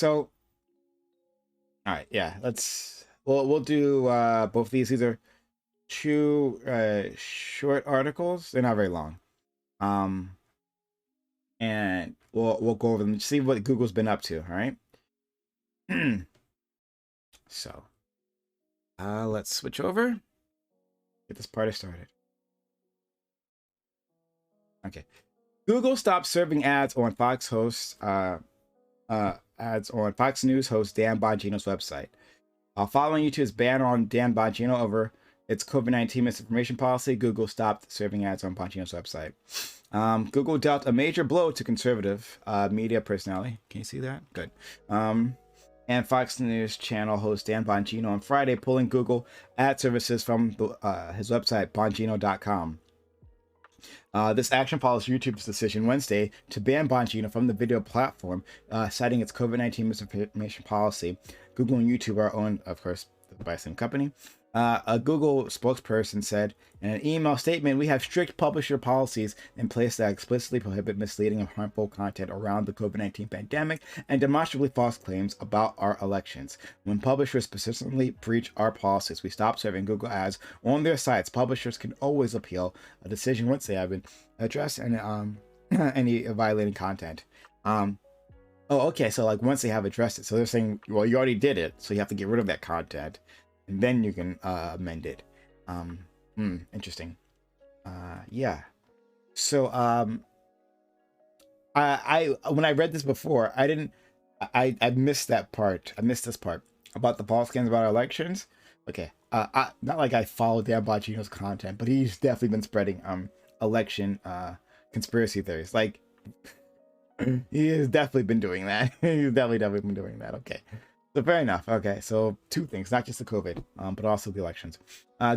So, all right, yeah, we'll do both of these. These are two short articles. They're not very long. And we'll go over them, see what Google's been up to. All right. So, let's switch over. Get this party started. Okay. Google stopped serving ads on Fox hosts. Ads on Fox News host Dan Bongino's website. Following YouTube's ban on Dan Bongino over its COVID-19 misinformation policy, Google stopped serving ads on Bongino's website. Google dealt a major blow to conservative media personality. Can you see that? Good. And Fox News channel host Dan Bongino on Friday, pulling Google ad services from his website, Bongino.com. This action follows YouTube's decision Wednesday to ban Bongino from the video platform, citing its COVID-19 misinformation policy. Google and YouTube are owned, of course, by the same company. A Google spokesperson said in an email statement, "We have strict publisher policies in place that explicitly prohibit misleading and harmful content around the COVID-19 pandemic and demonstrably false claims about our elections. When publishers persistently breach our policies, we stop serving Google ads on their sites. Publishers can always appeal a decision once they have been addressed and any violating content." Oh, okay. So like once they have addressed it, so they're saying, well, you already did it, so you have to get rid of that content. And then you can amend it. Interesting. Yeah. So I when I read this before, I missed that part. I missed this part about the false claims about our elections. Okay. Not like I followed Dan Bongino's content, but he's definitely been spreading election conspiracy theories. Like he has definitely been doing that. He's definitely been doing that. Okay. So fair enough. Okay, so two things, not just the COVID, but also the elections.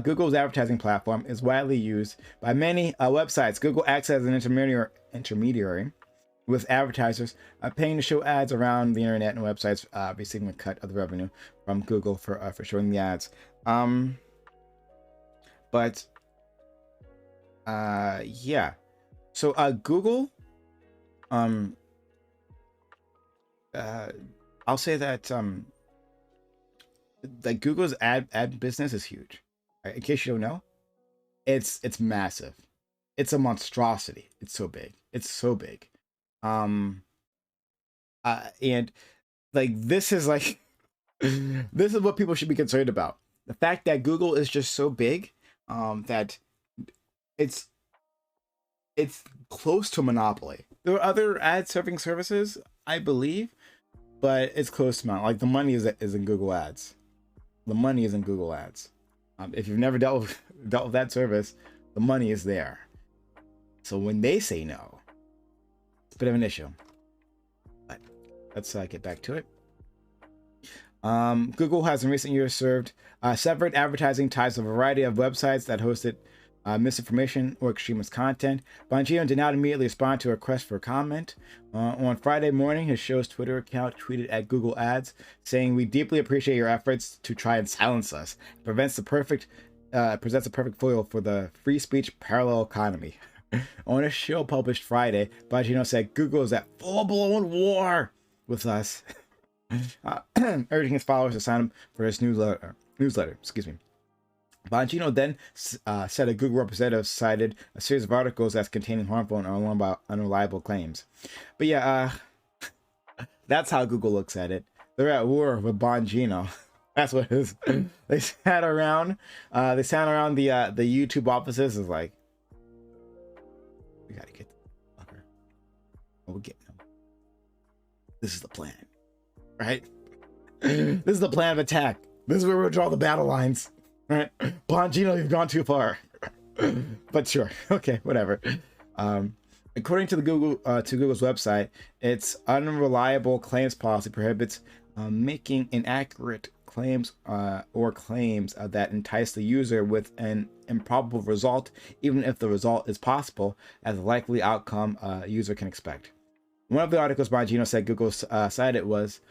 Google's advertising platform is widely used by many websites. Google acts as an intermediary with advertisers paying to show ads around the internet, and websites receiving a cut of the revenue from Google for showing the ads. Yeah. So Google, I'll say that like Google's ad business is huge. Right? In case you don't know, it's massive. It's a monstrosity. It's so big. It's so big. And like this is like this is what people should be concerned about. The fact that Google is just so big that it's close to monopoly. There are other ad serving services, I believe, but it's close to monopoly. Like the money is in Google Ads. The money is in Google Ads. If you've never dealt with that service, the money is there. So when they say no, it's a bit of an issue. But let's get back to it. Google has in recent years severed advertising ties to a variety of websites that hosted misinformation or extremist content. Bongino did not immediately respond to a request for comment. On Friday morning, his show's Twitter account tweeted at Google Ads, saying, "We deeply appreciate your efforts to try and silence us. It presents a perfect foil for the free speech parallel economy." On a show published Friday, Bongino said Google is at full-blown war with us, urging his followers to sign up for his newsletter. Excuse me. Bongino then said a Google representative cited a series of articles as containing harmful and unreliable claims. But yeah, that's how Google looks at it. They're at war with Bongino. That's what it is. They sat around the YouTube offices. Is like, we gotta get the fucker. We'll get him. This is the plan, right? This is the plan of attack. This is where we'll draw the battle lines. Right, Bongino, you've gone too far. But sure, okay, whatever. According to Google's website, its unreliable claims policy prohibits making inaccurate claims or claims that entice the user with an improbable result, even if the result is possible, as a likely outcome a user can expect. One of the articles Bongino said Google cited was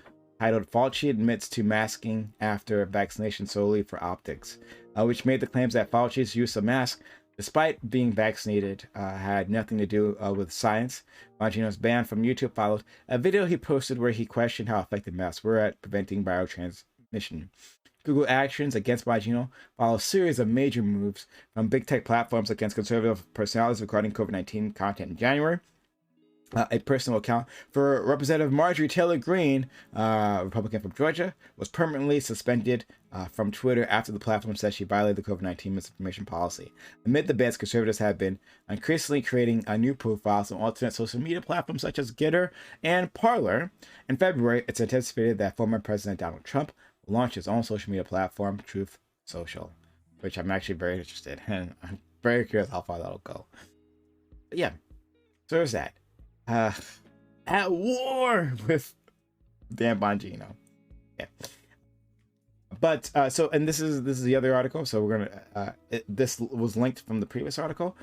titled "Fauci Admits to Masking After Vaccination Solely for Optics," which made the claims that Fauci's use of masks despite being vaccinated, had nothing to do with science. Bongino's ban from YouTube followed a video he posted where he questioned how effective masks were at preventing viral transmission. Google actions against Bongino follow a series of major moves from big tech platforms against conservative personalities regarding COVID-19 content in January. A personal account for Representative Marjorie Taylor Greene, Republican from Georgia, was permanently suspended from Twitter after the platform said she violated the COVID-19 misinformation policy. Amid the bans, conservatives have been increasingly creating new profiles on alternate social media platforms such as Getter and Parler. In February, it's anticipated that former President Donald Trump will launch his own social media platform, Truth Social, which I'm actually very interested in. I'm very curious how far that'll go. But yeah, so there's that. At war with Dan Bongino. Yeah. But so, and this is the other article. So we're gonna this was linked from the previous article.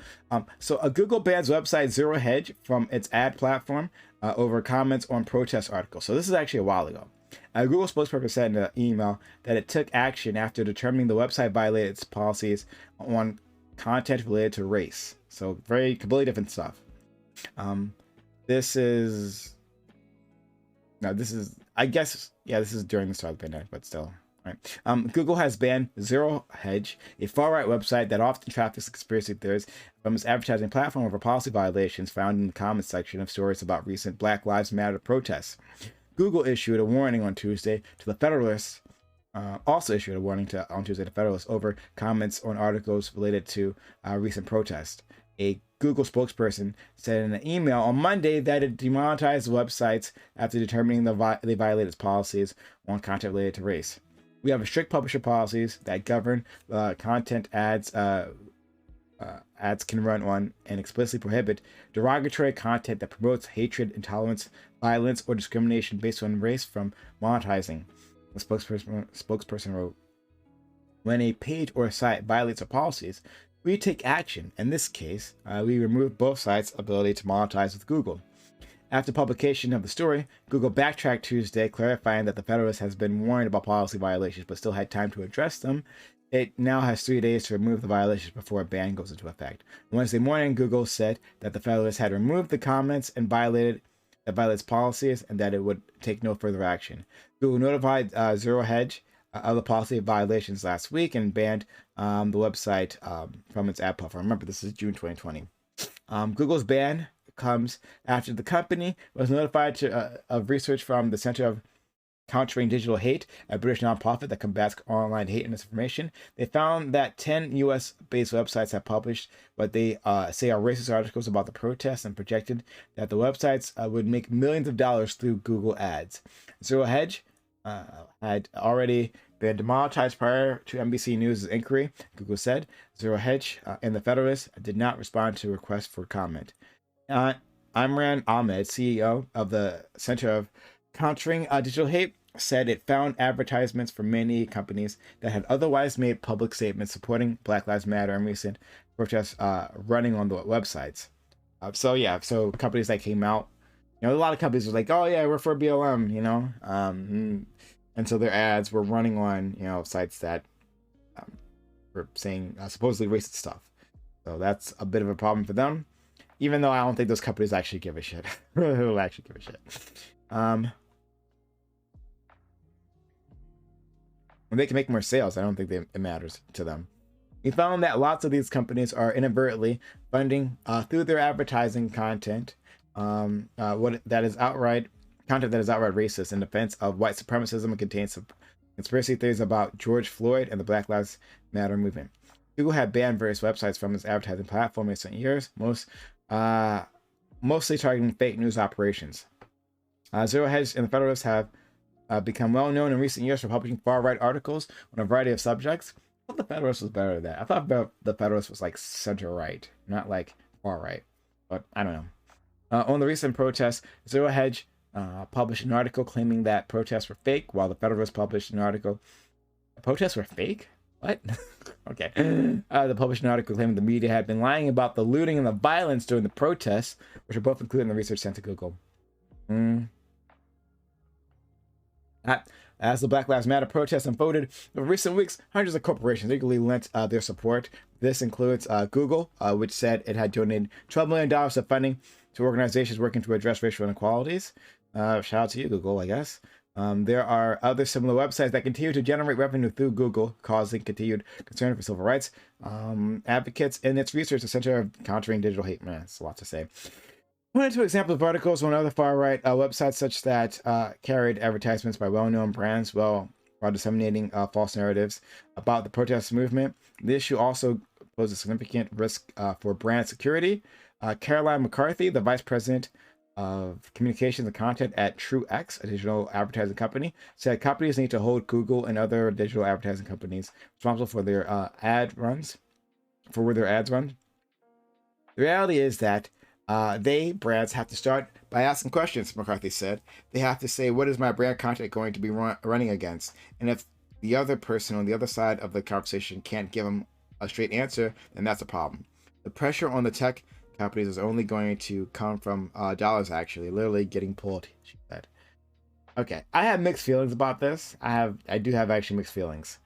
So a Google bans website ZeroHedge from its ad platform over comments on protest articles. So this is actually a while ago. A Google spokesperson said in an email that it took action after determining the website violated its policies on content related to race. So completely different stuff. This is I guess, yeah, this is during the start of the pandemic, but still. Right. Google has banned ZeroHedge, a far-right website that often traffics conspiracy theories, from its advertising platform over policy violations found in the comments section of stories about recent Black Lives Matter protests. Google issued a warning on Tuesday to the Federalists, also issued a warning on Tuesday to Federalists over comments on articles related to recent protests. A Google spokesperson said in an email on Monday that it demonetized websites after determining they violated its policies on content related to race. We have strict publisher policies that govern content ads can run on and explicitly prohibit derogatory content that promotes hatred, intolerance, violence, or discrimination based on race from monetizing. The spokesperson wrote, "When a page or a site violates our policies, we take action. In this case, we remove both sites' ability to monetize with Google." After publication of the story, Google backtracked Tuesday, clarifying that the Federalist has been warned about policy violations but still had time to address them. It now has 3 days to remove the violations before a ban goes into effect. Wednesday morning, Google said that the Federalist had removed the comments and violates policies and that it would take no further action. Google notified ZeroHedge of the policy violations last week and banned the website from its ad platform. Remember, this is June 2020. Google's ban comes after the company was notified of research from the Center of Countering Digital Hate, a British nonprofit that combats online hate and misinformation. They found that 10 US-based websites have published what they say are racist articles about the protests and projected that the websites would make millions of dollars through Google ads. ZeroHedge had already been demonetized prior to NBC News' inquiry, Google said. ZeroHedge and the Federalist did not respond to requests for comment. Imran Ahmed, CEO of the Center of Countering Digital Hate, said it found advertisements for many companies that had otherwise made public statements supporting Black Lives Matter and recent protests running on the websites. So companies that came out, a lot of companies were like, "Oh yeah, we're for BLM," and so their ads were running on sites that were saying supposedly racist stuff. So that's a bit of a problem for them, even though I don't think those companies actually give a shit. Who actually give a shit? When they can make more sales, I don't think it matters to them. We found that lots of these companies are inadvertently funding through their advertising content that is outright racist in defense of white supremacism and contains some conspiracy theories about George Floyd and the Black Lives Matter movement. Google had banned various websites from its advertising platform in recent years, mostly targeting fake news operations. ZeroHedge and the Federalists have become well known in recent years for publishing far-right articles on a variety of subjects. I thought the Federalist was better than that. I thought the Federalist was like center-right, not like far-right. But I don't know. On the recent protests, ZeroHedge published an article claiming that protests were fake, while the Federalist published an article. Protests were fake? What? Okay. They published an article claiming the media had been lying about the looting and the violence during the protests, which are both included in the research sent to Google. As the Black Lives Matter protests unfolded in recent weeks, hundreds of corporations eagerly lent their support. This includes Google, which said it had donated $12 million of funding to organizations working to address racial inequalities. Shout out to you, Google, I guess. There are other similar websites that continue to generate revenue through Google, causing continued concern for civil rights advocates in its research, the Center of Countering Digital Hate. Man, that's a lot to say. One or two examples of articles on other far-right websites such that carried advertisements by well-known brands while disseminating false narratives about the protest movement. The issue also poses a significant risk for brand security. Caroline McCarthy, the vice president of communications and content at TrueX, a digital advertising company, said companies need to hold Google and other digital advertising companies responsible for their ad runs, for where their ads run. The reality is that brands have to start by asking questions, McCarthy said. They have to say, what is my brand content going to be running against? And if the other person on the other side of the conversation can't give them a straight answer, then that's a problem. The pressure on the tech companies is only going to come from dollars, actually, literally getting pulled, she said. Okay, I have mixed feelings about this. I do have actually mixed feelings.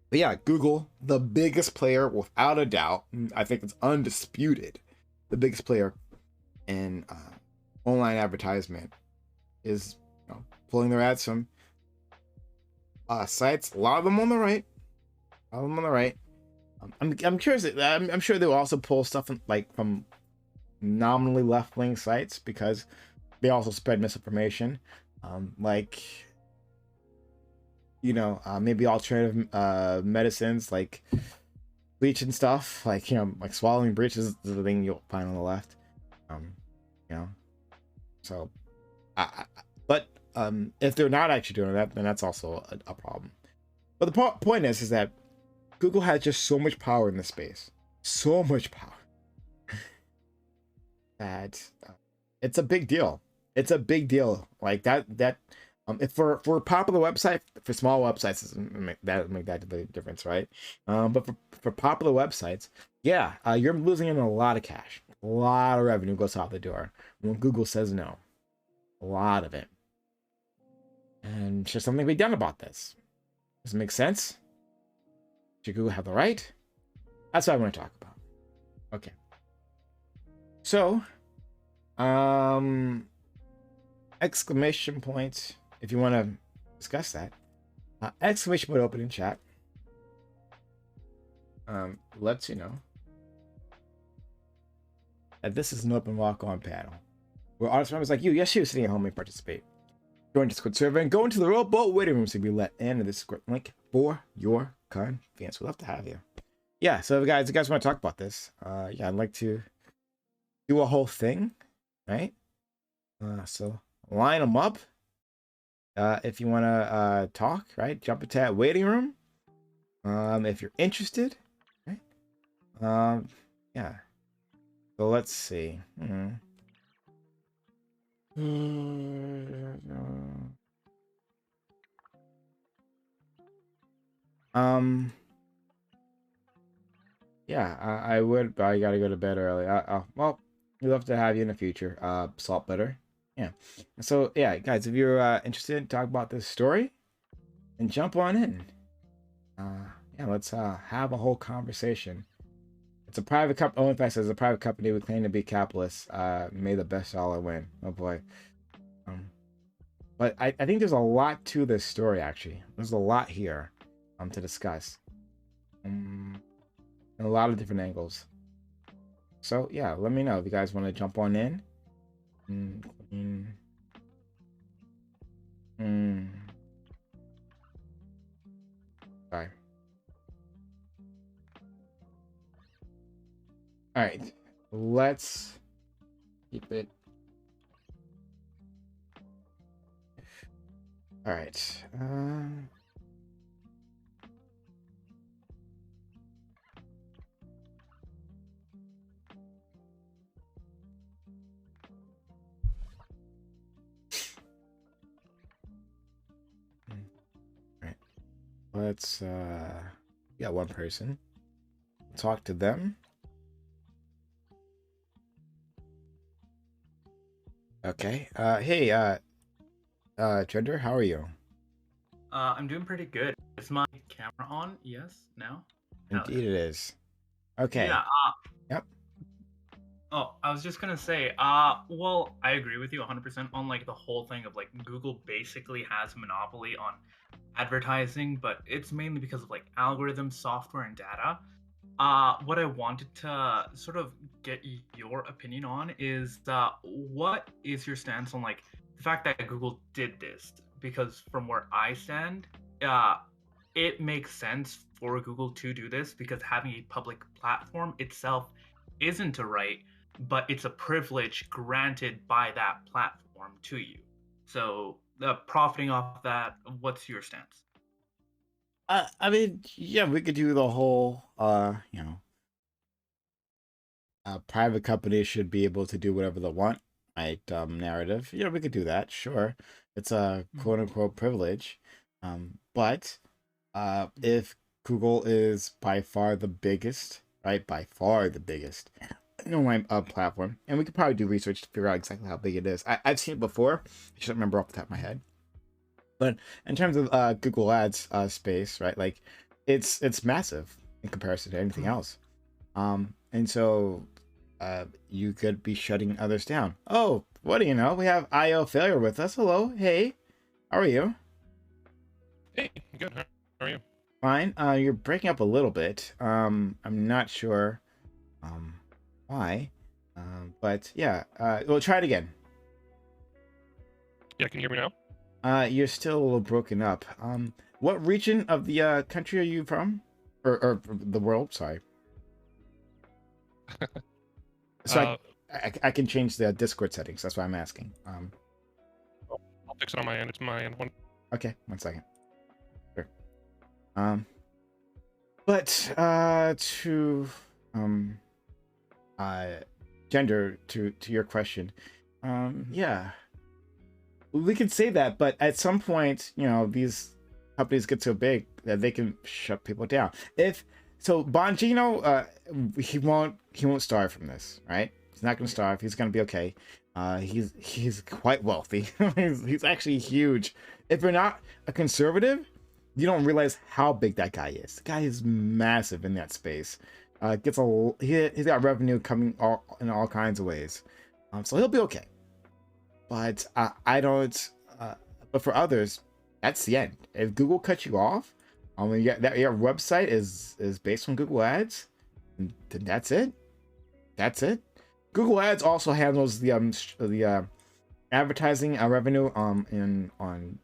But yeah, Google, the biggest player without a doubt. I think it's undisputed. The biggest player in online advertisement is pulling their ads from sites. A lot of them on the right. I'm curious. I'm sure they'll also pull stuff from nominally left-wing sites because they also spread misinformation. Maybe alternative medicines like bleach and stuff, like swallowing bleach is the thing you'll find on the left. So if they're not actually doing that, then that's also a problem. But the point is that Google has just so much power in this space, so much power that it's a big deal. It's a big deal. Like that if for a popular website, for small websites, that make that the difference, right? But for popular websites, yeah, you're losing in a lot of cash. A lot of revenue goes out the door when Google says no. A lot of it. And should something be done about this? Does it make sense? Should Google have the right? That's what I want to talk about. Okay. So, exclamation point, if you want to discuss that. Exclamation point open in chat. Lets you know that this is an open walk-on panel where artist members like you, yes, you sitting at home may participate. Join the Discord server and go into the rowboat waiting room to be let in the Discord link for your convenience. We'd love to have you. Yeah, so you guys want to talk about this? Yeah, I'd like to do a whole thing, right? So line them up. If you want to talk, right? Jump into that waiting room. If you're interested, right? Yeah. So let's see. Yeah, I would, but I gotta go to bed early. Well, we'd love to have you in the future. Salt butter. Yeah. So yeah, guys, if you're interested in talk about this story, then jump on in. Yeah, let's have a whole conversation. It's a private company. OnlyFans says a private company would claim to be capitalist. May the best dollar win. Oh boy. But I think there's a lot to this story. Actually, there's a lot here to discuss. In a lot of different angles. So yeah, let me know if you guys want to jump on in. Sorry. All right, let's keep it. All right. Let's yeah, one person. Talk to them. Okay. Hey, Gender, how are you? I'm doing pretty good. Is my camera on? Yes? No? Hell Indeed, yeah. it is. Yeah, Okay. Yep. I was just gonna say, well, I agree with you 100% on like the whole thing of like Google basically has a monopoly on advertising, but it's mainly because of like algorithms, software, and data. What I wanted to sort of get your opinion on is what is your stance on like the fact that Google did this? Because from where I stand, uh, it makes sense for Google to do this because having a public platform itself isn't a right, but it's a privilege granted by that platform to you. So, profiting off that, what's your stance? I mean, yeah, we could do the whole, private companies should be able to do whatever they want, right? Narrative. Yeah, we could do that. Sure, it's a Mhm. quote unquote privilege. But if Google is by far the biggest, right? By far the biggest online platform, and we could probably do research to figure out exactly how big it is. I've seen it before. I just don't remember off the top of my head. But in terms of Google Ads space, right? Like, it's massive in comparison to anything Mhm. else. And so you could be shutting others down. Oh, what do you know? We have IO failure with us. Hello, hey, how are you? Hey, good. How are you? Fine. You're breaking up a little bit. I'm not sure um why. But yeah, we'll try it again. Yeah, can you hear me now? You're still a little broken up. What region of the country are you from? Or the world, sorry. So Uh, I can change the Discord settings. That's why I'm asking. I'll fix it on my end. It's my end. One. Okay, 1 second. Sure. Um, but to um uh gender to your question, Mhm. yeah, we could say that, but at some point, these companies get so big that they can shut people down. If so, Bongino, he won't starve from this, right? He's not going to Yeah. starve. He's going to be okay. He's quite wealthy. He's actually huge. If you're not a conservative, you don't realize how big that guy is. The guy is massive in that space. He's got revenue coming in all kinds of ways. So he'll be okay. But I don't. Uh, but for others, that's the end. If Google cuts you off, that your website is based on Google Ads, then that's it. That's it. Google Ads also handles the advertising revenue in on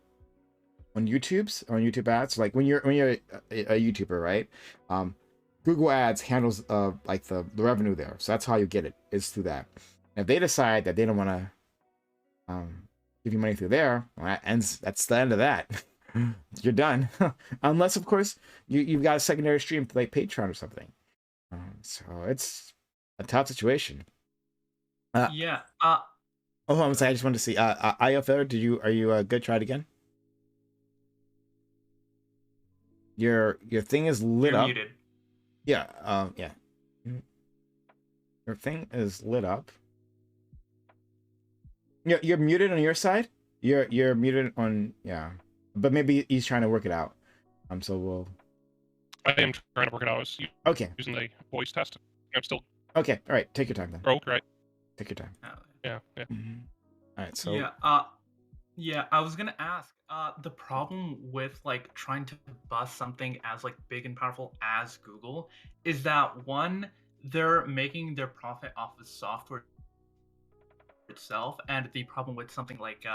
YouTube ads. Like when you're a YouTuber, right? Um, Google Ads handles like the revenue there, so that's how you get it is through that. And if they decide that they don't want to give you money through there, well, that's the end of that. You're done. Unless, of course, you've got a secondary stream like Patreon or something. So it's a tough situation. Uh, Yeah. oh, I'm Sorry. sorry. I just wanted to see. IFR, are you good? Try it again. Your thing is lit You're up. muted. Yeah. Yeah. Your thing is lit up. You're muted on your side. You're muted on, yeah, but maybe he's trying to work it out. So we'll. I Yeah. am trying to work it out. I was Okay. using the voice test. I'm still Okay. All right. Take your time then. broke, right? Take your time. Hell Yeah, yeah. All right. So yeah. Yeah, I was gonna ask. The problem with like trying to bust something as like big and powerful as Google is that one, they're making their profit off the software itself, and the problem with something like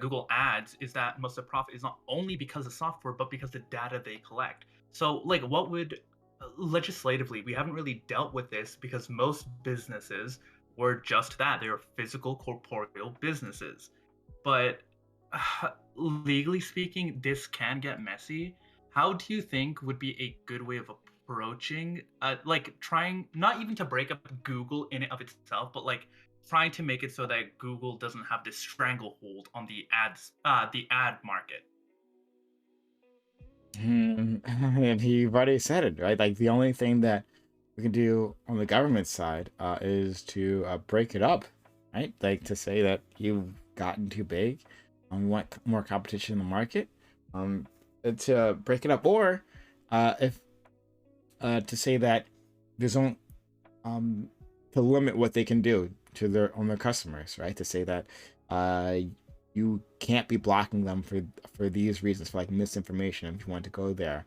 Google Ads is that most of the profit is not only because of software, but because the data they collect. So, like, what would legislatively, we haven't really dealt with this because most businesses were just that. They were physical, corporeal businesses. But legally speaking, this can get messy. How do you think would be a good way of approaching, like trying not even to break up Google in and of itself, but like trying to make it so that Google doesn't have this stranglehold on the ad market? and you've already said it, right? Like the only thing that we can do on the government side is to break it up, right? Like to say that you've gotten too big, want more competition in the market, to break it up, or if to say that there's only to limit what they can do to their customers, right? To say that you can't be blocking them for these reasons, for like misinformation, if you want to go there.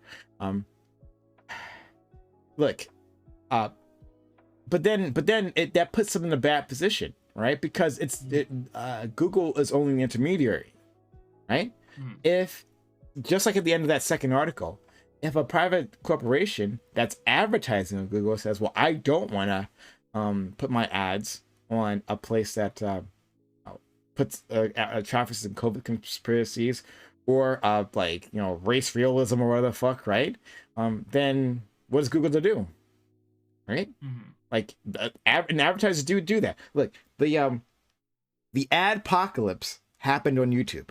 Look, but then that puts them in a bad position, right? Because Google is only the intermediary, right? If, just like at the end of that second article, if a private corporation that's advertising on Google says, well, I don't want to put my ads on a place that puts traffics in COVID conspiracies, or like, you know, race realism or whatever the fuck, right? Then what is Google to do, right? Like, and advertisers do that. Look, the adpocalypse happened on YouTube,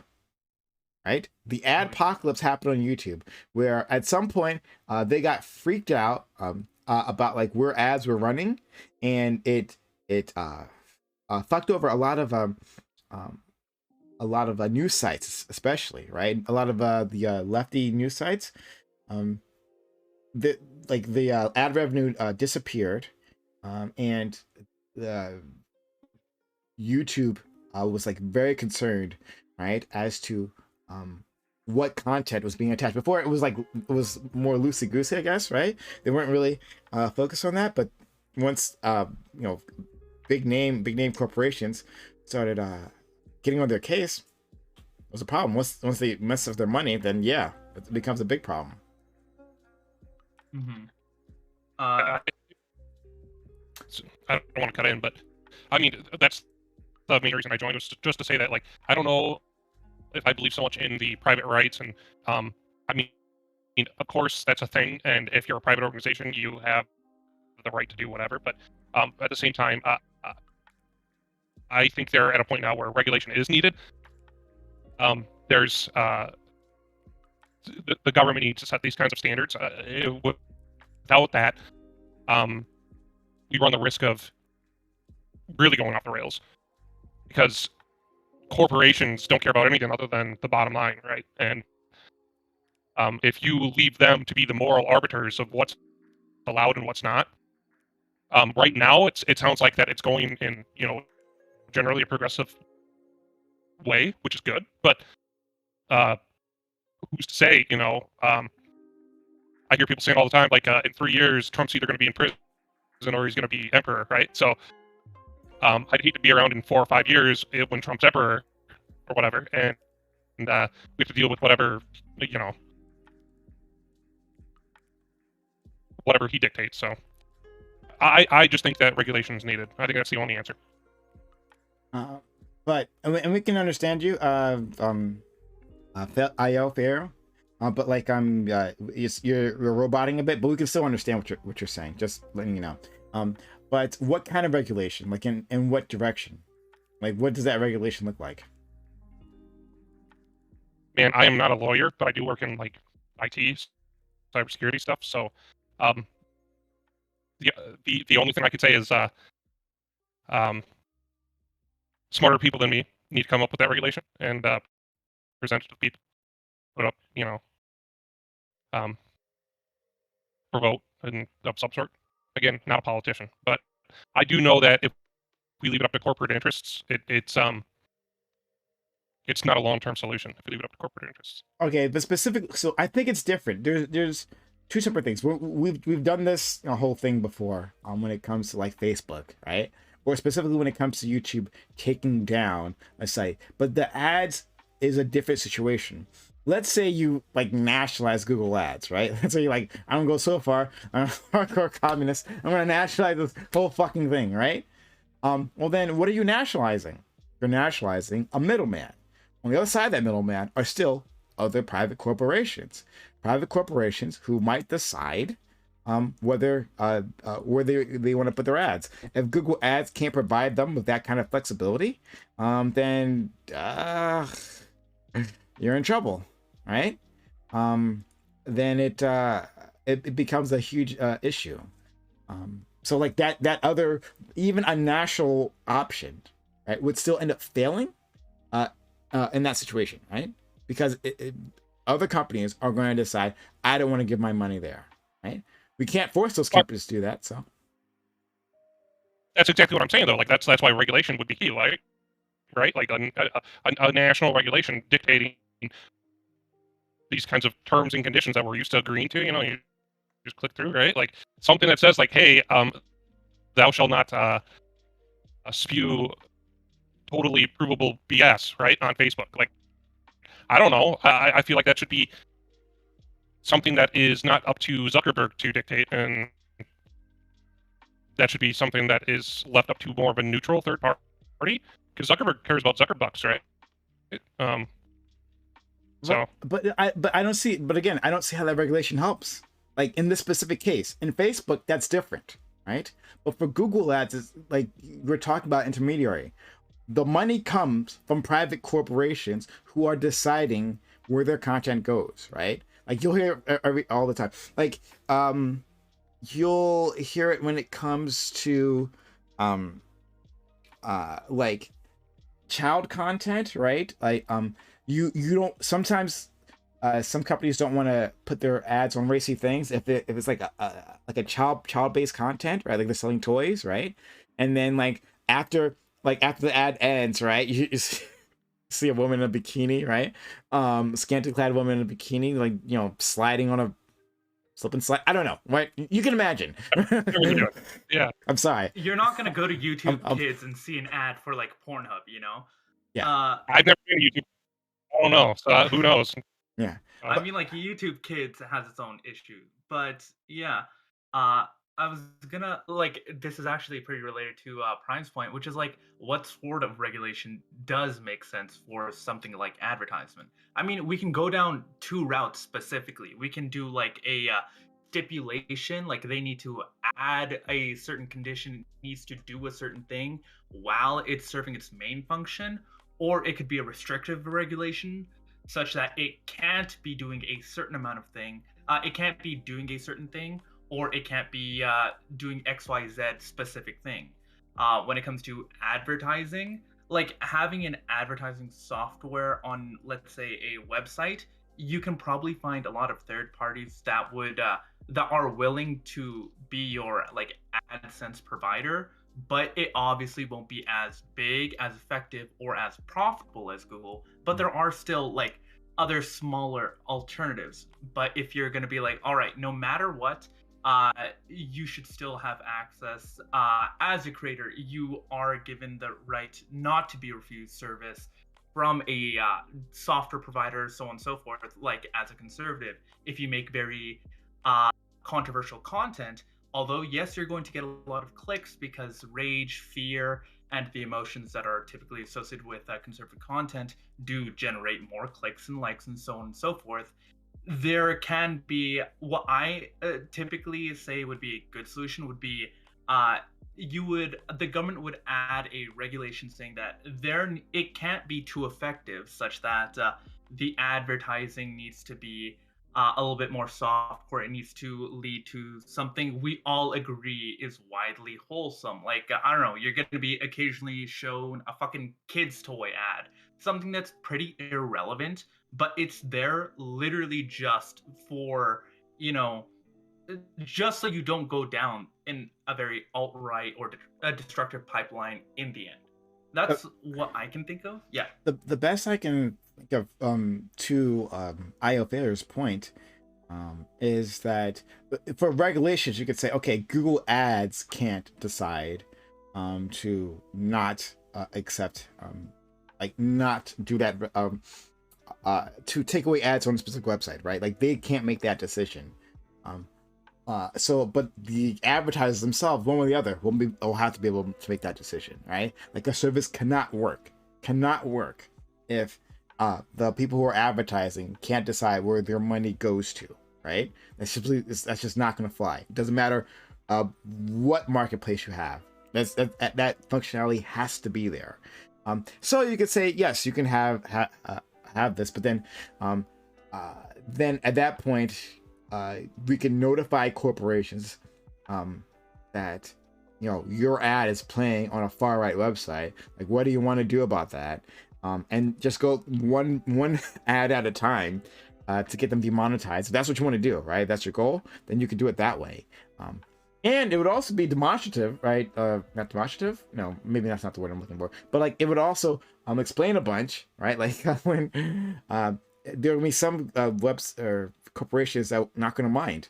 right? The adpocalypse happened on YouTube, where at some point they got freaked out about like where ads were running, and it fucked over a lot of news sites, especially, right? A lot of the lefty news sites. The ad revenue disappeared, and YouTube was like very concerned, right, as to what content was being attached. Before it was more loosey goosey, I guess, right? They weren't really focused on that, but once you know, big name corporations started getting on their case, it was a problem. Once they mess up their money, then yeah, it becomes a big problem. I don't want to cut in, but I mean, that's the main reason I joined, was just to say that, like, I don't know if I believe so much in the private rights, and I mean, of course that's a thing, and if you're a private organization, you have the right to do whatever. But at the same time, I think they're at a point now where regulation is needed. There's the government needs to set these kinds of standards. Without that, we run the risk of really going off the rails, because corporations don't care about anything other than the bottom line, right? And if you leave them to be the moral arbiters of what's allowed and what's not, right now it sounds like that it's going in, you know, generally a progressive way, which is good. But who's to say? You know, I hear people saying all the time, like, in 3 years, Trump's either going to be in prison or he's going to be emperor, right? So I'd hate to be around in 4 or 5 years when Trump's emperor or whatever, and we have to deal with whatever, you know, whatever he dictates. So I just think that regulation is needed. I think that's the only answer. But we can understand you, IL Pharaoh, but like you're roboting a bit, but we can still understand what you're saying. Just letting you know. But what kind of regulation? Like in what direction? Like, what does that regulation look like? Man, I am not a lawyer, but I do work in like IT, cybersecurity stuff. So the only thing I could say is smarter people than me need to come up with that regulation and present it to people, put up, you know, for vote and of some sort. Again, not a politician, but I do know that if we leave it up to corporate interests, it's not a long-term solution if we leave it up to corporate interests. Okay, but specifically, so I think it's different. There's two separate things. We've done this whole thing before when it comes to like Facebook, right? Or specifically when it comes to YouTube taking down a site. But the ads is a different situation. Let's say you like nationalize Google Ads, right? Let's say you like, I don't go so far, I'm a hardcore communist, I'm gonna nationalize this whole fucking thing, right? Well then, what are you nationalizing? You're nationalizing a middleman. On the other side of that middleman are still other private corporations who might decide whether where they want to put their ads. If Google Ads can't provide them with that kind of flexibility, then you're in trouble, right? Then it becomes a huge issue. So like that other, even a national option, right, would still end up failing in that situation, right? Because other companies are going to decide, I don't want to give my money there, right? We can't force those companies to do that. So that's exactly what I'm saying, though. Like that's why regulation would be key, right? Like a national regulation dictating these kinds of terms and conditions that we're used to agreeing to. You just click through, right? Like something that says like, hey, thou shall not spew totally provable BS, right, on Facebook. Like I don't know. I feel like that should be something that is not up to Zuckerberg to dictate, and that should be something that is left up to more of a neutral third party, because Zuckerberg cares about Zuckerbucks, right? So, but I don't see. But again, I don't see how that regulation helps. Like in this specific case, in Facebook, that's different, right? But for Google Ads, it's like we're talking about intermediary. The money comes from private corporations who are deciding where their content goes, right? Like you'll hear all the time. Like you'll hear it when it comes to like child content, right? Like you don't sometimes some companies don't want to put their ads on racy things if it's like a child based content, right? Like they're selling toys, right? And then after the ad ends, right? You see a woman in a bikini, right? Scantily clad woman in a bikini, like sliding on a slip and slide. I don't know, right? You can imagine. yeah. I'm sorry. You're not gonna go to YouTube Kids and see an ad for like Pornhub, Yeah. I've never been to YouTube. I don't know. So who knows? Yeah. I mean, like YouTube Kids has its own issue, but yeah, I was gonna this is actually pretty related to Prime's point, which is like what sort of regulation does make sense for something like advertisement. I mean, we can go down two routes specifically. We can do like a stipulation, like they need to add a certain condition, needs to do a certain thing while it's serving its main function, or it could be a restrictive regulation such that it can't be doing a certain amount of thing. It can't be doing a certain thing, or it can't be doing XYZ specific thing. When it comes to advertising, like having an advertising software on, let's say, a website, you can probably find a lot of third parties that would that are willing to be your like AdSense provider, but it obviously won't be as big, as effective, or as profitable as Google. But there are still like other smaller alternatives. But if you're going to be like, all right, no matter what, you should still have access. As a creator, you are given the right not to be refused service from a software provider, so on and so forth. Like as a conservative, if you make very controversial content, although yes, you're going to get a lot of clicks because rage, fear, and the emotions that are typically associated with conservative content do generate more clicks and likes and so on and so forth. There can be what I typically say would be a good solution would be the government would add a regulation saying that it can't be too effective, such that the advertising needs to be a little bit more software. It needs to lead to something we all agree is widely wholesome. Like, I don't know, you're going to be occasionally shown a fucking kid's toy ad, something that's pretty irrelevant, but it's there literally just for, just so you don't go down in a very alt-right or a destructive pipeline in the end. That's what I can think of. Yeah. The best I can think of to IO Failur's point is that for regulations you could say, okay, Google Ads can't decide to not accept not do that to take away ads on a specific website, right? Like they can't make that decision. But the advertisers themselves, one or the other, will have to be able to make that decision, right? Like a service cannot work if the people who are advertising can't decide where their money goes to, right? That's just not going to fly. It doesn't matter what marketplace you have. That functionality has to be there. So you could say yes, you can have this, but then at that point, we can notify corporations that your ad is playing on a far right website. Like, what do you want to do about that? And just go one ad at a time to get them demonetized. If that's what you want to do, right? That's your goal. Then you can do it that way. And it would also be demonstrative, right? Not demonstrative. No, maybe that's not the word I'm looking for. But like, it would also explain a bunch, right? Like when there will be some webs or corporations that are not going to mind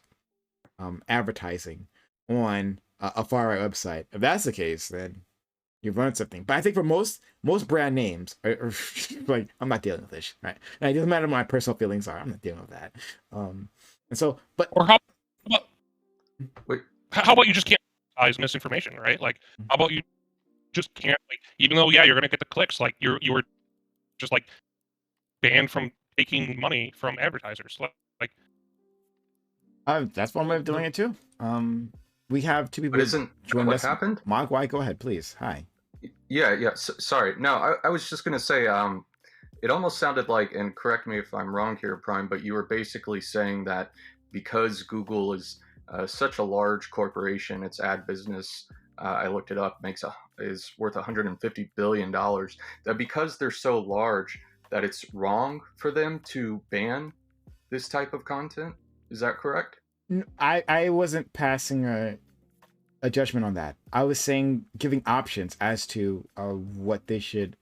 advertising on a far right website. If that's the case, then you've learned something. But I think for most brand names, like, I'm not dealing with this, right? And it doesn't matter what my personal feelings are. I'm not dealing with that. And so, but Or how about Wait, how about you just can't advertise misinformation, right? Like, how about you just can't, like, even though you're gonna get the clicks, like you were just like banned from taking money from advertisers. Like that's one way of doing it too. We have two people but isn't that join what us. happened? Mogwai, go ahead, please. Hi. Yeah. Sorry. No, I was just gonna say, it almost sounded like, and correct me if I'm wrong here, Prime, but you were basically saying that because Google is such a large corporation, its ad business, I looked it up, is worth $150 billion. That because they're so large, that it's wrong for them to ban this type of content. Is that correct? I wasn't passing a judgment on that. I was saying giving options as to what they should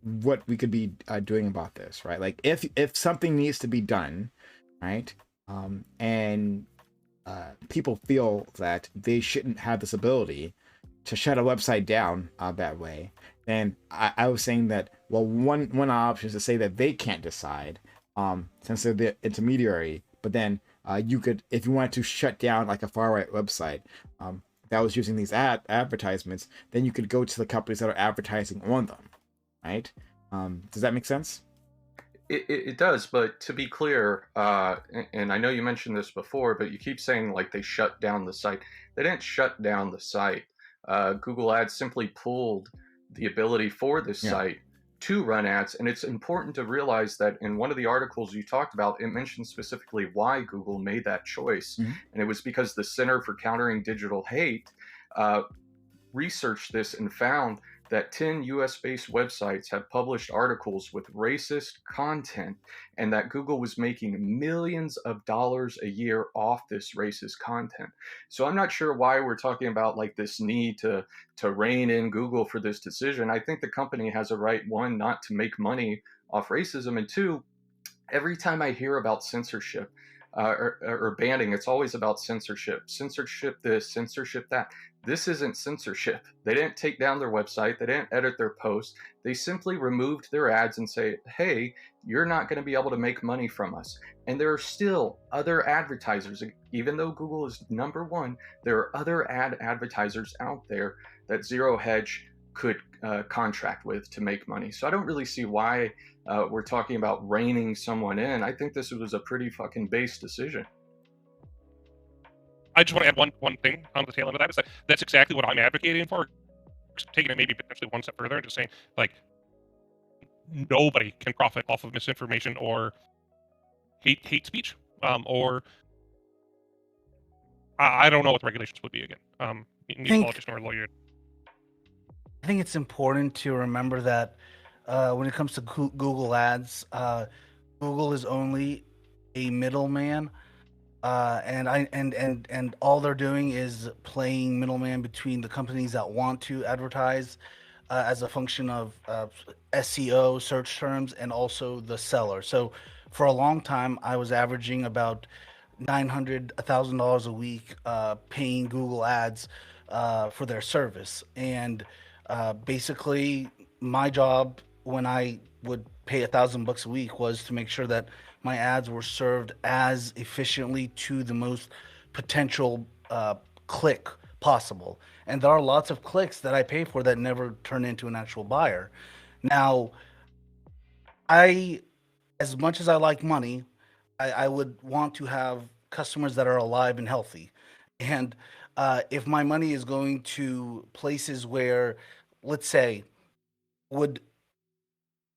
what we could be doing about this, right? Like if something needs to be done, right? And people feel that they shouldn't have this ability to shut a website down that way, then I was saying that, well, one option is to say that they can't decide, since they're the intermediary. But then you could, if you wanted to shut down like a far right website that was using these advertisements, then you could go to the companies that are advertising on them, right? Does that make sense? It does, but to be clear, and I know you mentioned this before, but you keep saying like they shut down the site. They didn't shut down the site. Google Ads simply pulled the ability for this Yeah. site to run ads. And it's important to realize that in one of the articles you talked about, it mentioned specifically why Google made that choice. Mhm. And it was because the Center for Countering Digital Hate researched this and found that 10 US-based websites have published articles with racist content, and that Google was making millions of dollars a year off this racist content. So I'm not sure why we're talking about like this need to rein in Google for this decision. I think the company has a right, one, not to make money off racism, and two, every time I hear about censorship or banning, it's always about censorship. Censorship this, censorship that. This isn't censorship. They didn't take down their website. They didn't edit their posts. They simply removed their ads and say, hey, you're not going to be able to make money from us. And there are still other advertisers. Even though Google is number one, there are other advertisers out there that ZeroHedge could contract with to make money. So I don't really see why we're talking about reining someone in. I think this was a pretty fucking base decision. I just want to add one thing on the tail end of that, is that that's exactly what I'm advocating for, taking it maybe potentially one step further and just saying, like, nobody can profit off of misinformation or hate speech, or I don't know what the regulations would be again. Need a politician or a lawyer. I think it's important to remember that when it comes to Google Ads, Google is only a middleman, and all they're doing is playing middleman between the companies that want to advertise as a function of SEO, search terms, and also the seller. So for a long time, I was averaging about $900, $1,000 a week paying Google Ads for their service. And basically, my job when I would pay $1,000 a week was to make sure that my ads were served as efficiently to the most potential click possible. And there are lots of clicks that I pay for that never turn into an actual buyer. Now, as much as I like money, I would want to have customers that are alive and healthy. And if my money is going to places where, let's say, would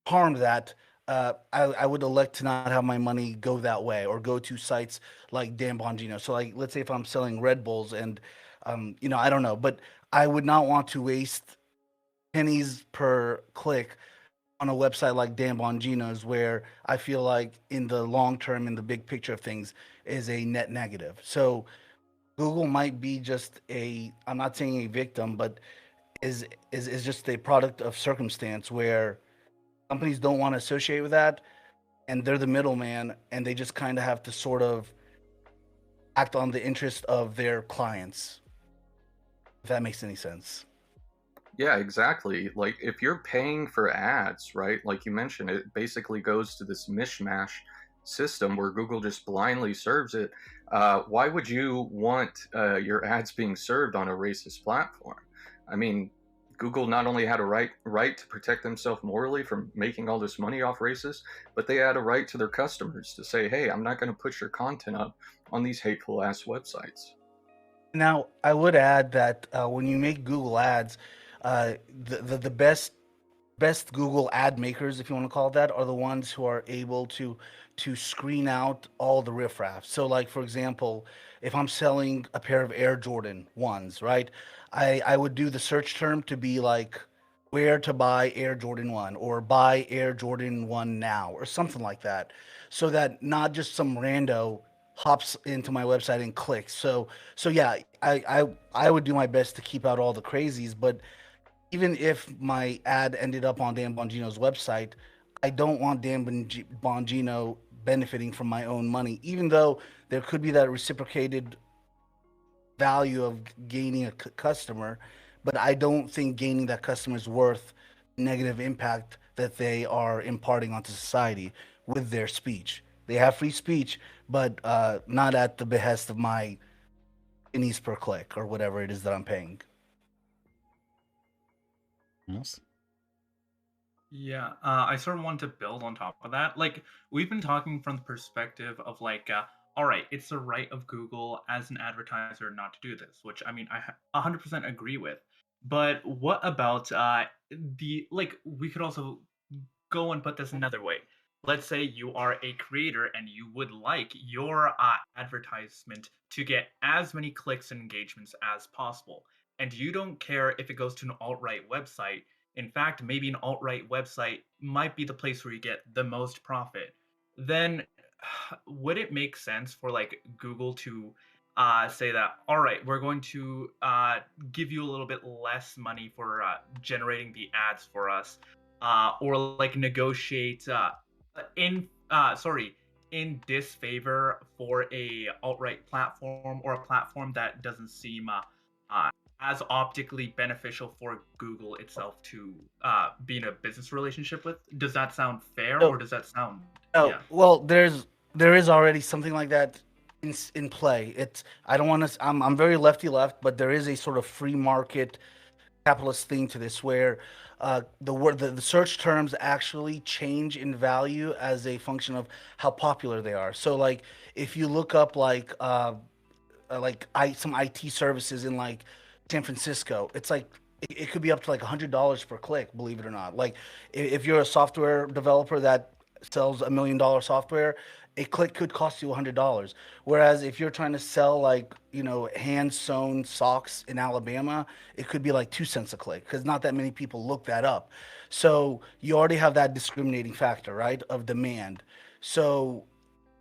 harm that, I would elect to not have my money go that way or go to sites like Dan Bongino. So, like, let's say if I'm selling Red Bulls and I don't know, but I would not want to waste pennies per click on a website like Dan Bongino's, where I feel like in the long term, in the big picture of things, is a net negative. So Google might be just I'm not saying a victim, but is just a product of circumstance where companies don't want to associate with that, and they're the middleman, and they just kind of have to sort of act on the interest of their clients. If that makes any sense. Yeah, exactly. Like if you're paying for ads, right? Like you mentioned, it basically goes to this mishmash system where Google just blindly serves it. Why would you want your ads being served on a racist platform? I mean, Google not only had a right to protect themselves morally from making all this money off racists, but they had a right to their customers to say, "Hey, I'm not going to put your content up on these hateful ass websites." Now, I would add that when you make Google ads, the best Google ad makers, if you want to call it that, are the ones who are able to screen out all the riffraff. So, like for example, if I'm selling a pair of Air Jordan ones, right? I would do the search term to be like where to buy Air Jordan 1 or buy Air Jordan 1 now or something like that, so that not just some rando hops into my website and clicks. So yeah, I would do my best to keep out all the crazies, but even if my ad ended up on Dan Bongino's website, I don't want Bongino benefiting from my own money, even though there could be that reciprocated value of gaining a customer. But I don't think gaining that customer is worth negative impact that they are imparting onto society with their speech. They have free speech, but not at the behest of my pennies per click or whatever it is that I'm paying. Yes. Yeah, I sort of want to build on top of that. Like, we've been talking from the perspective of like, all right, it's the right of Google as an advertiser not to do this, which I mean, 100% agree with. But what about we could also go and put this another way. Let's say you are a creator and you would like your advertisement to get as many clicks and engagements as possible. And you don't care if it goes to an alt right website. In fact, maybe an alt right website might be the place where you get the most profit. Then would it make sense for like Google to say that, all right, we're going to give you a little bit less money for generating the ads for us, or like negotiate in in disfavor for a alt-right platform or a platform that doesn't seem as optically beneficial for Google itself to be in a business relationship with? Does that sound fair, or does that sound? Oh, Yeah. well, there is already something like that in play. It's I don't want to. I'm very lefty left, but there is a sort of free market capitalist thing to this where the search terms actually change in value as a function of how popular they are. So like if you look up some IT services in like San Francisco, it's like it could be up to like $100 per click, believe it or not. Like if you're a software developer that sells $1 million software, a click could cost you $100. Whereas if you're trying to sell like, hand sewn socks in Alabama, it could be like 2 cents a click because not that many people look that up. So you already have that discriminating factor, right, of demand. So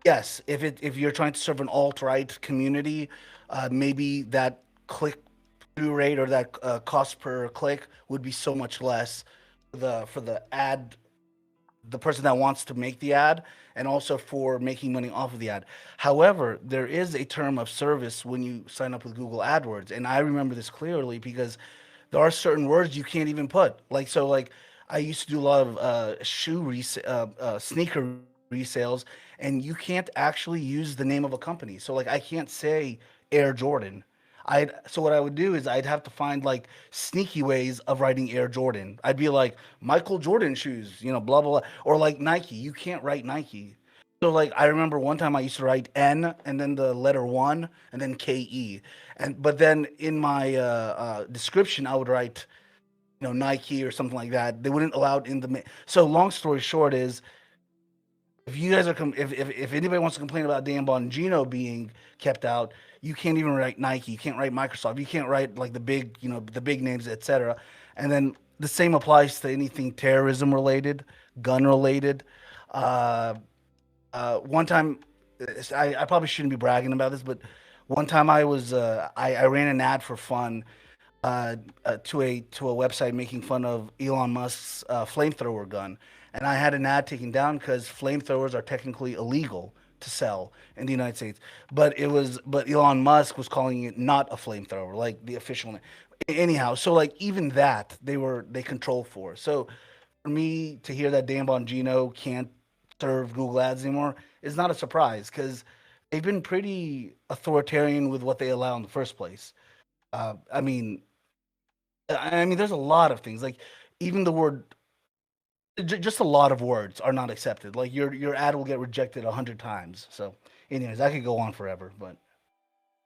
yes, if you're trying to serve an alt-right community, maybe that click through rate or that cost per click would be so much less for the ad, the person that wants to make the ad, and also for making money off of the ad. However, there is a term of service when you sign up with Google AdWords, and I remember this clearly because there are certain words you can't even put. Like I used to do a lot of sneaker resales, and you can't actually use the name of a company. So like I can't say Air Jordan. So what I would do is I'd have to find like sneaky ways of writing Air Jordan. I'd be like Michael Jordan shoes, blah blah, blah. Or like Nike. You can't write Nike. So like I remember one time I used to write N and then the letter 1 and then KE. But then in my description I would write Nike or something like that. They wouldn't allow it in the so long story short is If you guys are if anybody wants to complain about Dan Bongino being kept out, you can't even write Nike, you can't write Microsoft, you can't write like the big, the big names, etc. And then the same applies to anything terrorism related, gun related. Uh, one time, I probably shouldn't be bragging about this, but one time I ran an ad for fun to a website making fun of Elon Musk's flamethrower gun, and I had an ad taken down because flamethrowers are technically illegal to sell in the United States. But Elon Musk was calling it not a flamethrower, like the official name. Anyhow, so like even that they control for. So for me to hear that Dan Bongino can't serve Google Ads anymore is not a surprise because they've been pretty authoritarian with what they allow in the first place. I mean, there's a lot of things like even the word, just a lot of words are not accepted. Like your ad will get rejected 100 times. So, anyways, I could go on forever, but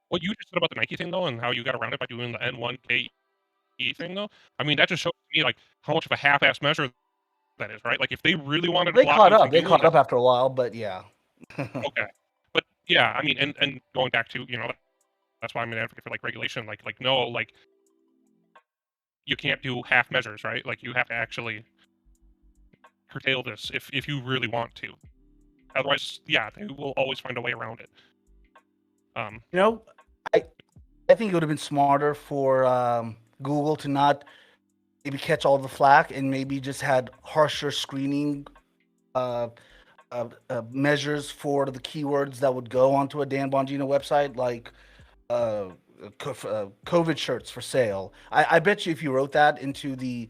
What you just said about the Nike thing though, and how you got around it by doing the N1KE thing though, I mean that just shows me like how much of a half-ass measure that is, right? Like if they really wanted to they block caught you from up. They doing caught that, up after a while, but yeah. okay. But yeah, I mean, and going back to that's why I'm an advocate for like regulation. Like no, like you can't do half measures, right? Like you have to actually curtail this if you really want to. Otherwise, yeah, they will always find a way around it. You know, I I think it would have been smarter for Google to not maybe catch all the flack and maybe just had harsher screening uh, measures for the keywords that would go onto a Dan Bongino website, like uh, COVID shirts for sale. I bet you if you wrote that into the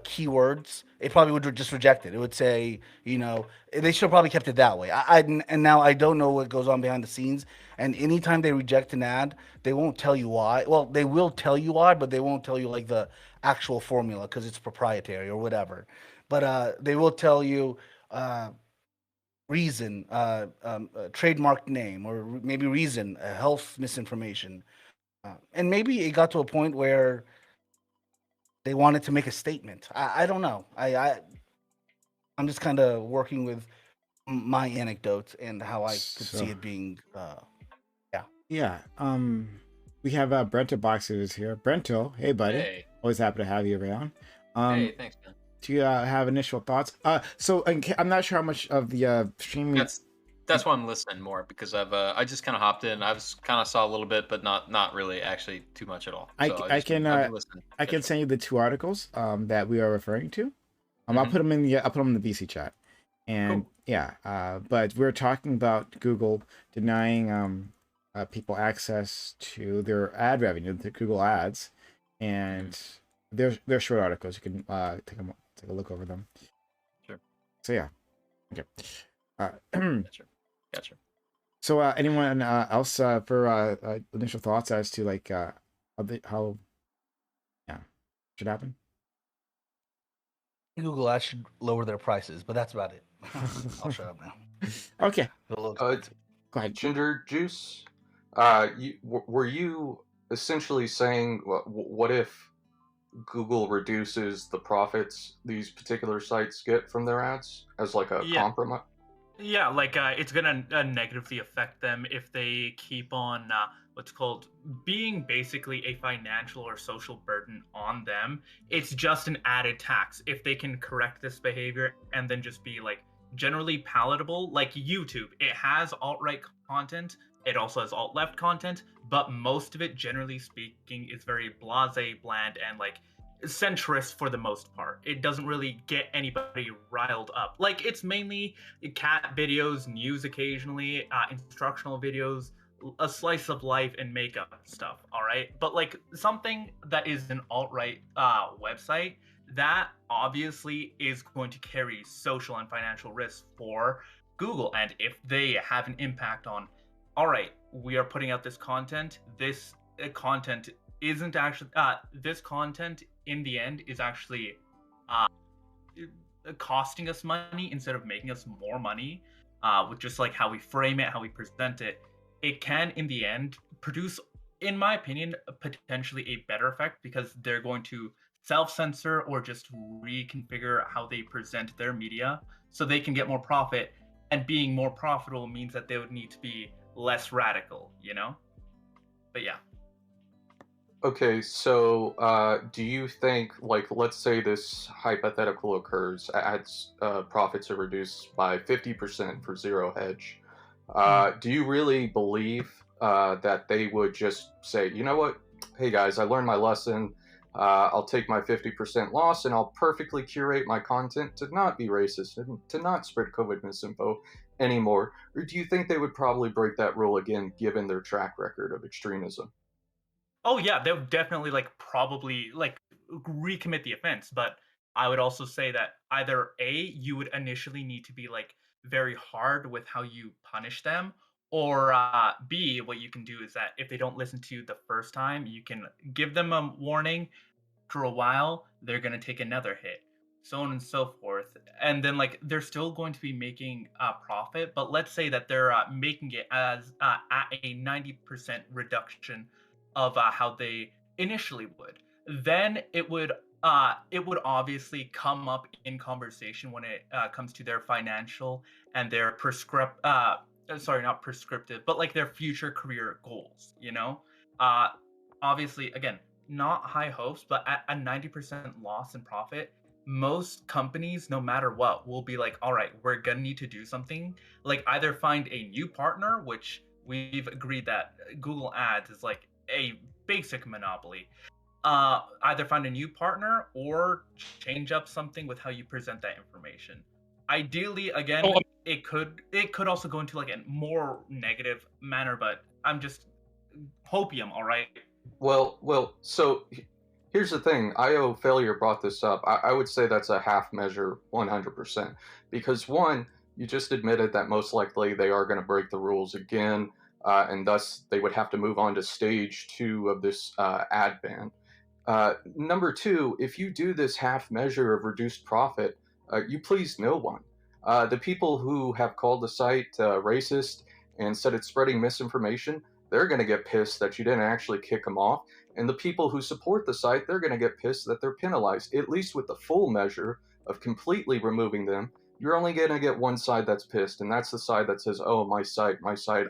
keywords, it probably would just reject it. It would say, they should have probably kept it that way. And now I don't know what goes on behind the scenes. And anytime they reject an ad, they won't tell you why. Well, they will tell you why, but they won't tell you like the actual formula because it's proprietary or whatever. But they will tell you. Reason, trademark name, or maybe reason, health misinformation. And maybe it got to a point where they wanted to make a statement. I don't know. I'm just kind of working with my anecdotes and how I could see So it being. Yeah. yeah, we have Brento Boxers here. Brento, hey buddy, Hey, always happy to have you around. hey, thanks, man. Do you have initial thoughts? So I'm not sure how much of the streaming. That's why I'm listening more because I just kind of hopped in. I was kind of saw a little bit, but not really actually too much at all. So I've been listening. I can send you the two articles that we are referring to. I'll Mhm. put them in the VC chat, and Cool. yeah. But we're talking about Google denying people access to their ad revenue, the Google ads, and they're short articles. You can take a look over them. Sure. So yeah, okay. Gotcha. So anyone else for initial thoughts as to like how yeah should happen? Google Ads should lower their prices, but that's about it. I'll shut up now. Okay, A little Uh, expensive. go ahead. Ginger Juice, were you essentially saying what if Google reduces the profits these particular sites get from their ads as like a Yeah. compromise? Yeah, like it's gonna negatively affect them if they keep on what's called being basically a financial or social burden on them. It's just an added tax. If they can correct this behavior and then just be like generally palatable, like YouTube, it has alt-right content. It also has alt-left content, but most of it, generally speaking, is very blasé, bland, and like centrist for the most part. It doesn't really get anybody riled up. Like it's mainly cat videos, news occasionally, instructional videos, a slice of life, and makeup stuff. All right, but like something that is an alt-right website that obviously is going to carry social and financial risks for Google, and if they have an impact on, all right, we are putting out this content. This content isn't actually. This content in the end is actually uh, costing us money instead of making us more money, with just like how we frame it, how we present it. It can, in the end, produce, in my opinion, potentially a better effect because they're going to self-censor or just reconfigure how they present their media so they can get more profit. and being more profitable means that they would need to be less radical, you know? But yeah. Okay, so do you think, like, let's say this hypothetical occurs, ads profits are reduced by 50% for ZeroHedge. Do you really believe that they would just say, you know what, hey guys, I learned my lesson. I'll take my 50% loss and I'll perfectly curate my content to not be racist and to not spread COVID misinfo anymore? Or do you think they would probably break that rule again given their track record of extremism? Oh yeah, they would definitely like probably like recommit the offense, but I would also say that either A, you would initially need to be like very hard with how you punish them, or B, what you can do is that if they don't listen to you the first time, you can give them a warning. After a while, they're going to take another hit, so on and so forth. And then like they're still going to be making a profit, but let's say that they're making it as at a 90% reduction of how they initially would. Then it would obviously come up in conversation when it comes to their financial and their sorry, not prescriptive, but like their future career goals, you know? Uh Obviously, again, not high hopes, but at a 90% loss in profit, most companies, no matter what, will be like, all right, we're gonna need to do something. Like either find a new partner, which we've agreed that Google Ads is like a basic monopoly. Either find a new partner or change up something with how you present that information. Ideally, again, Oh, it could also go into like a more negative manner, but I'm just hopium, all right? So here's the thing. IO failure brought this up. I would say that's a half measure, 100%. Because one, you just admitted that most likely they are going to break the rules again, and thus they would have to move on to stage 2 of this ad ban. Number two, if you do this half measure of reduced profit, you please no one. The people who have called the site racist and said it's spreading misinformation, they're going to get pissed that you didn't actually kick them off. And the people who support the site, they're going to get pissed that they're penalized. At least with the full measure of completely removing them, you're only going to get one side that's pissed, and that's the side that says, oh, my site,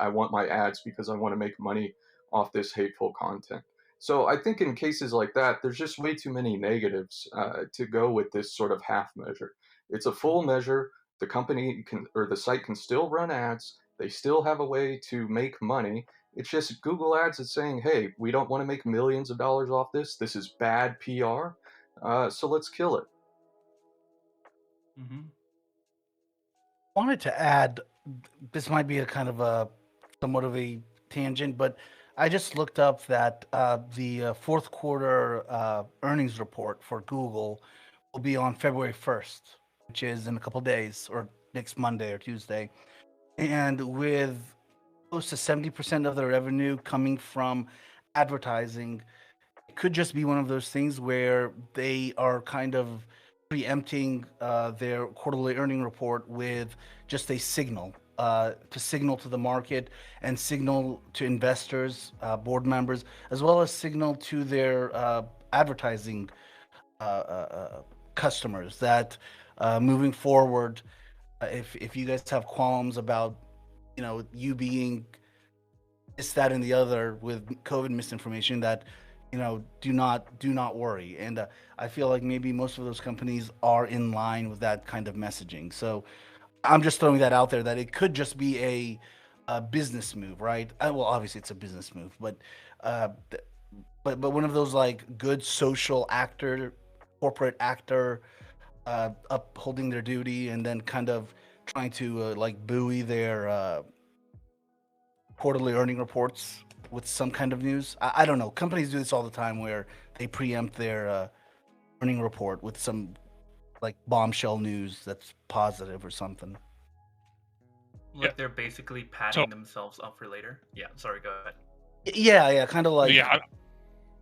I want my ads because I want to make money off this hateful content. So I think in cases like that, there's just way too many negatives to go with this sort of half measure. It's a full measure. The company can, or the site can still run ads. They still have a way to make money. It's just Google Ads is saying, hey, we don't want to make millions of dollars off this. This is bad PR. So let's kill it. Mm-hmm. Wanted to add, this might be a kind of a somewhat of a tangent, but I just looked up that the fourth quarter earnings report for Google will be on February 1st, which is in a couple days, or next Monday or Tuesday. And with close to 70% of their revenue coming from advertising, it could just be one of those things where they are kind of preempting their quarterly earning report with just a signal to signal to the market and signal to investors, board members, as well as signal to their advertising customers that moving forward, if you guys have qualms about, you being this, that, and the other with COVID misinformation, that do not worry. And I feel like maybe most of those companies are in line with that kind of messaging. So I'm just throwing that out there, that it could just be a business move, right? Well, obviously it's a business move, but one of those like good social actor, corporate actor, upholding their duty and then kind of trying to like buoy their quarterly earning reports with some kind of news. I don't know. Companies do this all the time where they preempt their earning report with some like bombshell news that's positive or something. Like they're basically patting themselves up for later. Yeah, sorry, go ahead. Yeah, kind of like yeah,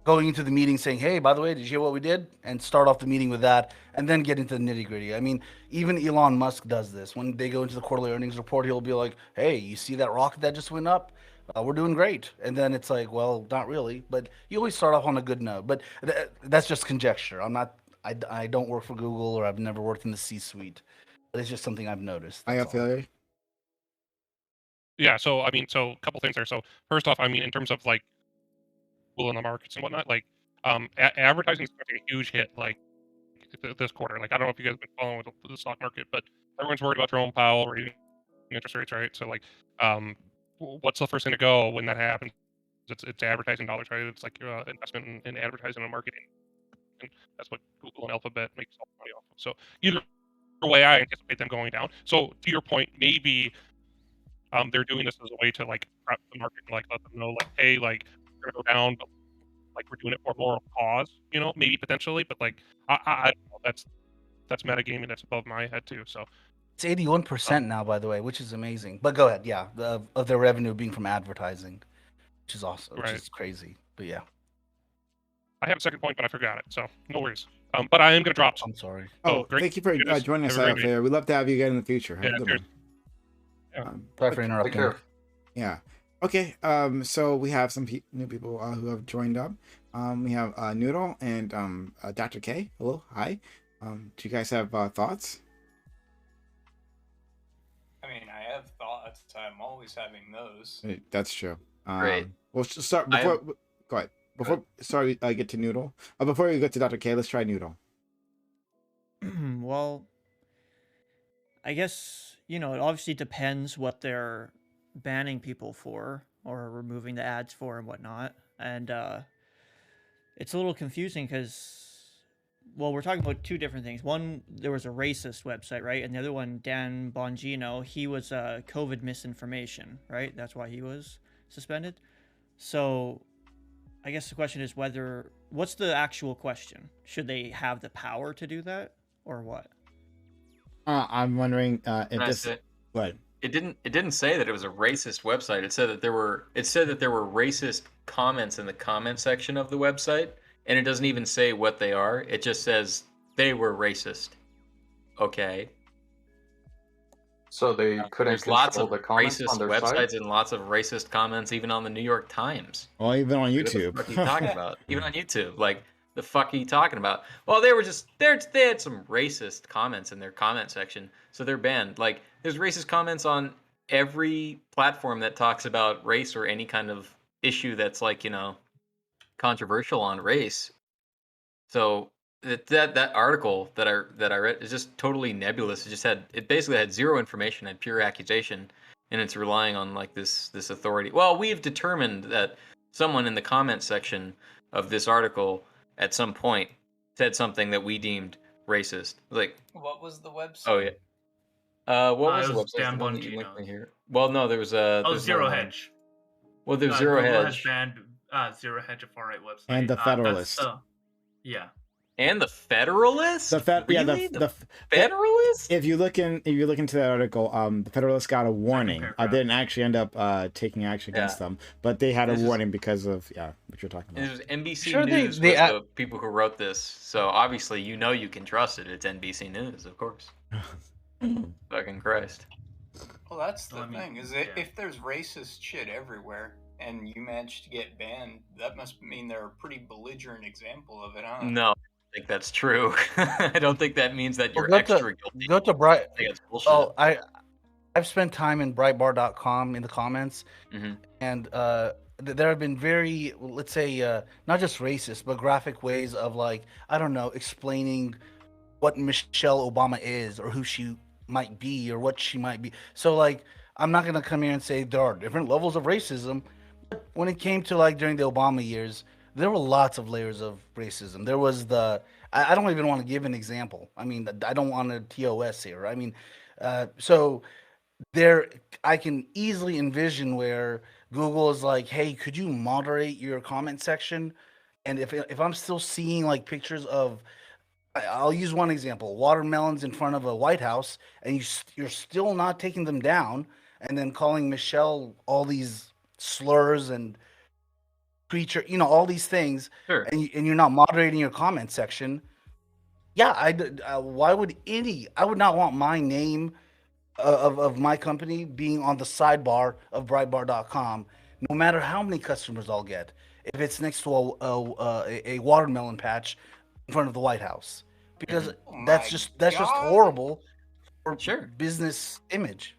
going into the meeting saying, hey, by the way, did you hear what we did? And start off the meeting with that and then get into the nitty gritty. I mean, even Elon Musk does this. When they go into the quarterly earnings report, he'll be like, hey, you see that rocket that just went up? We're doing great. And then it's like, well, not really. But you always start off on a good note. But that's just conjecture. I don't work for Google, or I've never worked in the C-suite. But it's just something I've noticed. I feel you. Yeah, so I mean, so a couple things there. So first off, I mean, in terms of like Google in the markets and whatnot, like advertising is taking a huge hit like this quarter. Like I don't know if you guys have been following the stock market, but everyone's worried about Jerome Powell raising interest rates, right? So like, what's the first thing to go when that happens? It's advertising dollars, right? It's like investment in advertising and marketing, and that's what Google and Alphabet makes all the money off of. So either way, I anticipate them going down. So to your point, maybe they're doing this as a way to like prep the market and like let them know like, hey, like we're gonna go down, but like we're doing it for moral cause, you know, maybe potentially, but like I don't know, that's metagaming, that's above my head too. So It's 81% now, by the way, which is amazing. But go ahead, yeah, of their revenue being from advertising, which is awesome, which Right. is crazy. But yeah, I have a second point, but I forgot it, so no worries. But I am gonna drop some. I'm sorry. So great. Thank you for Cheers. joining us Have a out great night. there. We'd love to have you again in the future. Have Yeah, a good cheers. one. Yeah. Sorry for Take interrupting. care. Yeah. Okay. So we have some new people who have joined up. We have Noodle and Dr. K. Hello. Hi. Do you guys have thoughts? I mean, I have thoughts. I'm always having those. That's true. Great. We'll start before. Go ahead. Before sorry, I get to Noodle. Before we go to Dr. K, let's try Noodle. Well, I guess, it obviously depends what they're banning people for or removing the ads for and whatnot. And it's a little confusing because, well, we're talking about two different things. One, there was a racist website, right? And the other one, Dan Bongino, he was COVID misinformation, right? That's why he was suspended. So I guess the question is what's the actual question? Should they have the power to do that or what? I'm wondering if this. What? It didn't say that it was a racist website. It said that there were racist comments in the comment section of the website, and it doesn't even say what they are. It just says they were racist. Okay. So they couldn't There's lots control of the comments racist on their websites site? and lots of racist comments, even on the New York Times. Well, even on What the YouTube. fuck are you talking about? Even on YouTube, like the fuck are you talking about? Well, they had some racist comments in their comment section, so they're banned. Like there's racist comments on every platform that talks about race or any kind of issue that's like controversial on race. So that article that I read is just totally nebulous. It basically had zero information, had pure accusation, and it's relying on like this authority. Well, we've determined that someone in the comment section of this article at some point said something that we deemed racist. Like, What was the website? oh yeah, what was it the was website? Dan The one that you linked Bongino's. me here. Well, no, there was there's no one. ZeroHedge. Well, there's Google ZeroHedge has banned ZeroHedge, a far-right website. And the Federalist. Yeah. and the Federalist. Really? The Federalist. If you look into that article, the Federalists got a warning. paragraph. They didn't actually end up taking action against them, but they had a This is- warning because of what you're talking It about. was NBC Sure, News they- was the people who wrote this, so obviously you can trust it. It's NBC News, of course. Fucking Christ. Well, that's the Well, I mean, thing. Is that yeah. if there's racist shit everywhere and you manage to get banned, that must mean they're a pretty belligerent example of it, huh? No, I don't think that's true. I don't think that means that you're Well, extra guilty. Go to Bright. I think it's bullshit. Oh, I've spent time in Breitbart.com in the comments, Mhm. and there have been very, let's say, not just racist, but graphic ways of like, I don't know, explaining what Michelle Obama is or who she might be or what she might be. So like, I'm not gonna come here and say there are different levels of racism. But when it came to like during the Obama years, there were lots of layers of racism. There was I don't even want to give an example. I mean, I don't want to TOS here. I mean, so I can easily envision where Google is like, hey, could you moderate your comment section? And if I'm still seeing like pictures of, I'll use one example, watermelons in front of a White House, and you're still not taking them down, and then calling Michelle all these slurs and creature, all these things, Sure. and you're not moderating your comment section. Yeah, why would I would not want my name of my company being on the sidebar of Breitbart.com, no matter how many customers I'll get, if it's next to a watermelon patch in front of the White House, because Oh that's my just God. horrible for Sure. business image.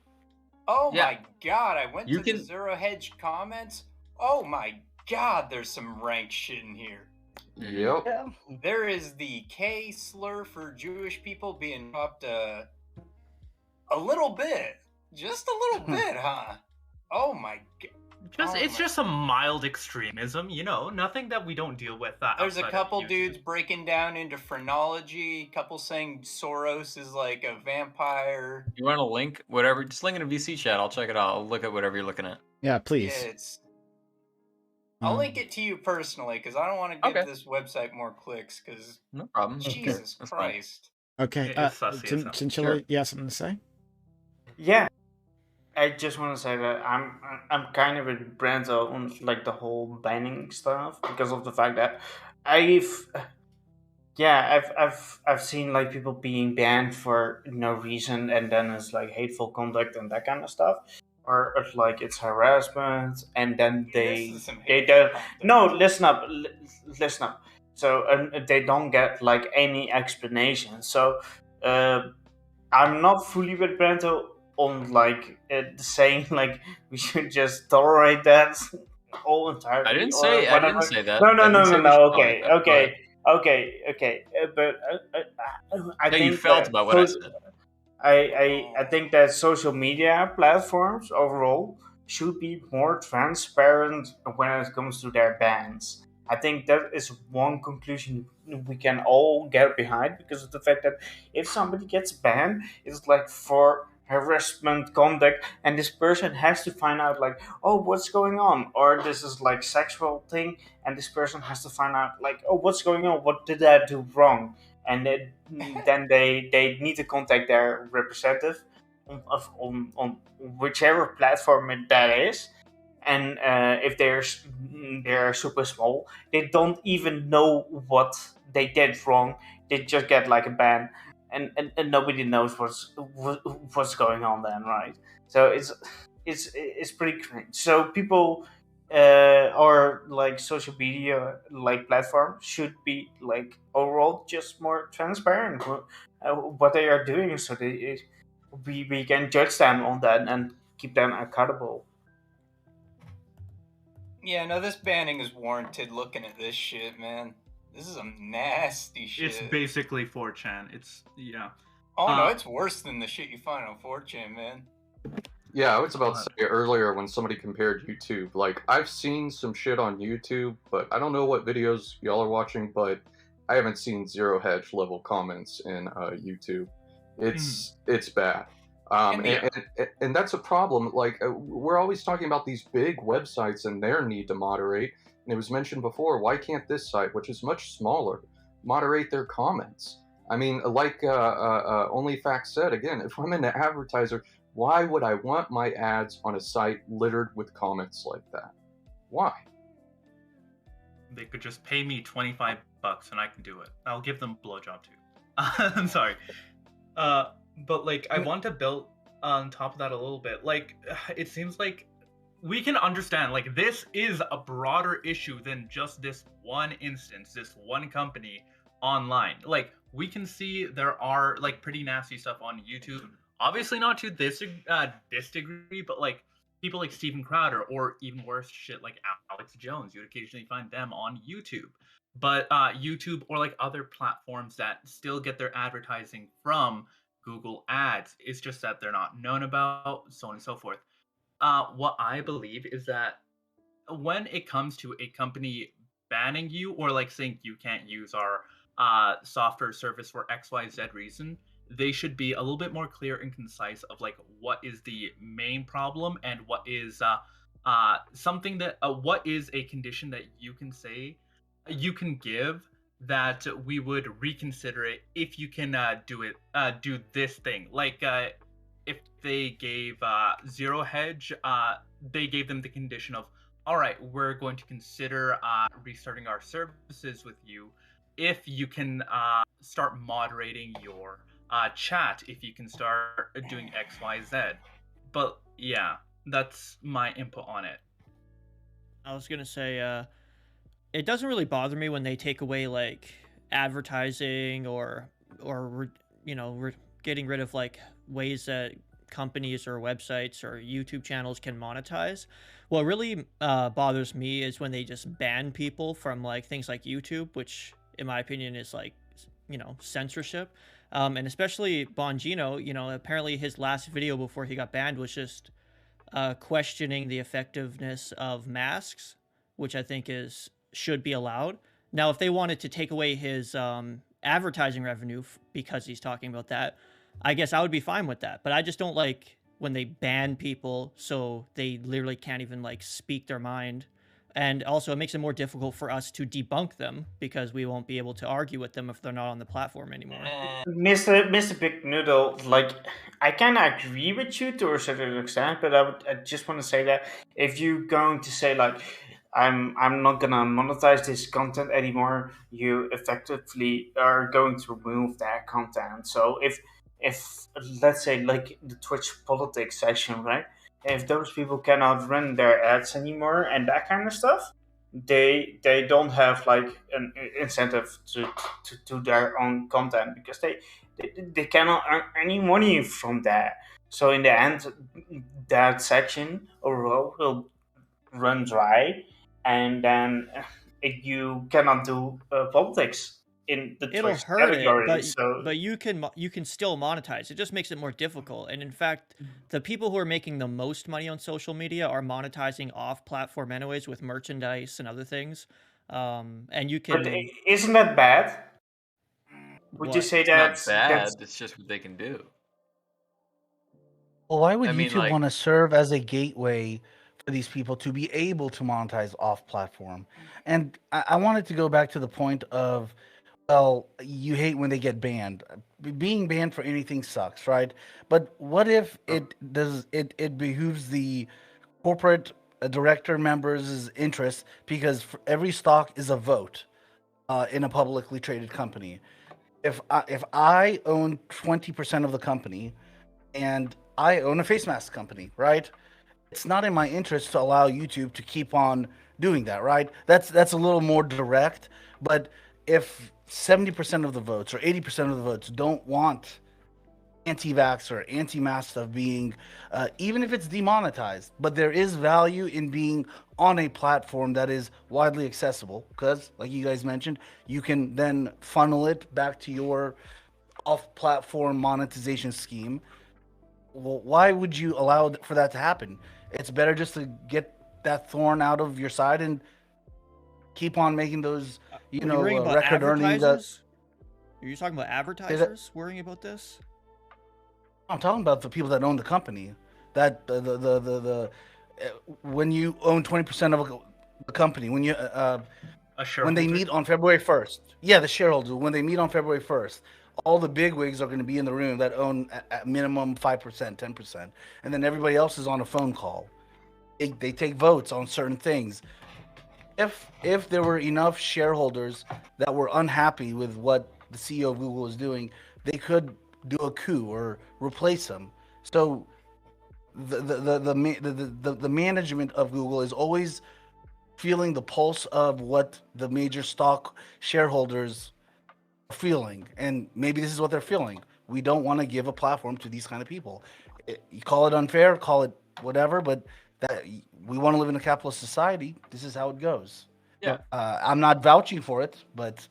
Oh Yeah. my god, I went You to can- the ZeroHedge comments. Oh my god, there's some rank shit in here. Yep. Yeah. There is the K slur for Jewish people being dropped a little bit. Just a little bit, huh? Oh my god. It's just a mild extremism, you know, nothing that we don't deal with. There's a outside of couple YouTube. dudes breaking down into phrenology, couple saying Soros is like a vampire. You want a link? Whatever. Just link in a VC chat. I'll check it out. I'll look at whatever you're looking at. Yeah, please. Yeah, I'll link it to you personally because I don't want to give this website more clicks. Because No problem. Jesus That's fine. Christ. Okay. It is sussy as hell. Chinchilla, Sure. you have something to say? Yeah, I just want to say that I'm kind of with Brando on like the whole banning stuff because of the fact that I've seen like people being banned for no reason, and then it's like hateful conduct and that kind of stuff, or it's like it's harassment, and then they don't. No, listen up, listen up. So they don't get like any explanation. So I'm not fully with Brando on like saying like we should just tolerate that all entirely. I didn't or say. I whatever. didn't say that. No. I didn't say we should Okay, tolerate that, okay. But I but- How think you felt that about what I said. I think that social media platforms overall should be more transparent when it comes to their bans. I think that is one conclusion we can all get behind because of the fact that if somebody gets banned, it's like for harassment conduct, and this person has to find out like, oh, what's going on, or this is like sexual thing, and this person has to find out like, oh, what's going on, what did I do wrong, and then they need to contact their representative on whichever platform that is. And if they're super small, they don't even know what they did wrong. They just get like a ban, and nobody knows what's going on then, right? So it's pretty cringe. So people or like social media like platforms should be like overall just more transparent what they are doing, so we can judge them on that and keep them accountable. Yeah, no, this banning is warranted looking at this shit, man. This is some nasty shit. It's basically 4chan. Yeah. Oh no, it's worse than the shit you find on 4chan, man. Yeah, I was about to say earlier when somebody compared YouTube. Like, I've seen some shit on YouTube, but I don't know what videos y'all are watching, but I haven't seen ZeroHedge level comments in YouTube. It's bad. And that's a problem. Like, we're always talking about these big websites and their need to moderate. And it was mentioned before, why can't this site, which is much smaller, moderate their comments? I mean, like OnlyFacts said, again, if I'm an advertiser, why would I want my ads on a site littered with comments like that? Why? They could just pay me $25 and I can do it. I'll give them a blowjob too. I'm sorry. But like, I want to build on top of that a little bit. Like, it seems like we can understand, like, this is a broader issue than just this one instance, this one company online. Like, we can see there are like pretty nasty stuff on YouTube. Obviously not to this degree, but like people like Steven Crowder, or even worse shit like Alex Jones, you'd occasionally find them on YouTube. But YouTube or like other platforms that still get their advertising from Google Ads, it's just that they're not known about, so on and so forth. What I believe is that when it comes to a company banning you or like saying you can't use our software service for XYZ reason, they should be a little bit more clear and concise of like what is the main problem and what is something that what is a condition that you can say you can give that we would reconsider it if you can do this thing. Like if they gave ZeroHedge, they gave them the condition of, all right, we're going to consider restarting our services with you if you can start moderating your chat, if you can start doing XYZ. But yeah, that's my input on it. I was gonna say, it doesn't really bother me when they take away like advertising or getting rid of like ways that companies or websites or YouTube channels can monetize. What really bothers me is when they just ban people from like things like YouTube, which in my opinion is like, you know, censorship. And especially Bongino, you know, apparently his last video before he got banned was just questioning the effectiveness of masks, which I think should be allowed. Now, if they wanted to take away his advertising revenue because he's talking about that, I guess I would be fine with that. But I just don't like when they ban people so they literally can't even like speak their mind. And also, it makes it more difficult for us to debunk them because we won't be able to argue with them if they're not on the platform anymore. Mr. Big Noodle, like, I kind of agree with you to a certain extent, but I just want to say that if you're going to say like, I'm not gonna monetize this content anymore, you effectively are going to remove that content. So if let's say like the Twitch politics section, right? If those people cannot run their ads anymore and that kind of stuff, they don't have like an incentive to do their own content because they cannot earn any money from that. So in the end, that section overall will run dry, and then you cannot do politics in the It'll Twitch hurt category. it, but you can still monetize. It just makes it more difficult. And in fact, the people who are making the most money on social media are monetizing off platform anyways with merchandise and other things. And you But can. isn't that bad? Would you What? say It's not that's bad. It's just what they can do. Well, why would I mean, YouTube like- want to serve as a gateway for these people to be able to monetize off platform? And I wanted to go back to the point of, well, you hate when they get banned. Being banned for anything sucks, right? But what if it behooves the corporate director members' interest because for every stock is a vote in a publicly traded company. If I own 20% of the company and I own a face mask company, right? It's not in my interest to allow YouTube to keep on doing that, right? That's a little more direct. But if 70% of the votes or 80% of the votes don't want anti-vax or anti-mask stuff being, even if it's demonetized, but there is value in being on a platform that is widely accessible because, like you guys mentioned, you can then funnel it back to your off-platform monetization scheme. Well, why would you allow for that to happen? It's better just to get that thorn out of your side and keep on making those, Are you worrying about record earning. advertisers? Are you talking about advertisers worrying about this? I'm talking about the people that own the company. That when you own 20% of a company, when you when they meet on February 1st, yeah, the shareholders, when they meet on February 1st, all the bigwigs are going to be in the room that own at minimum 5%, 10%, and then everybody else is on a phone call. They take votes on certain things. If there were enough shareholders that were unhappy with what the CEO of Google was doing, they could do a coup or replace him. So the management of Google is always feeling the pulse of what the major stock shareholders are feeling, and maybe this is what they're feeling. We don't want to give a platform to these kind of people. You call it unfair, call it whatever, but that we want to live in a capitalist society. This is how it goes. Yeah. I'm not vouching for it, but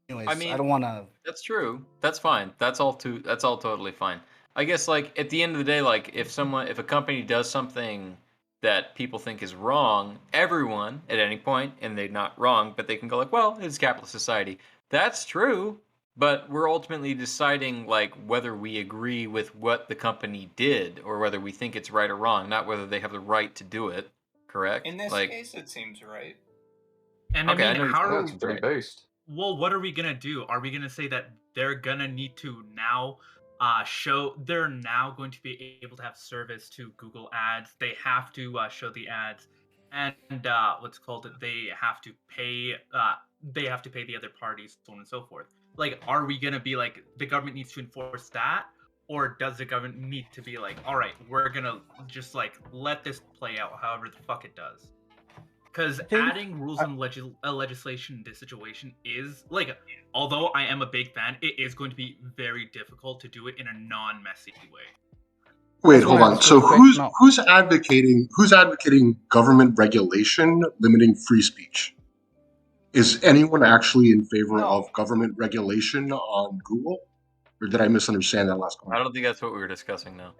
anyways, I mean, I don't want to. That's true. That's fine. That's all totally fine. I guess like at the end of the day, like if a company does something that people think is wrong, everyone at any point, and they're not wrong, but they can go like, well, it's capitalist society. That's true, but we're ultimately deciding like whether we agree with what the company did or whether we think it's right or wrong, not whether they have the right to do it. Correct? In this like, case, it seems right. And Okay, I I know mean, you how said are that's we? Pretty based. Well, what are we gonna do? Are we gonna say that they're gonna need to now they're now going to be able to have service to Google Ads? They have to show the ads, and what's called it? They have to pay. They have to pay the other parties, so on and so forth. Like, are we gonna be like the government needs to enforce that, or does the government need to be like, all right, we're gonna just like let this play out however the fuck it does? Because think- adding rules and legislation in this situation is like, although I am a big fan, it is going to be very difficult to do it in a non-messy way. Wait, That's hold why I on. asked So real quick, no. who's advocating government regulation limiting free speech? Is anyone actually in favor No. of government regulation on Google? Or did I misunderstand that last I comment? don't think that's what we were discussing now.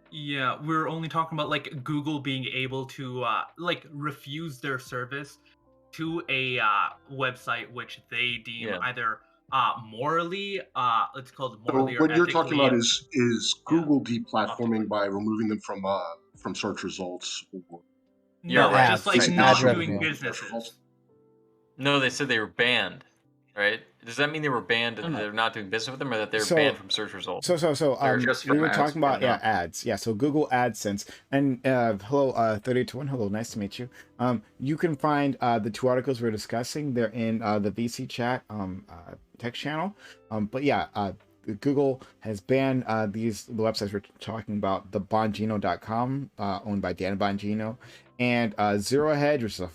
Yeah, we're only talking about like Google being able to like refuse their service to a website which they deem Yeah. either morally it's called So morally or what you're talking ethically. about is Yeah. Google deplatforming by removing them from search results. Or No, right. just Ads, like right, not ad doing revenue. businesses. No, they said they were banned, right? Does that mean they were banned and No. they're not doing business with them, or that they're So- banned from search results? So They're just we from were ads, talking about yeah. ads. Yeah, so Google AdSense and hello 3021, hello, nice to meet you. You can find the two articles we're discussing. They're in the VC chat text channel. But yeah, Google has banned the websites we're talking about, the Bongino.com, owned by Dan Bongino, and ZeroHedge, which is a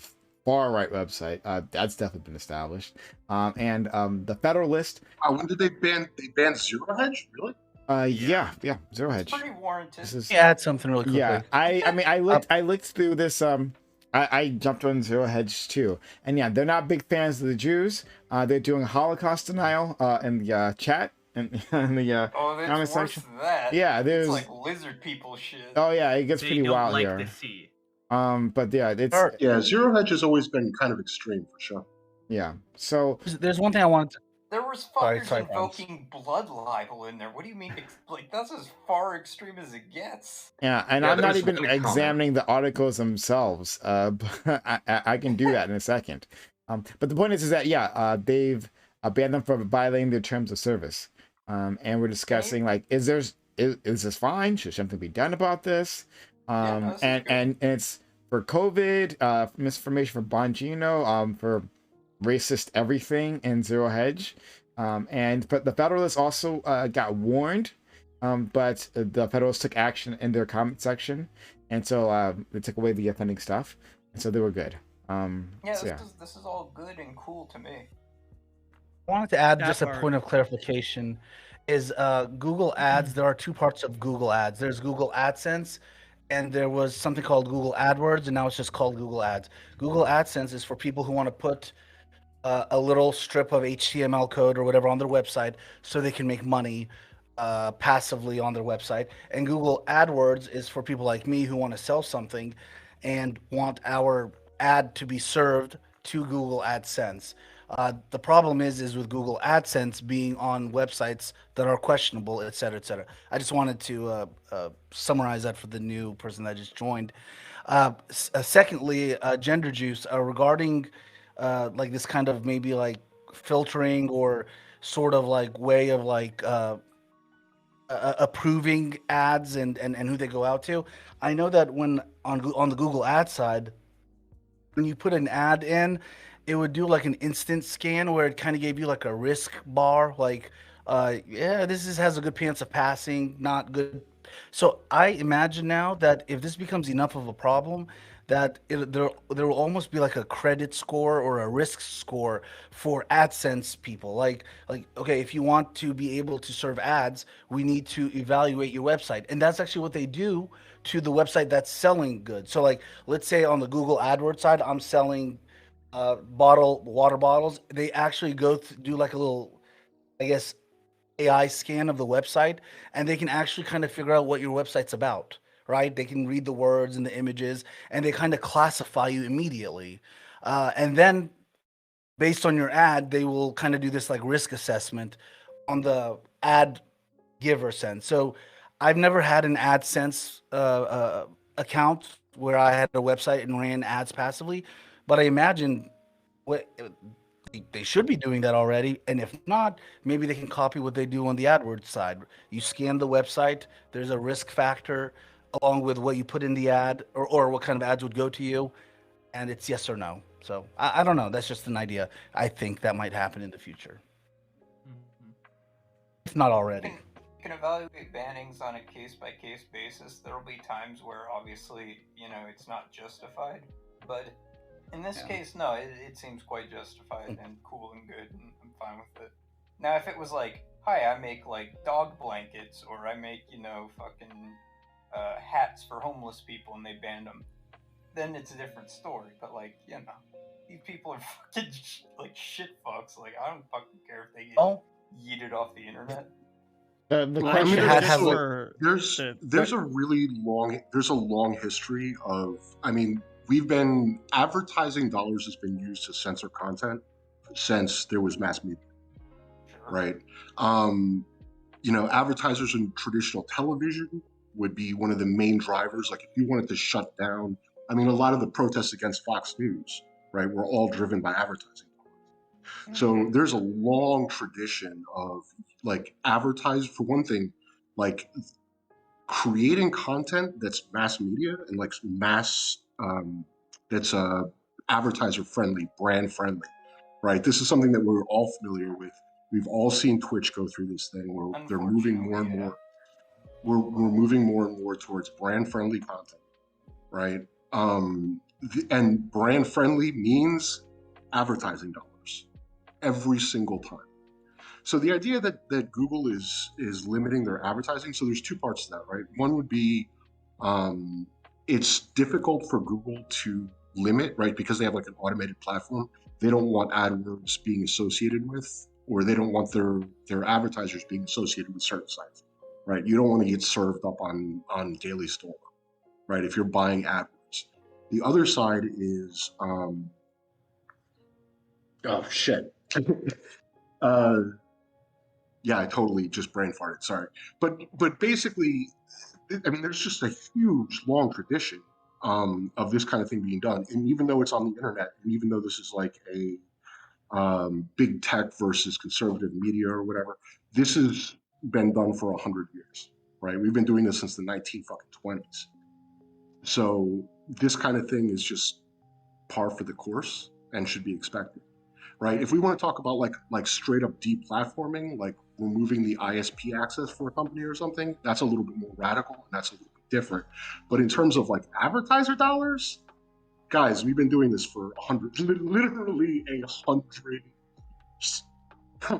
far right website. That's definitely been established. And the Federalist. when did they ban? They banned ZeroHedge? Really? Yeah, It's ZeroHedge. pretty warranted. This is Let me add something really quickly. yeah. I mean I looked through this. I jumped on ZeroHedge too, and yeah, they're not big fans of the Jews. They're doing Holocaust denial in the chat and in the Oh, comment it's worse section. than that. Yeah, there's. It's like lizard people shit. Oh yeah, it gets They pretty don't wild like here. the sea. But yeah, it's Sure. Yeah, ZeroHedge has always been kind of extreme for sure. yeah. So There's one thing I wanted to. There was Sorry, fuckers sorry, invoking blood libel in there. What do you mean? Like, that's as far extreme as it gets. yeah, and Yeah, I'm not there's even one comment. examining the articles themselves. But I can do that in a second. But the point is that yeah, they've banned them from violating their terms of service. And we're discussing like, is this fine? Should something be done about this? Yeah, no, this is And good. it's for COVID, misinformation for Bongino, for racist everything in ZeroHedge. But the Federalists also got warned, but the Federalists took action in their comment section, and so they took away the offending stuff, and so they were good. Yeah, So, this is all good and cool to me. I wanted to add That just a part. point of clarification. Is Google Ads? There are two parts of Google Ads. There's Google AdSense, and there was something called Google AdWords, and now it's just called Google Ads. Google AdSense is for people who want to put a little strip of HTML code or whatever on their website so they can make money passively on their website. And Google AdWords is for people like me who want to sell something and want our ad to be served to Google AdSense. The problem is with Google AdSense being on websites that are questionable, et cetera, et cetera. I just wanted to summarize that for the new person that just joined. Secondly, Gender Juice, regarding like this kind of maybe like filtering or sort of like way of like approving ads and who they go out to. I know that when on the Google ad side, when you put an ad in, it would do like an instant scan where it kind of gave you like a risk bar, like yeah, has a good chance of passing, not good. So I imagine now that if this becomes enough of a problem, that there will almost be like a credit score or a risk score for AdSense people. Like okay, if you want to be able to serve ads, we need to evaluate your website, and that's actually what they do to the website that's selling goods. So like, let's say on the Google AdWords side, I'm selling water bottles. They actually do like a little, I guess, AI scan of the website, and they can actually kind of figure out what your website's about, right? They can read the words and the images, and they kind of classify you immediately. And then based on your ad, they will kind of do this like risk assessment on the ad giver sense. So I've never had an AdSense account where I had a website and ran ads passively, but I imagine they should be doing that already. And if not, maybe they can copy what they do on the AdWords side. You scan the website, there's a risk factor along with what you put in the ad or what kind of ads would go to you, and it's yes or no. So I don't know. That's just an idea. I think that might happen in the future, if not already. You can evaluate bannings on a case-by-case basis. There will be times where obviously, it's not justified, but In this case, no, it seems quite justified and cool and good, and I'm fine with it. Now, if it was like, hi, I make like dog blankets, or I make, fucking hats for homeless people, and they banned them, then it's a different story. But like, these people are fucking like shit fucks. Like, I don't fucking care if they get yeeted off the internet. The Well, question I mean, is, there's a really long history of, I mean, advertising dollars has been used to censor content since there was mass media, right? Advertisers in traditional television would be one of the main drivers. Like if you wanted to shut down, I mean, a lot of the protests against Fox News, right, were all driven by advertising. So there's a long tradition of like advertising, for one thing, like creating content that's mass media and like that's advertiser friendly, brand friendly, right? This is something that we're all familiar with. We've all seen Twitch go through this thing where they're moving more and more. We're moving more and more towards brand friendly content, right? And brand friendly means advertising dollars every single time. So the idea that Google is limiting their advertising, so there's two parts to that, right? One would be it's difficult for Google to limit, right? Because they have like an automated platform. They don't want AdWords being associated with, or they don't want their advertisers being associated with certain sites, right? You don't want to get served up on Daily Store, right? If you're buying AdWords. The other side is, oh shit. Yeah, I totally just brain farted. Sorry, but basically, I mean, there's just a huge, long tradition of this kind of thing being done. And even though it's on the internet, and even though this is like a big tech versus conservative media or whatever, this has been done for 100 years, right? We've been doing this since the 1920s. So this kind of thing is just par for the course and should be expected. Right. If we want to talk about like straight up deplatforming, like removing the ISP access for a company or something, that's a little bit more radical and that's a little bit different. But in terms of like advertiser dollars, guys, we've been doing this for literally 100 years,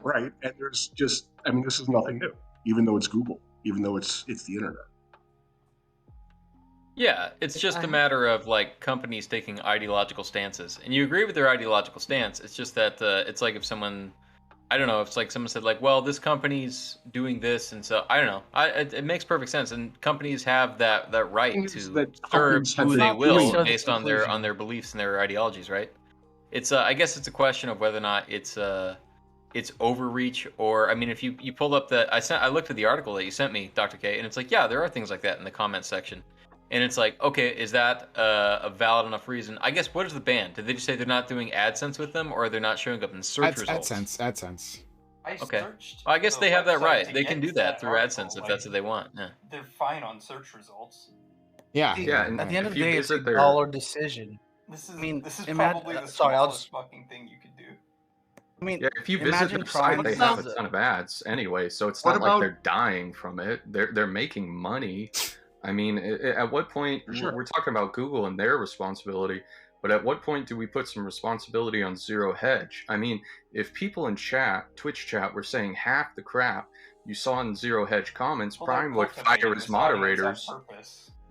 right? And there's just, I mean, this is nothing new, even though it's Google, even though it's the internet. Yeah, it's just a matter of like companies taking ideological stances, and you agree with their ideological stance. It's just that it's like if someone, I don't know, if it's like someone said like, well, this company's doing this, and so I don't know. It makes perfect sense, and companies have that right to serve who they will based on their beliefs and their ideologies, right? It's I guess it's a question of whether or not it's overreach, or I mean, if you pulled up I looked at the article that you sent me, Dr. K, and it's like, yeah, there are things like that in the comment section. And it's like, okay, is that a valid enough reason? I guess, what is the ban? Did they just say they're not doing AdSense with them, or they're not showing up in search results? AdSense. Okay. Well, I guess they have that right. They can do that through AdSense if that's what they want. Yeah. They're fine on search results. Yeah. And at the end of the day, it's a their dollar decision. This is imagine, probably the sorry, smallest fucking thing you could do. I mean, yeah, if you visit their site, they have a ton of ads anyway, so it's not like they're dying from it. They're making money. I mean, at what point, we're talking about Google and their responsibility, but at what point do we put some responsibility on ZeroHedge? I mean, if people in Twitch chat, were saying half the crap you saw in ZeroHedge comments, Prime would fire his moderators.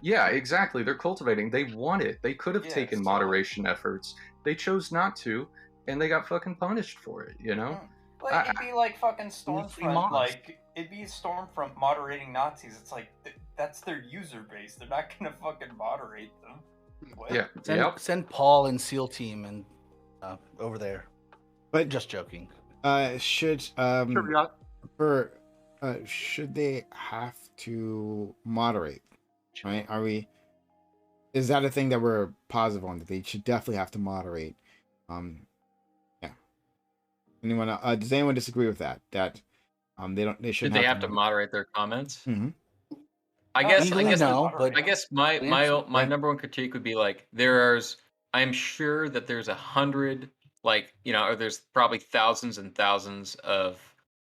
Yeah, exactly. They're cultivating. They want it. They could have taken moderation efforts. They chose not to, and they got fucking punished for it, you know? Like, it'd be like fucking Stormfront, like, it'd be Stormfront moderating Nazis. It's like, that's their user base. They're not gonna fucking moderate them. What? Yeah. Send Paul and SEAL team and over there. But just joking. Should they have to moderate? Right? Is that a thing that we're positive on, that they should definitely have to moderate? Yeah. Anyone? Does anyone disagree with that? That they shouldn't. Did they have to moderate their comments? Mm-hmm. I guess my number one critique would be like, I'm sure that there's 100, like, or there's probably thousands and thousands of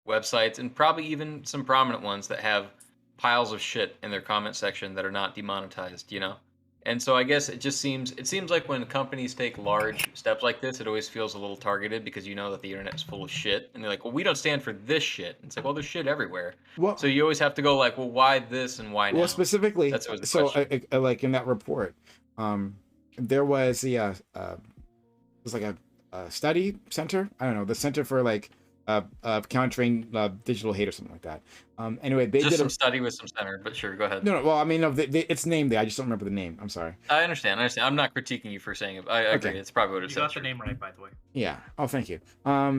websites, and probably even some prominent ones that have piles of shit in their comment section that are not demonetized, And so I guess it seems like when companies take large steps like this, it always feels a little targeted because you know that the internet is full of shit, and they're like, well, we don't stand for this shit. And it's like, well, there's shit everywhere. Well, So you always have to go like, well, why this and why now? well, specifically, That's always the so question. like in that report, there was the it was like a study center. I don't know, the Center for like countering digital hate or something like that. Anyway, they Just did some study with some center, but sure, go ahead. no. Well, I mean, no, it's named there. I just don't remember the name. I'm sorry. I understand. I'm not critiquing you for saying it. I agree. Okay. It's probably what it You says. got the name right, by the way. Yeah. Oh, thank you.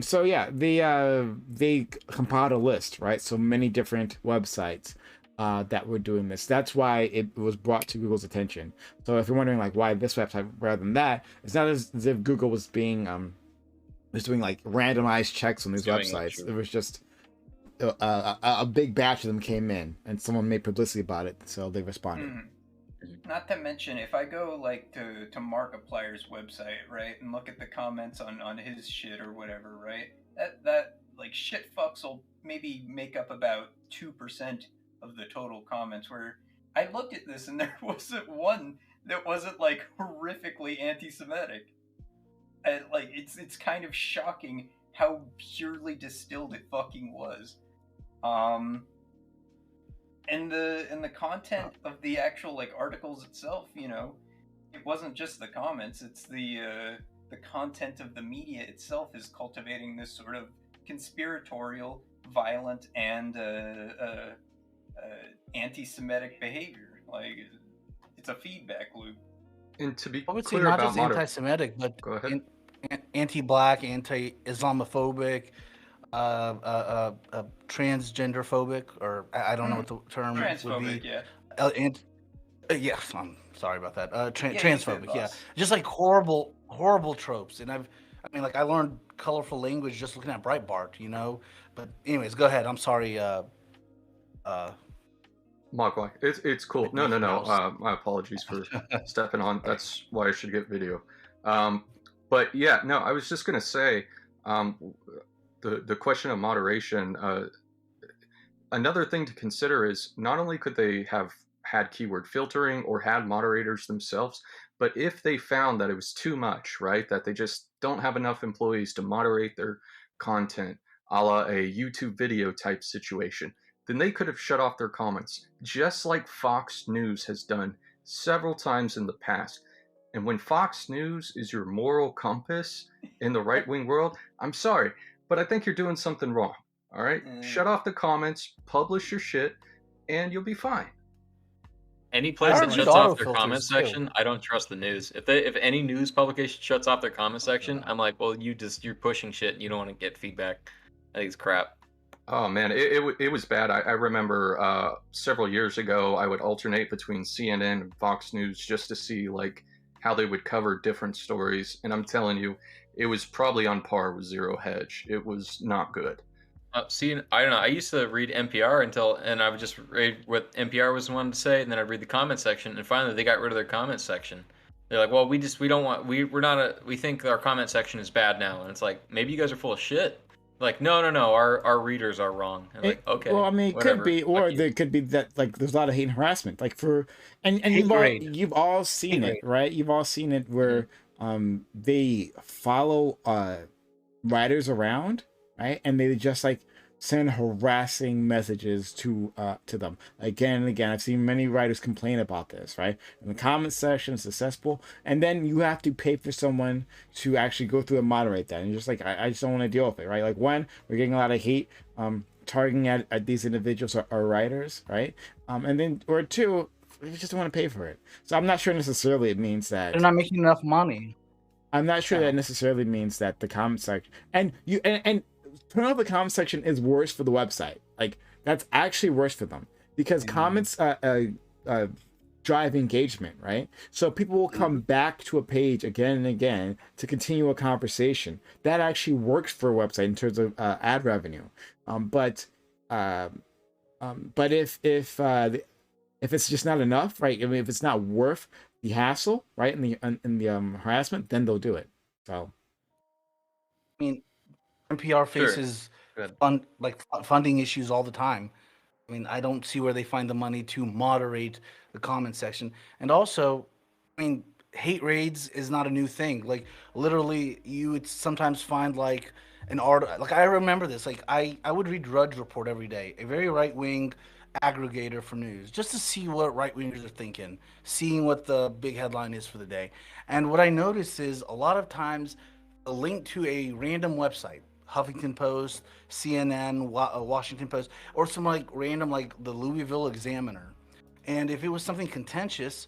So yeah, they compiled a list, right? So many different websites that were doing this. That's why it was brought to Google's attention. So if you're wondering like why this website rather than that, it's not as if Google was being was doing like randomized checks on these websites. It was just a big batch of them came in, and someone made publicity about it, so they responded. Not to mention, if I go like to Markiplier's website, right, and look at the comments on his shit or whatever, right, that like shit fucks will maybe make up about 2% of the total comments. Where I looked at this and there wasn't one that wasn't like horrifically anti-Semitic. And like it's kind of shocking how purely distilled it fucking was. And the content of the actual like articles itself, you know, it wasn't just the comments. It's the content of the media itself is cultivating this sort of conspiratorial, violent, and anti-Semitic behavior. Like it's a feedback loop. And to be I would say clear not about just anti-Semitic, but Go ahead. anti-black, anti-Islamophobic, transgender phobic, or I don't know what the term would Transphobic, be. yeah. Yes, I'm sorry about that. Yeah, you did, Transphobic, yeah. boss. Just like horrible tropes. And I mean, like I learned colorful language just looking at Breitbart, you know. But anyways, go ahead. I'm sorry. Mogwai, it's cool. No. My apologies for stepping on. That's why I should get video. But yeah, no, I was just gonna say, the question of moderation. Another thing to consider is not only could they have had keyword filtering or had moderators themselves, but if they found that it was too much, right, that they just don't have enough employees to moderate their content, a la a YouTube video type situation, then they could have shut off their comments, just like Fox News has done several times in the past. And when Fox News is your moral compass in the right-wing world, I'm sorry, but I think you're doing something wrong. All right? Shut off the comments, publish your shit, and you'll be fine. Any place I that use shuts off their autofilters, comment too. section, I don't trust the news. If any news publication shuts off their comment section, I'm like, well, you're pushing shit and you don't want to get feedback. I think it's crap. Oh man, it was bad. I remember several years ago, I would alternate between CNN and Fox News just to see like how they would cover different stories, and I'm telling you, it was probably on par with ZeroHedge. It was not good. See, I don't know. I used to read NPR and I would just read what NPR was wanting to say, and then I'd read the comment section, and finally they got rid of their comment section. They're like, well, we think our comment section is bad now, and it's like, maybe you guys are full of shit. Like, no, our readers are wrong. And like, okay. Well, I mean, it whatever. could be, or there could be that like there's a lot of hate and harassment, like and you've all seen it, right? You've all seen it where they follow writers around, right, and they just like send harassing messages to them again and again. I've seen many writers complain about this, right? In the comment section, it's accessible, and then you have to pay for someone to actually go through and moderate that. And you're just like, I just don't want to deal with it, right? Like one, we're getting a lot of hate targeting at these individuals or writers, right? And then or two, we just don't want to pay for it. So I'm not sure necessarily it means that They're not making enough money. I'm not sure that necessarily means that the comment section and turn off the comment section is worse for the website. Like that's actually worse for them because comments drive engagement, right? So people will come back to a page again and again to continue a conversation. That actually works for a website in terms of ad revenue. But if it's just not enough, right? I mean, if it's not worth the hassle, right, and the harassment, then they'll do it. So, I mean, NPR faces funding issues all the time. I mean, I don't see where they find the money to moderate the comment section. And also, I mean, hate raids is not a new thing. Like literally, you would sometimes find like an art. Like I remember this. Like I would read Drudge Report every day, a very right wing aggregator for news, just to see what right wingers are thinking, seeing what the big headline is for the day. And what I notice is a lot of times a link to a random website, Huffington Post, CNN, Washington Post, or some like random like the Louisville Examiner. And if it was something contentious,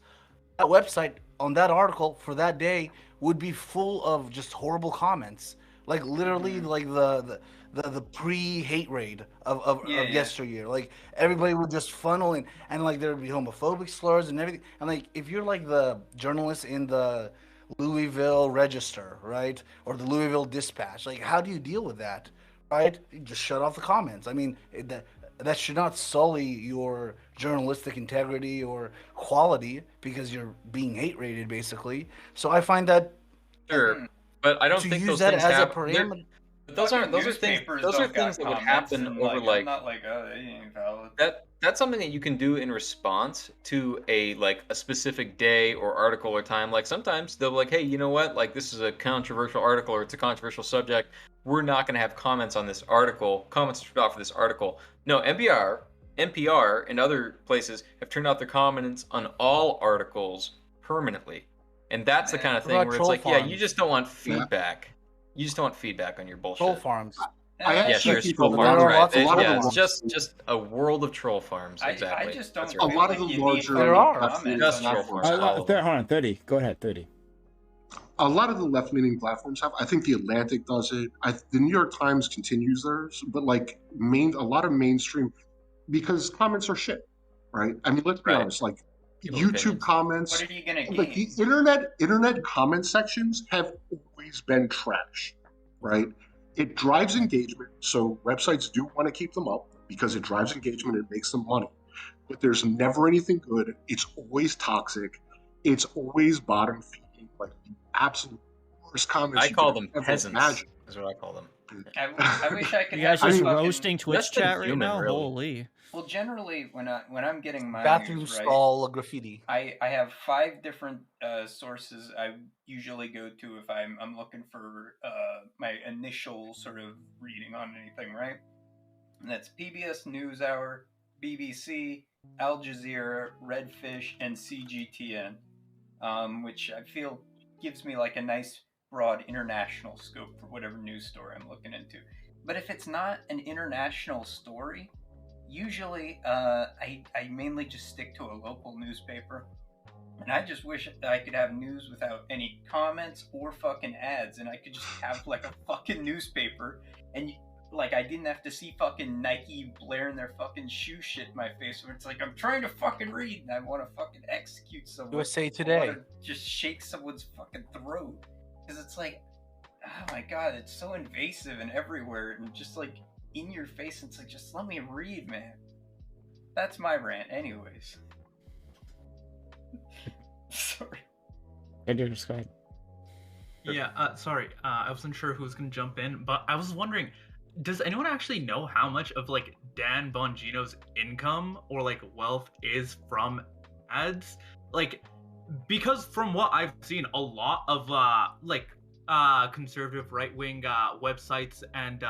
that website on that article for that day would be full of just horrible comments, like literally like the pre-hate raid of yesteryear. Like everybody would just funnel in, and like there would be homophobic slurs and everything. And like if you're like the journalist in the Louisville Register, right, or the Louisville Dispatch, like how do you deal with that, right? You just shut off the comments. I mean, that should not sully your journalistic integrity or quality because you're being hate rated, basically. So I find that Sure, but I don't to think use those that things as a happen. parameter. But those aren't. Those are things. Newspapers Those are don't got things that would comments, happen and, over I'm like not like, oh, they ain't valid. that's something that you can do in response to a specific day or article or time. Like sometimes they'll be like, hey, you know what? Like this is a controversial article or it's a controversial subject. We're not going to have comments on this article. Comments turned off for this article. No, NPR, and other places have turned off their comments on all articles permanently. And that's the kind of thing about where it's troll like, yeah, you farms? just don't want feedback. You just don't want feedback on your Troll bullshit. farms. I Yeah, actually sure, think troll a there lot farms, are of right? lots of It- a lot yeah, of it's the just a world of troll farms. I Exactly. just don't That's a right. lot feel of the like you need larger There are. left-leaning Just troll platforms farms. have All of them. Hold on, 30. Go ahead, 30. a lot of the left-leaning platforms have. I think the Atlantic does it. The New York Times continues theirs, but like a lot of mainstream, because comments are shit, right? I mean, let's be Right. honest. Like People's YouTube opinions. What comments, are you gonna like the gain? internet comment sections have always been trash, right? It drives engagement, so websites do want to keep them up because it drives engagement. It makes them money, but there's never anything good. It's always toxic. It's always bottom feeding, like the absolute worst comments I you call could them ever peasants. Is Is what I call them. I wish I could You guys have just mean- roasting Twitch Less than chat right human, now? really. Holy. Well, generally, when I'm getting my Bathroom news, right, stall graffiti. I have 5 different sources I usually go to if I'm looking for my initial sort of reading on anything, right? And that's PBS NewsHour, BBC, Al Jazeera, Redfish, and CGTN, which I feel gives me like a nice broad international scope for whatever news story I'm looking into. But if it's not an international story, usually I mainly just stick to a local newspaper. And I just wish that I could have news without any comments or fucking ads, and I could just have like a fucking newspaper, and like I didn't have to see fucking Nike blaring their fucking shoe shit in my face. Where it's like I'm trying to fucking read and I want to fucking execute someone. USA I Today. wanna just shake someone's fucking throat because it's like, oh my god, it's so invasive and everywhere and just like in your face. It's like just let me read, man. That's my rant, anyways. Sorry. Just go ahead. Yeah, sorry. I wasn't sure who was gonna jump in, but I was wondering, does anyone actually know how much of like Dan Bongino's income or like wealth is from ads? Like, because from what I've seen, a lot of conservative right-wing websites and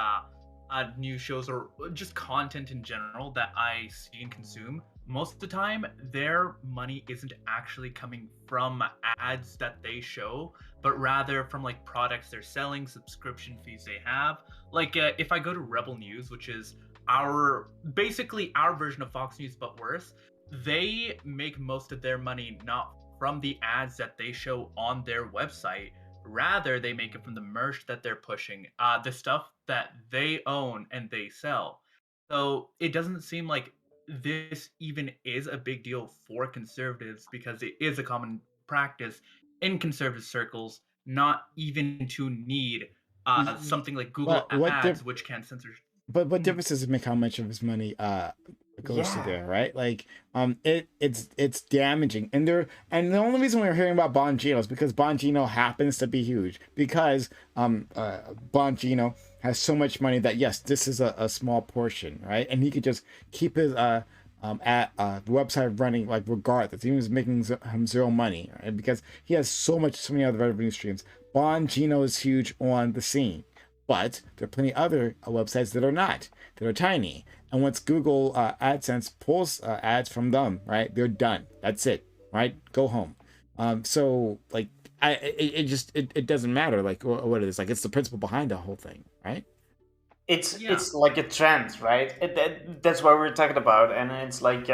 news shows or just content in general that I see and consume, most of the time their money isn't actually coming from ads that they show, but rather from like products they're selling, subscription fees they have. Like if I go to Rebel News, which is basically our version of Fox News but worse, they make most of their money not from the ads that they show on their website. Rather, they make it from the merch that they're pushing, the stuff that they own and they sell. So it doesn't seem like this even is a big deal for conservatives because it is a common practice in conservative circles not even to need something like Google what Ads, which can censor. But what difference does it make how much of his money goes to Yeah. there, right? Like it's damaging. And the only reason we're hearing about Bongino is because Bongino happens to be huge. Because Bongino has so much money that yes, this is a small portion, right? And he could just keep his at the website running like regardless. Even if he's making him zero money, right? Because he has so many other revenue streams. Bongino is huge on the scene, but there are plenty other websites that are not, that are tiny. And once Google AdSense pulls ads from them, right, they're done. That's it, right? Go home. So like it doesn't matter like what it is. Like it's the principle behind the whole thing, right? It's like a trend, right? That's what we're talking about, and it's like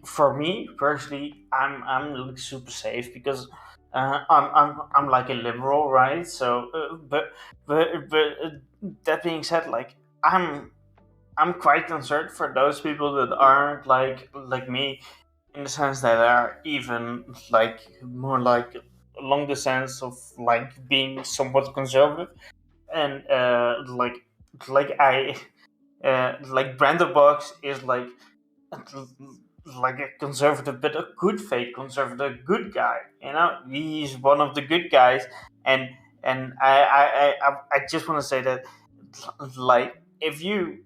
for me personally, I'm like super safe because I'm like a liberal, right? So, but that being said, like I'm quite concerned for those people that aren't like me, in the sense that are even like more like along the sense of like being somewhat conservative and I like Brandon Box is like a conservative, but a good fake conservative, good guy. You know, he's one of the good guys, and I just want to say that like if you're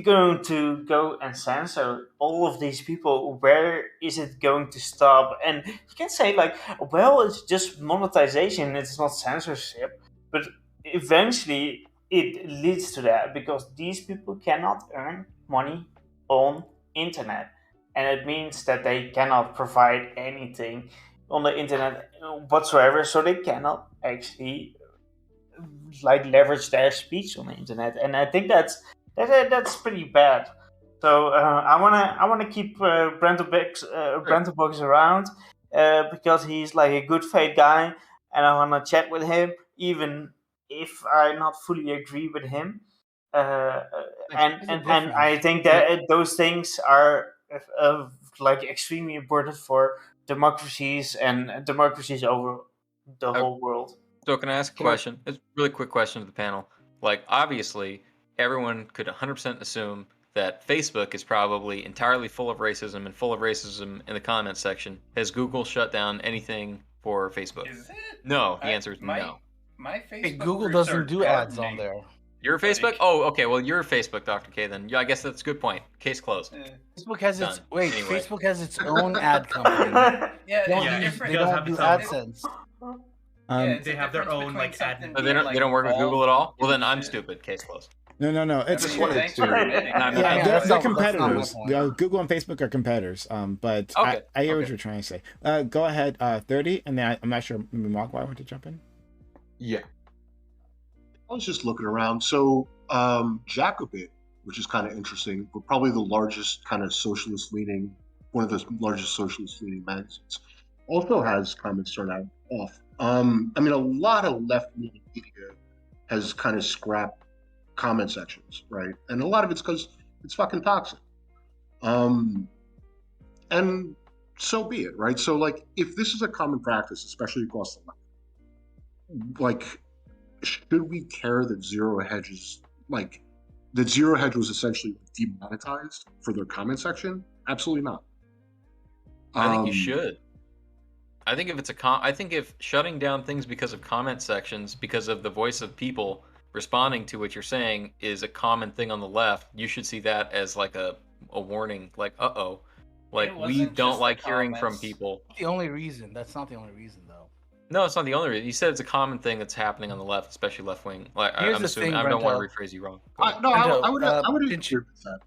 going to go and censor all of these people, where is it going to stop? And you can say like, well, it's just monetization, it's not censorship, but eventually it leads to that because these people cannot earn money on internet, and it means that they cannot provide anything on the internet whatsoever, so they cannot actually like leverage their speech on the internet, and I think that's pretty bad. So I wanna keep Brandon Books around because he's like a good faith guy, and I wanna chat with him even if I not fully agree with him. Uh, and I think that those things are like extremely important for democracies over the whole world. So can I ask a question? It's a really quick question to the panel. Like, obviously, everyone could 100% assume that Facebook is probably entirely full of racism and full of racism in the comments section. Has Google shut down anything for Facebook? Is it? No. The answer is no. My Facebook Hey, Google groups doesn't are do ads on gardening. there. Your Facebook? Like- Oh, okay. Well, your Facebook, Dr. K. Then yeah, I guess that's a good point. Case closed. Facebook has its Done. wait. Anyway. Facebook has its own ad company. Yeah, They don't, Yeah, use, it they does don't have do its own- AdSense. Yeah, it's they a have their difference own between like ad. something So being, they don't work with Google at all? Well, then I'm shit. stupid. Case closed. No. It's just Yeah, wanted thanks to- for admitting. And I'm yeah, not- Yeah, they're that's not my competitors. point. Google and Facebook are competitors. But Okay, I hear what okay. you're trying to say. Go ahead, 30, and then I'm not sure. Maybe Mark, why I want to jump in. Yeah. I was just looking around. So Jacobit, which is kind of interesting, but probably the largest kind of socialist-leaning, one of the largest socialist-leaning magazines, also has comments turned out off. I mean, a lot of left-leaning media has kind of scrapped comment sections, right? And a lot of it's because it's fucking toxic. And so be it, right? So, like, if this is a common practice, especially across the left, like, should we care that ZeroHedge is like that ZeroHedge was essentially demonetized for their comment section? Absolutely not. I think you should. I think if it's I think if shutting down things because of comment sections, because of the voice of people responding to what you're saying, is a common thing on the left, you should see that as like a warning. Like, like It we wasn't don't just the like hearing from comments. people. The only reason. That's not the only reason, though. No, it's not the only reason. You said it's a common thing that's happening on the left, especially left wing. Like, Here's I'm the assuming thing, I don't want Brento. to rephrase you wrong. I would didn't agree with that.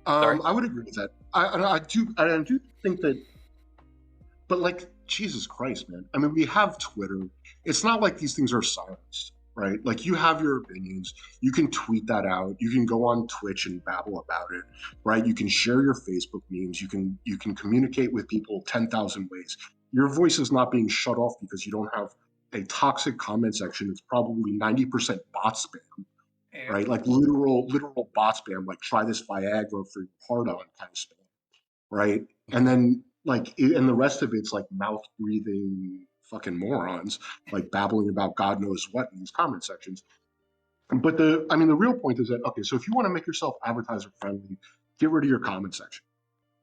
I would agree with that. I do think that, but like Jesus Christ, man. I mean, we have Twitter. It's not like these things are silenced, right? Like you have your opinions. You can tweet that out. You can go on Twitch and babble about it, right? You can share your Facebook memes. You can communicate with people 10,000 ways. Your voice is not being shut off because you don't have a toxic comment section. It's probably 90% bot spam, Yeah. right? Like literal bot spam, like try this Viagra for your heart on kind of spam, right? And then and the rest of it's like mouth breathing fucking morons, like babbling about God knows what in these comment sections. But the real point is that, okay, so if you want to make yourself advertiser friendly, get rid of your comment section,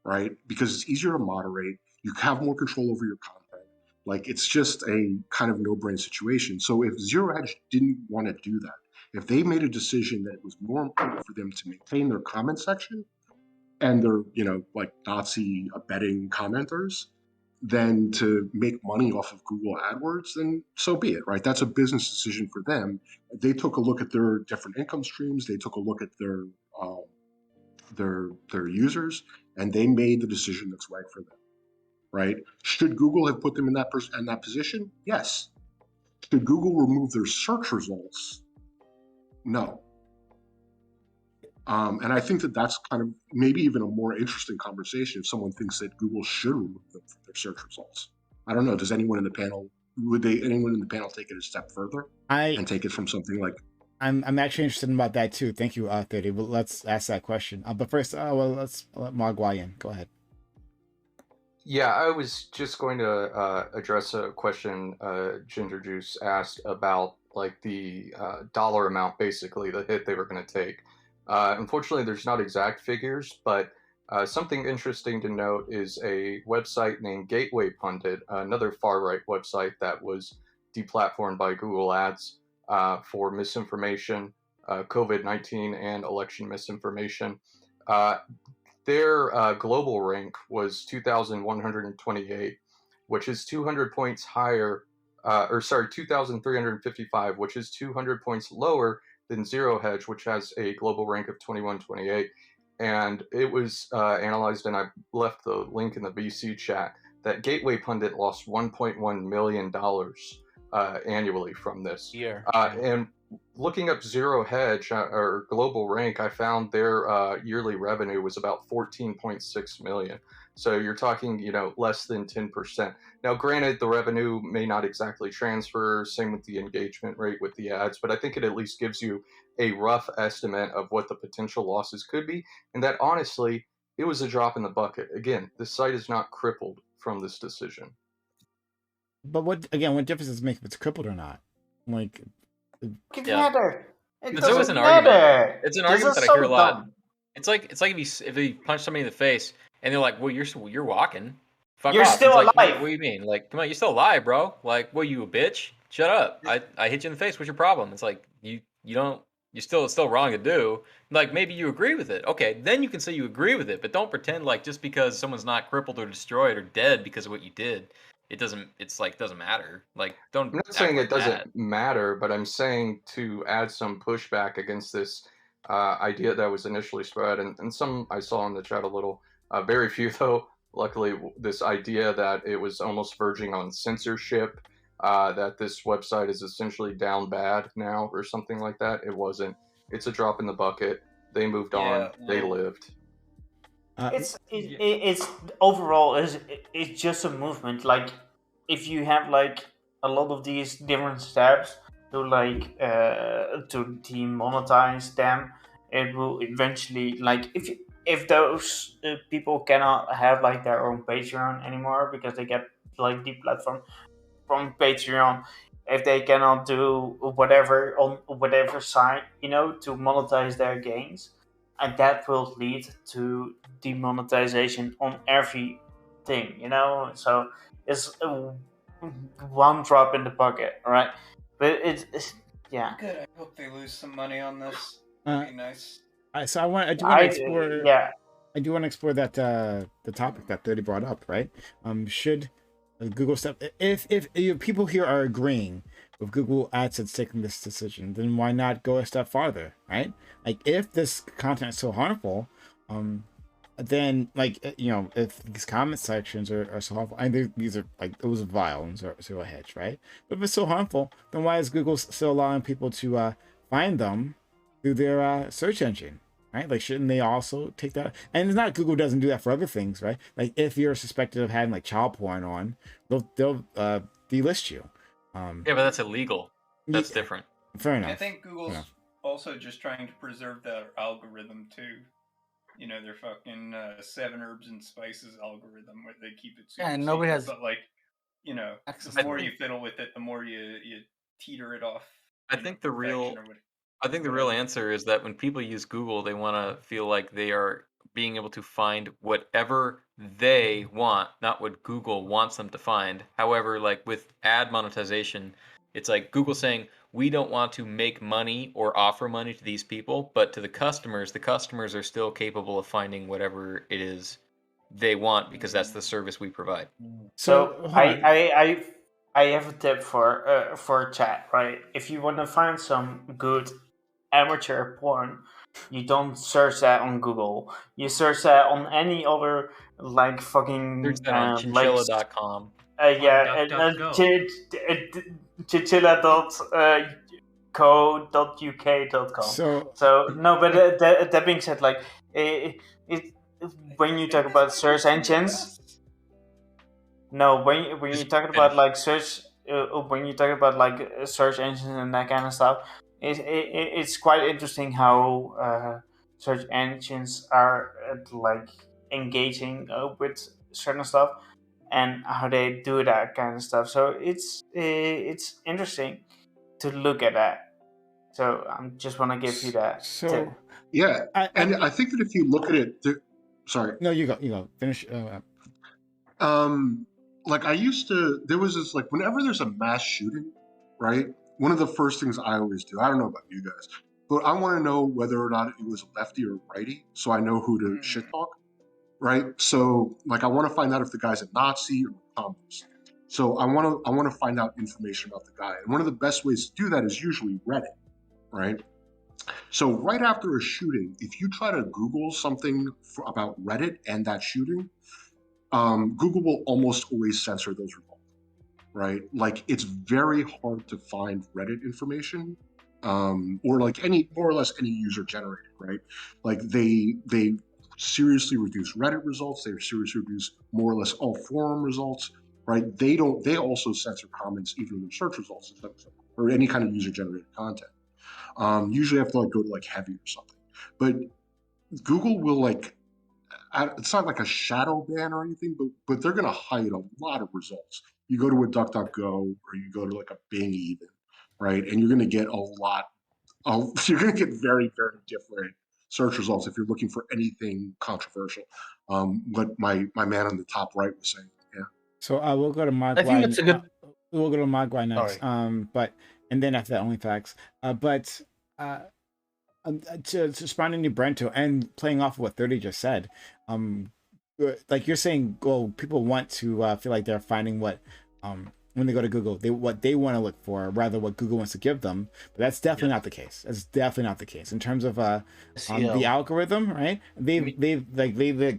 right? Because it's easier to moderate. You have more control over your content. Like it's just a kind of no-brain situation. So if ZeroHedge didn't want to do that, If they made a decision that it was more important for them to maintain their comment section and their, like Nazi abetting commenters than to make money off of Google AdWords, then so be it, right? That's a business decision for them. They took a look at their different income streams. They took a look at their users, and they made the decision that's right for them, right? Should Google have put them in that position? Yes. Should Google remove their search results? No. And I think that that's kind of maybe even a more interesting conversation if someone thinks that Google should remove them from their search results. I don't know. Does anyone in the panel take it a step further and take it from something like? I'm actually interested about that too. Thank you, 30. But let's ask that question. But first, let's let Mogwai in. Go ahead. Yeah, I was just going to address a question Ginger Juice asked about like the dollar amount, basically the hit they were going to take. Unfortunately, there's not exact figures, but something interesting to note is a website named Gateway Pundit, another far-right website that was deplatformed by Google Ads for misinformation, COVID-19 and election misinformation. Their global rank was 2,128, which is 200 points higher, 2,355, which is 200 points lower than ZeroHedge, which has a global rank of 2128. And it was analyzed, and I left the link in the VC chat, that Gateway Pundit lost $1.1 million annually from this. And looking up ZeroHedge or global rank, I found their yearly revenue was about 14.6 million. So you're talking, less than 10%. Now, granted, the revenue may not exactly transfer, same with the engagement rate with the ads, but I think it at least gives you a rough estimate of what the potential losses could be. And that honestly, it was a drop in the bucket. Again, the site is not crippled from this decision. But what difference does it make if it's crippled or not? Like, it matter. It's always an argument. It's an argument that I hear a lot. It's like if you punch somebody in the face and they're like, "Well, you're walking. Fuck you're off." still alive. Like, what do you mean? Like, come on, you're still alive, bro. Like, what, you a bitch? Shut up. I hit you in the face. What's your problem? It's like you're still wrong to do. Like, maybe you agree with it. Okay, then you can say you agree with it, but don't pretend like just because someone's not crippled or destroyed or dead because of what you did, it doesn't matter. Like, don't. I'm not saying it doesn't matter, but I'm saying to add some pushback against this idea that was initially spread, and some I saw in the chat a little, very few though, luckily, this idea that it was almost verging on censorship, that this website is essentially down bad now or something like that. It wasn't. It's a drop in the bucket. They moved on. They lived. It's overall it's just a movement. Like, if you have like a lot of these different steps to to demonetize them, it will eventually, like, if those people cannot have like their own Patreon anymore because they get like deplatformed from Patreon, if they cannot do whatever on whatever site, to monetize their gains, and that will lead to demonetization on everything, So it's one drop in the bucket, right? But it's yeah. Good. I hope they lose some money on this. That'd be nice. So I do want to explore that the topic that 30 brought up, right? Should Google step if people here are agreeing with Google AdSense taking this decision, then why not go a step farther, right? Like, if this content is so harmful, then if these comment sections are so harmful, I think these are like, it was vile and ZeroHedge, right? But if it's so harmful, then why is Google still allowing people to find them through their search engine, right? Like, shouldn't they also take that? And it's not Google doesn't do that for other things, right? Like, if you're suspected of having like child porn on, they'll delist you. Yeah, but that's illegal. That's different. Fair enough. I think Google's also just trying to preserve their algorithm too. Their fucking 7 herbs and spices algorithm where they keep it super and nobody secret, has. But like, the more you fiddle with it, the more you teeter it off. I think the real answer is that when people use Google, they want to feel like they are being able to find whatever they want, not what Google wants them to find. However, like with ad monetization, it's like Google saying, we don't want to make money or offer money to these people, but to the customers are still capable of finding whatever it is they want because that's the service we provide. So hold I on. I have a tip for chat, right? If you want to find some good amateur porn, you don't search that on Google. You search that on any other like fucking Search that on chinchilla.com. yeah, On and DuckDuckGo. chinchilla.co.uk.com. So So no, but that being said, like it when you talk about search engines, no, when you Just talk about finish. like search, when you talk about like search engines and that kind of stuff, it's quite interesting how search engines are like engaging with certain stuff and how they do that kind of stuff. So it's interesting to look at that. So I just want to give you that tip. so Yeah, I and I think that if you look at it, sorry, no, you go finish. like I used to, there was this like whenever there's a mass shooting, right? One of the first things I always do, I don't know about you guys, but I want to know whether or not it was a lefty or righty, so I know who to shit talk, right? So like I want to find out if the guy's a Nazi or a communist. So I want to find out information about the guy, and one of the best ways to do that is usually Reddit, right? So right after a shooting, if you try to Google something about Reddit and that shooting, Google will almost always censor those results, right? Like it's very hard to find Reddit information, or like any more or less any user generated, right? Like they seriously reduce Reddit results. They seriously reduce more or less all forum results, right? They also censor comments even in their search results or any kind of user generated content. Usually I have to like go to like heavy or something, but Google will like it's not like a shadow ban or anything, but they're going to hide a lot of results. You go to a DuckDuckGo or you go to like a Bing even, right? And you're going to get a lot of, you're going to get very, very different search results if you're looking for anything controversial. What my man on the top right was saying. Yeah. So we'll go to I think Mogwai. that's a good. We'll go to Mogwai next. Sorry. But and then after that, only facts. But to responding to Brento and playing off of what 30 just said, like you're saying, well, people want to feel like they're finding what when they go to Google, what they want to look for, rather what Google wants to give them. But that's definitely not the case. That's definitely not the case in terms of the algorithm, right? They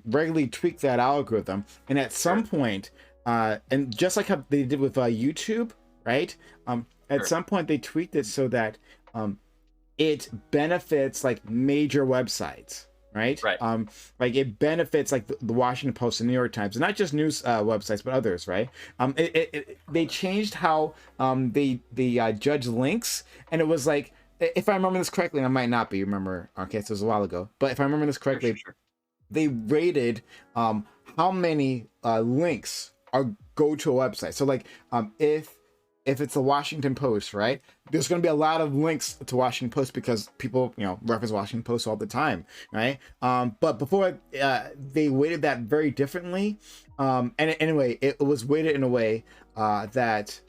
regularly tweak that algorithm, and at some point, and just like how they did with YouTube, right? At some point they tweaked it so that it benefits like major websites, right? Like it benefits like the Washington Post and New York Times, and not just news websites, but others, right? They changed how they judge links, and it was like, if I remember this correctly, and I might not be, remember, okay, so it was a while ago, but if I remember this correctly, they rated how many links go to a website. So like if it's the Washington Post, right? There's going to be a lot of links to Washington Post because people, reference Washington Post all the time, right? But before, they weighted that very differently. And anyway, it was weighted in a way that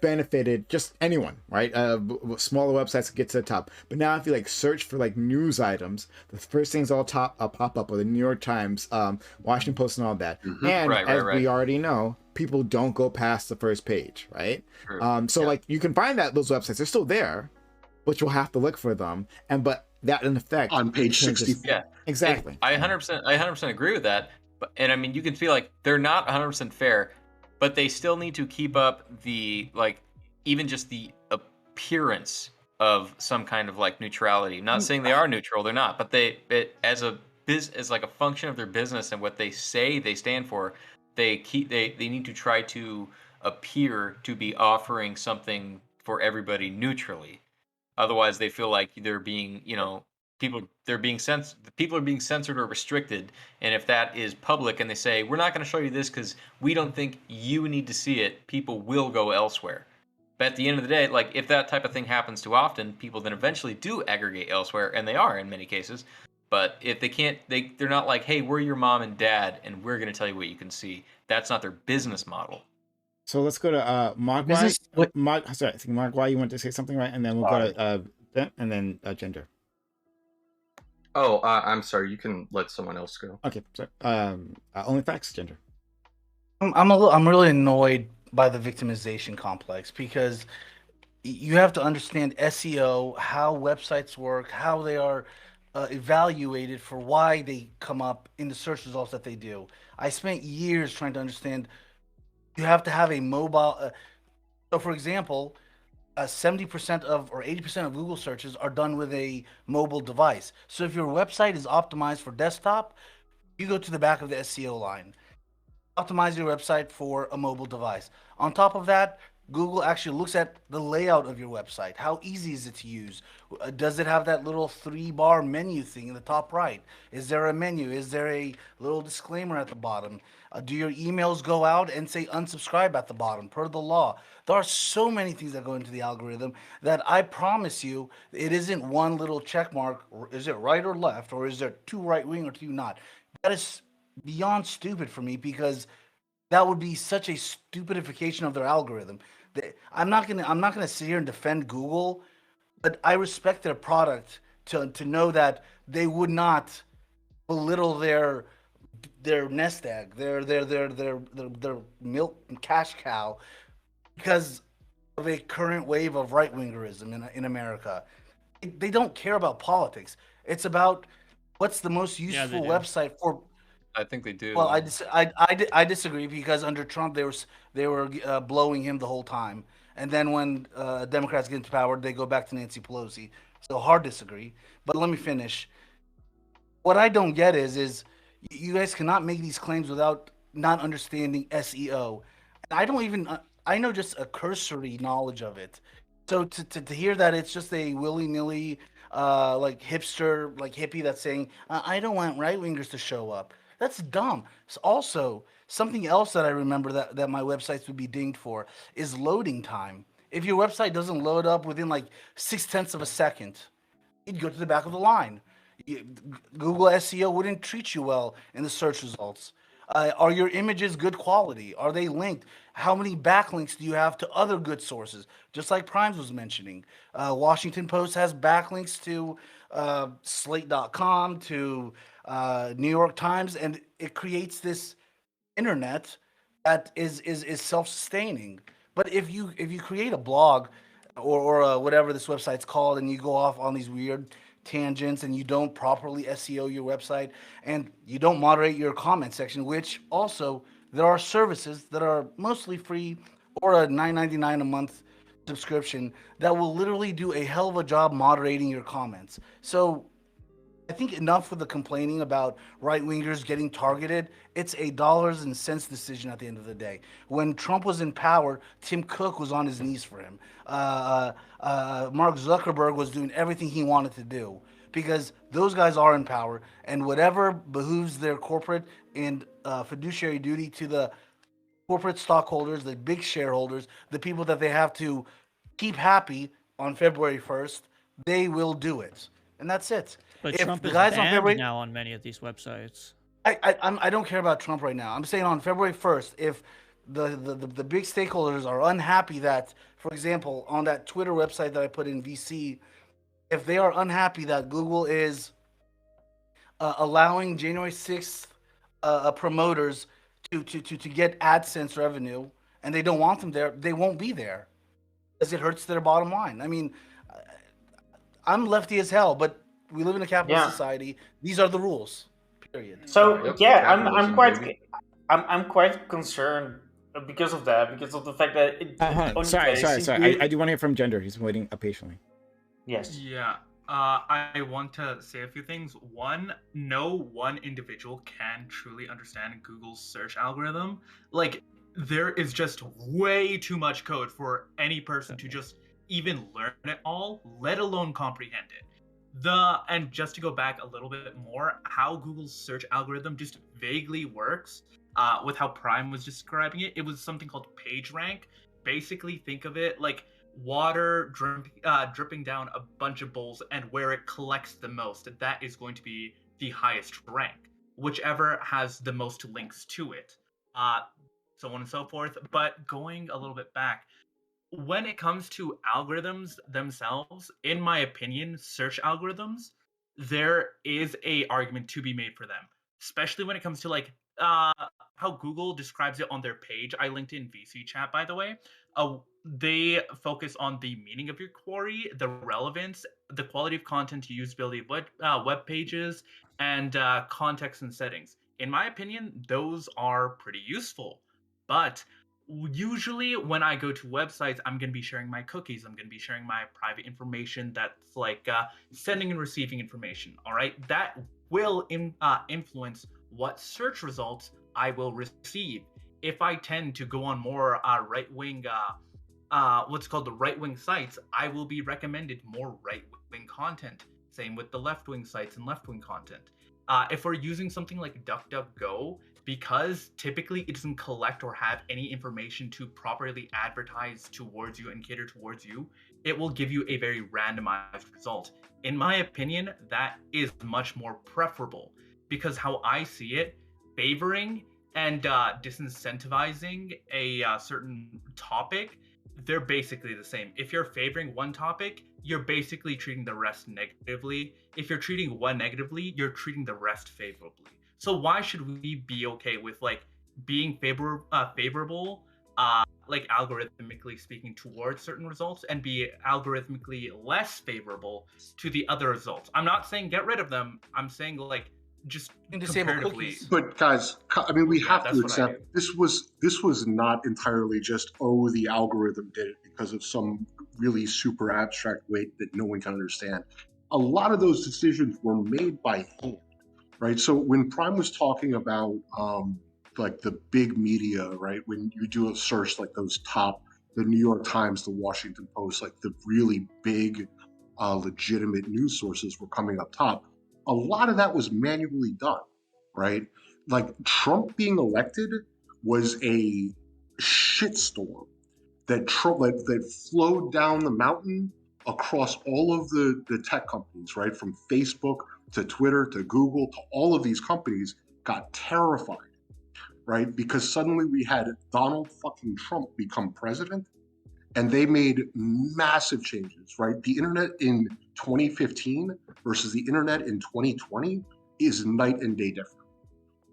benefited just anyone, right? Smaller websites get to the top. But now if you like search for like news items, the first things all pop up are the New York Times, Washington Post, and all that. And as we already know, people don't go past the first page, right? So like you can find that those websites are still there, but you'll have to look for them. But that in effect on page 60. Yeah, exactly. I 100% agree with that. And I mean, you can feel like they're not 100% fair, but they still need to keep up the even just the appearance of some kind of like neutrality. I'm not saying they are neutral, they're not, but as like a function of their business and what they say they stand for, they need to try to appear to be offering something for everybody neutrally. Otherwise, they feel like they're being, people are being censored or restricted. And if that is public and they say, we're not going to show you this because we don't think you need to see it, people will go elsewhere. But at the end of the day, like if that type of thing happens too often, people then eventually do aggregate elsewhere, and they are in many cases. But if they can't, they're not like, hey, we're your mom and dad, and we're going to tell you what you can see. That's not their business model. So let's go to Mark. This is what Mark, sorry, I think Mark, why you want to say something, right? And then we'll go to Ben, and then Gender. Oh, I'm sorry. You can let someone else go. Okay, so only facts, Gender. I'm really annoyed by the victimization complex because you have to understand SEO, how websites work, how they are evaluated for why they come up in the search results that they do. I spent years trying to understand. You have to have a mobile. So, for example, 70% of or 80% of Google searches are done with a mobile device. So, if your website is optimized for desktop, you go to the back of the SEO line. Optimize your website for a mobile device. On top of that, Google actually looks at the layout of your website. How easy is it to use? Does it have that little 3-bar menu thing in the top right? Is there a menu? Is there a little disclaimer at the bottom? Do your emails go out and say unsubscribe at the bottom per the law? There are so many things that go into the algorithm that I promise you it isn't one little check mark. Is it right or left? Or is there 2 right wing or 2 not? That is beyond stupid for me because that would be such a stupidification of their algorithm. I'm not gonna sit here and defend Google, but I respect their product to know that they would not belittle their nest egg, their milk cash cow, because of a current wave of right wingerism in America. They don't care about politics. It's about what's the most useful website for. I think they do. Well, I disagree because under Trump they were blowing him the whole time, and then when Democrats get into power, they go back to Nancy Pelosi. So hard disagree. But let me finish. What I don't get is you guys cannot make these claims without not understanding SEO, and I don't even I know just a cursory knowledge of it. So to hear that it's just a willy-nilly like hipster, like hippie that's saying I don't want right wingers to show up. That's dumb. So also, something else that I remember that my websites would be dinged for is loading time. If your website doesn't load up within like 0.6 of a second, you'd go to the back of the line. Google SEO wouldn't treat you well in the search results. Are your images good quality? Are they linked? How many backlinks do you have to other good sources? Just like Primes was mentioning. Washington Post has backlinks to Slate.com, to New York Times, and it creates this internet that is self-sustaining. But if you create a blog or whatever this website's called, and you go off on these weird tangents and you don't properly SEO your website and you don't moderate your comment section, which also there are services that are mostly free or a $9.99 a month subscription that will literally do a hell of a job moderating your comments. So I think enough with the complaining about right-wingers getting targeted. It's a dollars and cents decision at the end of the day. When Trump was in power, Tim Cook was on his knees for him. Mark Zuckerberg was doing everything he wanted to do because those guys are in power, and whatever behooves their corporate and fiduciary duty to the corporate stockholders, the big shareholders, the people that they have to keep happy on February 1st, they will do it. And that's it. But If Trump the is guys on banned February, now on many of these websites. I don't care about Trump right now. I'm saying on February 1st, if the big stakeholders are unhappy that, for example, on that Twitter website that I put in VC, if they are unhappy that Google is allowing January 6th promoters to get AdSense revenue, and they don't want them there, they won't be there because it hurts their bottom line. I mean, I'm lefty as hell, but we live in a capitalist society. These are the rules. Period. So Yep, yeah, capitalism, baby. I'm quite concerned because of that, because of the fact that Sorry. I do want to hear from Gender. He's waiting patiently. Yes. Yeah. I want to say a few things. One, no one individual can truly understand Google's search algorithm. Like, there is just way too much code for any person to just even learn it all, let alone comprehend it. And just to go back a little bit more, how Google's search algorithm just vaguely works, with how Prime was describing it, it was something called PageRank. Basically, think of it like water dripping down a bunch of bowls, and where it collects the most, that is going to be the highest rank, whichever has the most links to it. so on and so forth. But going a little bit back, when it comes to algorithms themselves, in my opinion, search algorithms, there is a argument to be made for them, especially when it comes to like how Google describes it on their page. I linked in VC chat, by the way. They focus on the meaning of your query, the relevance, the quality of content, usability of web pages, and context and settings. In my opinion, those are pretty useful. But usually when I go to websites, I'm going to be sharing my cookies. I'm going to be sharing my private information that's like sending and receiving information. All right. That will influence what search results I will receive. If I tend to go on more right-wing, what's called the right-wing sites, I will be recommended more right-wing content. Same with the left-wing sites and left-wing content. If we're using something like DuckDuckGo, because typically it doesn't collect or have any information to properly advertise towards you and cater towards you, it will give you a very randomized result. In my opinion, that is much more preferable, because how I see it, favoring and disincentivizing a certain topic, they're basically the same. If you're favoring one topic, you're basically treating the rest negatively. If you're treating one negatively, you're treating the rest favorably. So why should we be okay with like being favorable, like algorithmically speaking, towards certain results, and be algorithmically less favorable to the other results? I'm not saying get rid of them. I'm saying like just comparatively. But guys, I mean, we have to accept this was not entirely just, oh, the algorithm did it because of some really super abstract way that no one can understand. A lot of those decisions were made by hand, right? So when Prime was talking about like the big media, right? When you do a search like those top, the New York Times, the Washington Post, like the really big, legitimate news sources were coming up top. A lot of that was manually done, right? Like Trump being elected was a shitstorm that flowed down the mountain across all of the tech companies, right? From Facebook to Twitter to Google to all of these companies got terrified, right? Because suddenly we had Donald fucking Trump become president, and they made massive changes, right? The internet in 2015 versus the internet in 2020 is night and day different,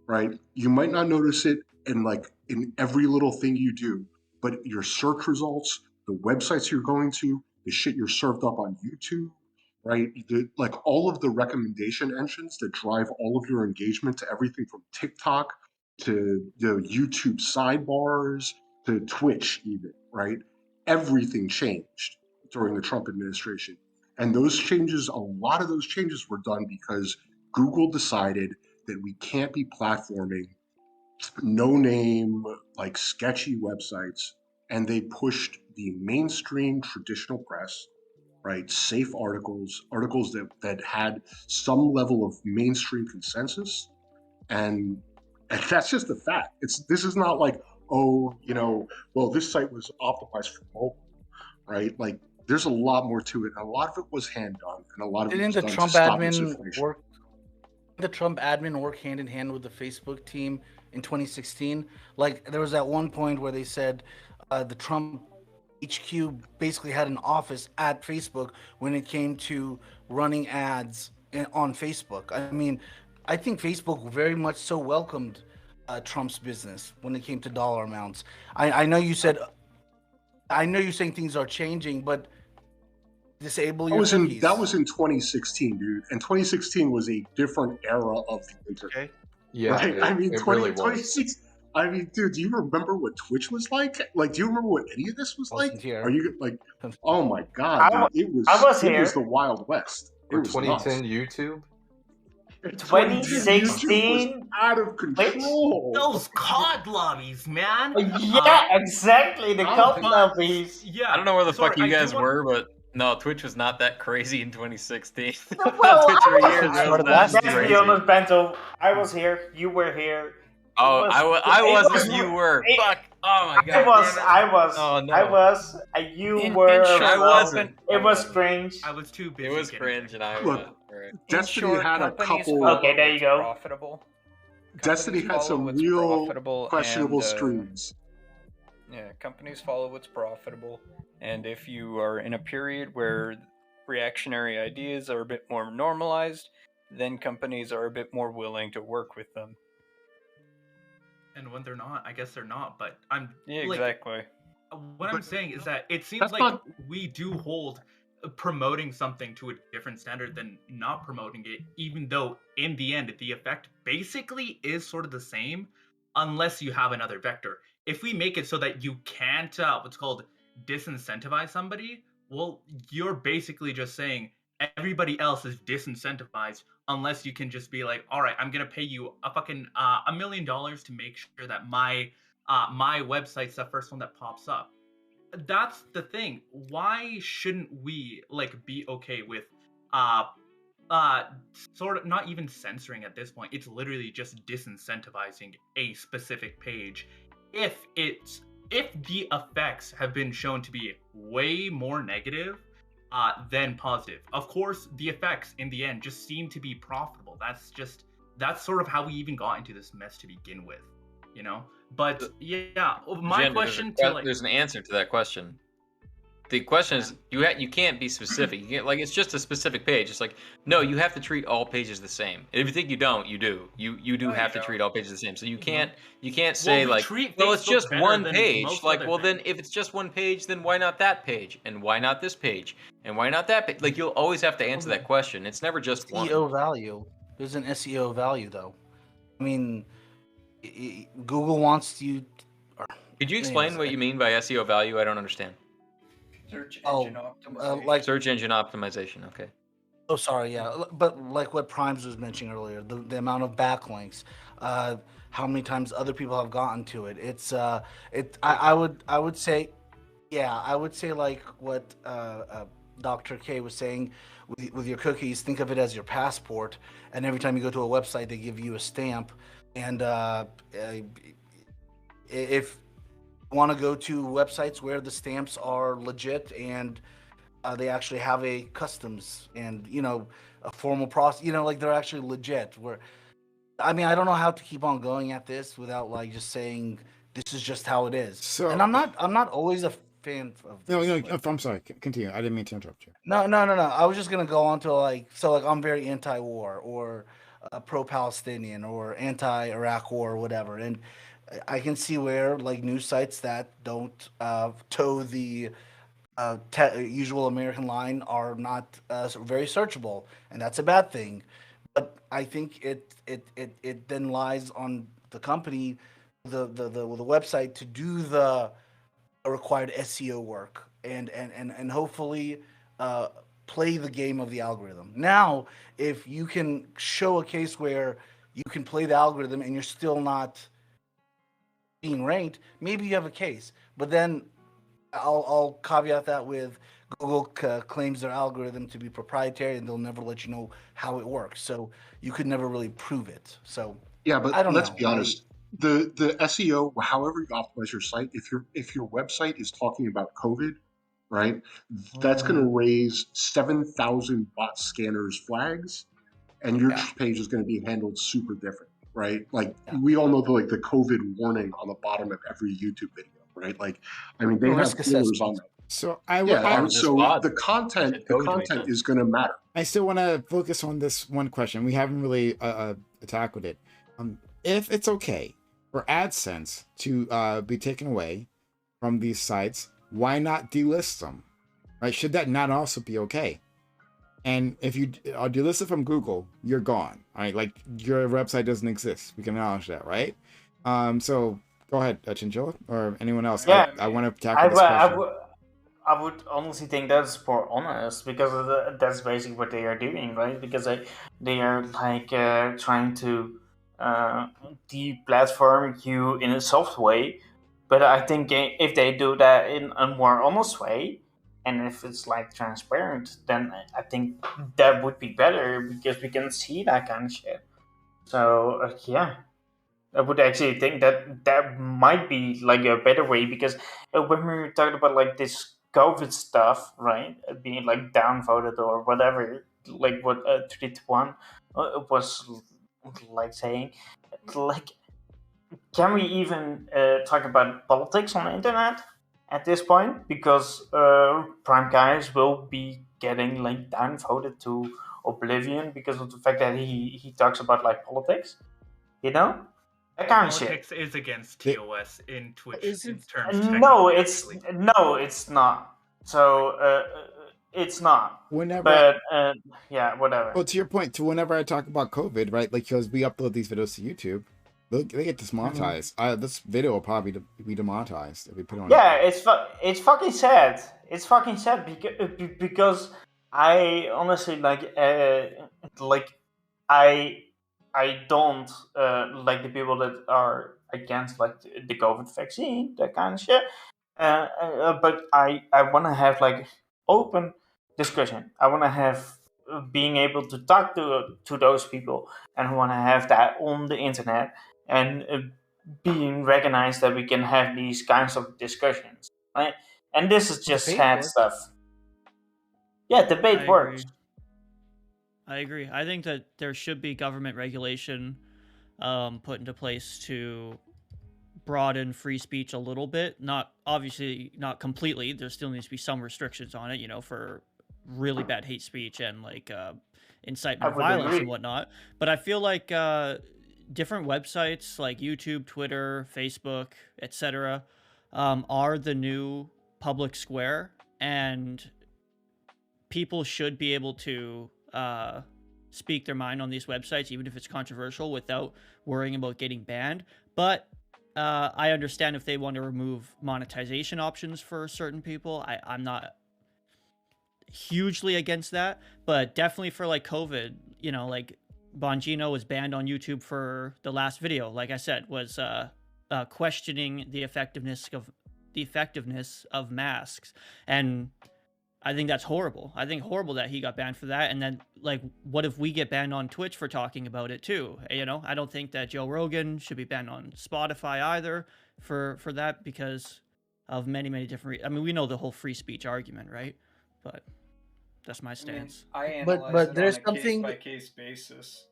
right? You might not notice it in every little thing you do, but your search results, the websites you're going to, the shit you're served up on YouTube, right? Like all of the recommendation engines that drive all of your engagement to everything from TikTok to the YouTube sidebars to Twitch even, right? Everything changed during the Trump administration. And those changes, a lot of those changes were done because Google decided that we can't be platforming no-name, like sketchy websites, and they pushed the mainstream traditional press, right? Safe articles that had some level of mainstream consensus, and that's just a fact. This is not like, oh, well, this site was optimized for mobile, right? Like, there's a lot more to it. And a lot of it was hand done, and a lot of it was done to stop misinformation. The Trump admin work hand in hand with the Facebook team in 2016. Like, there was that one point where they said the Trump HQ basically had an office at Facebook when it came to running ads on Facebook. I mean, I think Facebook very much so welcomed Trump's business when it came to dollar amounts. I know you said, I know you're saying things are changing, but disable your cookies. That was in 2016, dude. And 2016 was a different era of the internet. Okay. Yeah, right? I mean, 2016. I mean, dude, do you remember what Twitch was like? Like, do you remember what any of this was like? Here. Are you like, oh my god, dude, it was the Wild West. Or 2010 YouTube. 2016 out of control. Those COD lobbies, man. Yeah, exactly. The COD lobbies. Yeah. I don't know where the fuck you guys were, but no, Twitch was not that crazy in 2016. Well, Twitch for years was let's not be crazy. honest, Bento. I was here. You were here. Oh, I wasn't. You were. Fuck. Oh my god. I was. Oh no. I was. You were. I wasn't. It was cringe. I was too busy. It was cringe, and I Look, was. Destiny had a couple. Okay, there you go. Profitable. Destiny had follow some what's real profitable questionable and, streams. Yeah, companies follow what's profitable, and if you are in a period where reactionary ideas are a bit more normalized, then companies are a bit more willing to work with them. And when they're not, I guess they're not. But I'm Yeah, like, exactly. what I'm But saying is that it seems that's like not we do hold promoting something to a different standard than not promoting it, even though in the end the effect basically is sort of the same, unless you have another vector. If we make it so that you can't what's called disincentivize somebody, well, you're basically just saying everybody else is disincentivized unless you can just be like, all right, I'm gonna pay you a fucking $1 million to make sure that my website's the first one that pops up. That's the thing. Why shouldn't we like be okay with uh uh sort of not even censoring at this point? It's literally just disincentivizing a specific page if the effects have been shown to be way more negative than positive. Of course, the effects in the end just seem to be profitable. That's sort of how we even got into this mess to begin with, you know? But yeah, my Jen, question to like there's an answer to that question. The question is, you can't be specific. You can't, like, it's just a specific page. It's like, no, you have to treat all pages the same. And if you think you don't, you do. You do have to treat all pages the same. So you can't say we like, treat well, it's Facebook just better one than page. most Like, other well, then things. if it's just one page, then why not that page? And why not this page? And why not that page? Like, you'll always have to answer that question. It's never just one. SEO value. There's an SEO value, though. I mean, Google wants you. Could you explain what you mean by SEO value? I don't understand. Search engine optimization. Like Search engine optimization. Okay. Oh, sorry, yeah, but like what Primes was mentioning earlier, the amount of backlinks, how many times other people have gotten to it. It's I would say, yeah, I would say like what Dr. K was saying with your cookies. Think of it as your passport, and every time you go to a website, they give you a stamp, and if you want to go to websites where the stamps are legit and they actually have a customs and a formal process, like they're actually legit. Where I mean, I don't know how to keep on going at this without like just saying this is just how it is. So- and I'm not always a fan of this. No, I'm sorry. Continue. I didn't mean to interrupt you. No. I was just gonna go on to like I'm very anti-war or pro-Palestinian or anti-Iraq war or whatever, and I can see where like news sites that don't toe the usual American line are not very searchable, and that's a bad thing. But I think it then lies on the company, the website to do the required SEO work and hopefully play the game of the algorithm. Now, if you can show a case where you can play the algorithm and you're still not being ranked, maybe you have a case. But then I'll caveat that with Google claims their algorithm to be proprietary and they'll never let you know how it works. So you could never really prove it. So Yeah, but I don't let's know. be honest. The SEO, however you optimize your site, if your website is talking about COVID, right, that's going to raise 7,000 bot scanners flags, and your page is going to be handled super different, right? Like we all know the COVID warning on the bottom of every YouTube video, right? Like, I mean, they have killers on that. So the content is going to matter. I still want to focus on this one question. We haven't really tackled it. If it's okay for AdSense to be taken away from these sites, why not delist them? Right? Should that not also be okay? And if you are delisted from Google, you're gone. All right, like your website doesn't exist. We can acknowledge that, right? So go ahead, Chinchilla, or anyone else. Yeah, I want to tackle this question. I would honestly think that's more honest because that's basically what they are doing, right? Because they are like trying to deplatform you in a soft way. But I think if they do that in a more honest way, and if it's like transparent, then I think that would be better because we can see that kind of shit. So yeah. I would actually think that might be like a better way because when we were talking about like this COVID stuff, right, being like downvoted or whatever, like what Tweet One was like saying, like, can we even talk about politics on the internet at this point? Because PrimeCayes will be getting like downvoted to oblivion because of the fact that he talks about like politics, you know, that kind of shit. Politics is against TOS in Twitch Isn't- in terms No, technically, it's actually. it's not. So it's not. Whenever But yeah, whatever. well, to your point, to whenever I talk about COVID, right? Like, because we upload these videos to YouTube, they get demonetized. This video will probably be demonetized if we put it on. Yeah, it's fucking sad. It's fucking sad because I honestly like I don't like the people that are against like the COVID vaccine, that kind of shit. But I want to have like open discussion. I want to have being able to talk to those people, and I want to have that on the internet and being recognized that we can have these kinds of discussions, right? And this is just Debate sad works. stuff. Yeah, debate I works. I agree. I think that there should be government regulation put into place to broaden free speech a little bit. Not obviously not completely. There still needs to be some restrictions on it, you know, for really bad hate speech and like incitement of violence and whatnot. But I feel like different websites like YouTube, Twitter, Facebook, etc., are the new public square, and people should be able to speak their mind on these websites, even if it's controversial, without worrying about getting banned. But I understand if they want to remove monetization options for certain people. I'm not hugely against that, but definitely for like COVID, you know, like Bongino was banned on YouTube for the last video, like I said, was questioning the effectiveness of masks. And I think that's horrible. I think horrible that he got banned for that. And then, like, what if we get banned on Twitch for talking about it too? You know, I don't think that Joe Rogan should be banned on Spotify either for that, because of many different. I mean, we know the whole free speech argument, right? But that's my stance. I analyze it there's on a something- case-by-case basis.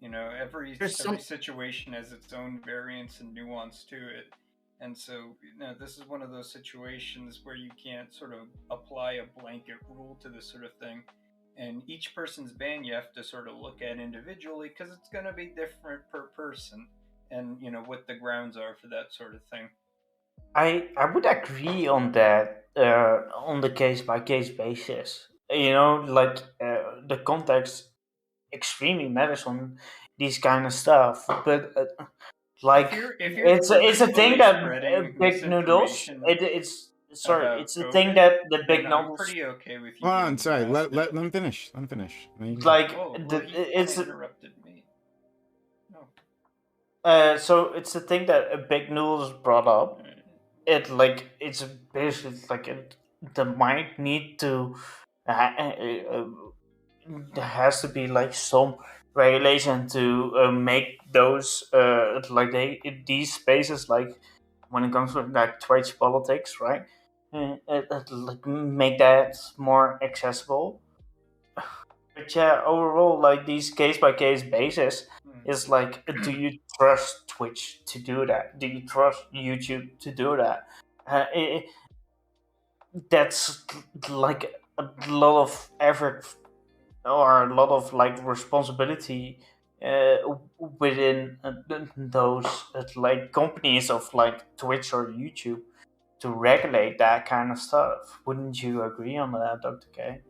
You know, every situation has its own variance and nuance to it. And so, you know, this is one of those situations where you can't sort of apply a blanket rule to this sort of thing. And each person's ban you have to sort of look at individually, because it's going to be different per person, and, you know, what the grounds are for that sort of thing. I would agree on that on the case-by-case basis. You know, like the context extremely matters on these kind of stuff. But like If you're it's a thing that spreading big noodles. misinformation It's a about thing COVID, that the big then I'm noodles. pretty okay with you. Hold on, getting sorry. Let blasted. him finish. Let him finish. Like Oh, well, he it's interrupted me. No. so it's the thing that a big noodles brought up. It like it's basically like the might need to there has to be like some regulation to make those like these spaces, like when it comes to like Twitch politics, right? Like make that more accessible. But yeah, overall, like these case-by-case basis is like, do you trust Twitch to do that? Do you trust YouTube to do that? That's like a lot of effort or a lot of like responsibility within those like companies of like Twitch or YouTube to regulate that kind of stuff. Wouldn't you agree on that, Dr. K?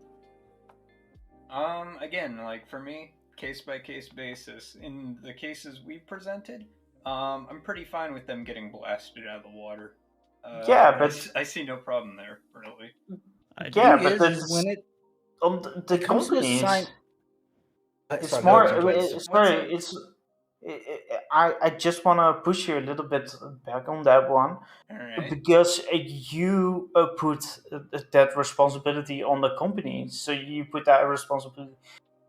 Again, like for me, case-by-case basis. In the cases we presented, I'm pretty fine with them getting blasted out of the water. Yeah, but I see no problem there, really. Yeah, but is when it on the comes to companies, sign. it's Sorry, more. go ahead. Sorry, it's. I just want to push you a little bit back on that one, Alright. because you put that responsibility on the company. So you put that responsibility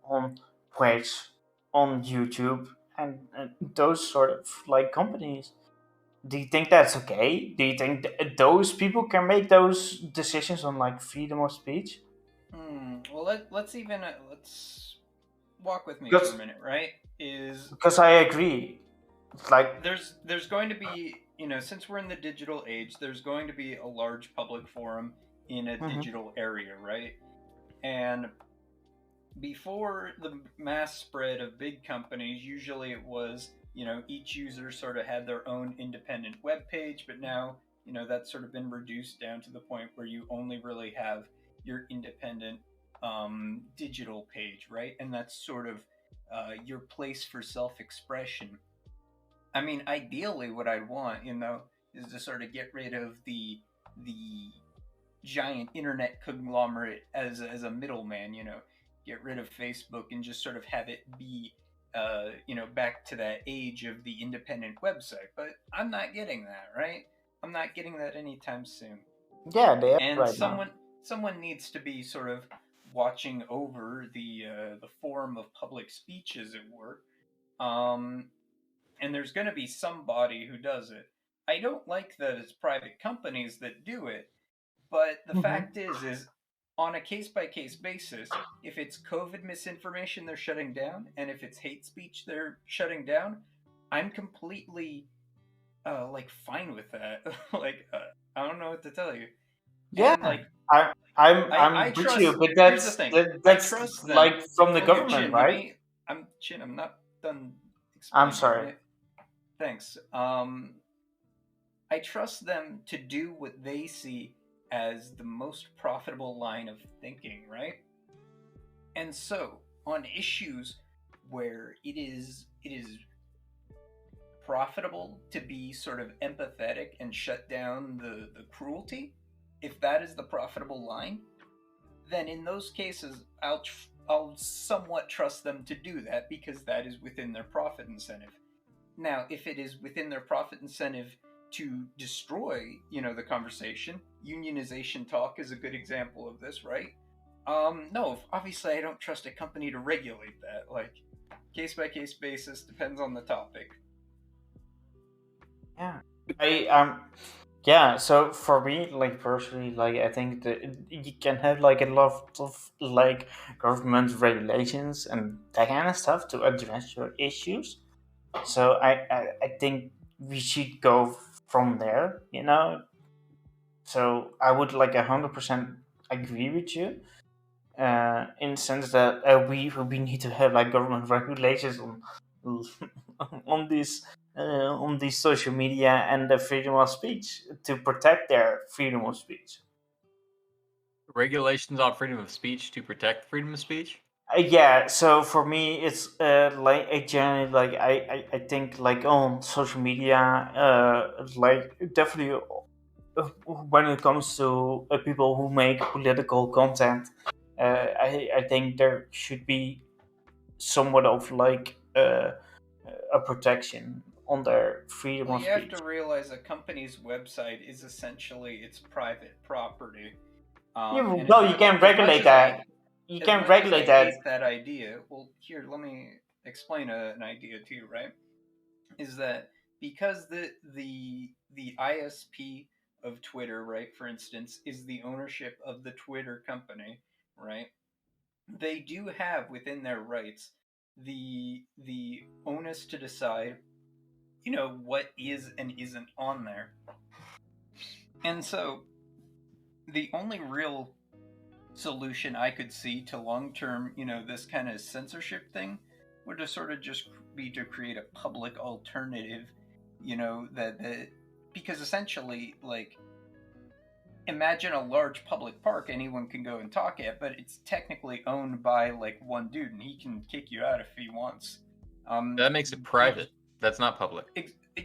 on Twitch, on YouTube, and those sort of like companies. Do you think that's okay? Do you think those people can make those decisions on like freedom of speech? Well, let's walk with me Because- for a minute, right? Because I agree. Like, there's going to be, since we're in the digital age, there's going to be a large public forum in a digital area, right? And before the mass spread of big companies, usually it was, each user sort of had their own independent web page, but now, that's sort of been reduced down to the point where you only really have your independent digital page, right? And that's sort of your place for self-expression. I mean, ideally, what I'd want, is to sort of get rid of the giant internet conglomerate as a middleman. Get rid of Facebook and just sort of have it be, back to that age of the independent website. But I'm not getting that, right? I'm not getting that anytime soon. yeah, they are And right now. someone needs to be sort of watching over the form of public speech, as it were. And there's going to be somebody who does it. I don't like that it's private companies that do it, but the fact is on a case-by-case basis, if it's COVID misinformation, they're shutting down, and if it's hate speech, they're shutting down. I'm completely fine with that. I don't know what to tell you. Yeah, And like I'm with trust. you, but Here's the thing. that's I trust them. like from the Oh, government, Chin, right? I'm not done I'm explaining. sorry. Right? Thanks. I trust them to do what they see as the most profitable line of thinking, right? And so, on issues where it is profitable to be sort of empathetic and shut down the cruelty, if that is the profitable line, then in those cases, I'll somewhat trust them to do that because that is within their profit incentive. Now, if it is within their profit incentive to destroy, the conversation, unionization talk is a good example of this, right? No, obviously I don't trust a company to regulate that. Like, case by case basis, depends on the topic. Yeah, yeah. So for me, like personally, like I think that you can have like a lot of like government regulations and that kind of stuff to address your issues. So I think we should go from there, So I would like 100% agree with you, in the sense that we need to have like government regulations on on this on these social media and the freedom of speech to protect their freedom of speech. Regulations on freedom of speech to protect freedom of speech. Yeah, so for me, it's like I generally like I think like on social media, like definitely when it comes to people who make political content, I think there should be somewhat of like a protection on their freedom Well, of you have speech. to realize a company's website is essentially its private property. Yeah, And well, you can regulate that. You as can much as I regulate that. hate that idea, well, here, let me explain an idea to you, right? Is that because the ISP of Twitter, right, for instance, is the ownership of the Twitter company, right? They do have within their rights the onus to decide, what is and isn't on there. And so the only real solution I could see to long term, this kind of censorship thing would to sort of just be to create a public alternative, that because essentially, like, imagine a large public park anyone can go and talk at, but it's technically owned by like one dude, and he can kick you out if he wants. That makes it private. That's not public.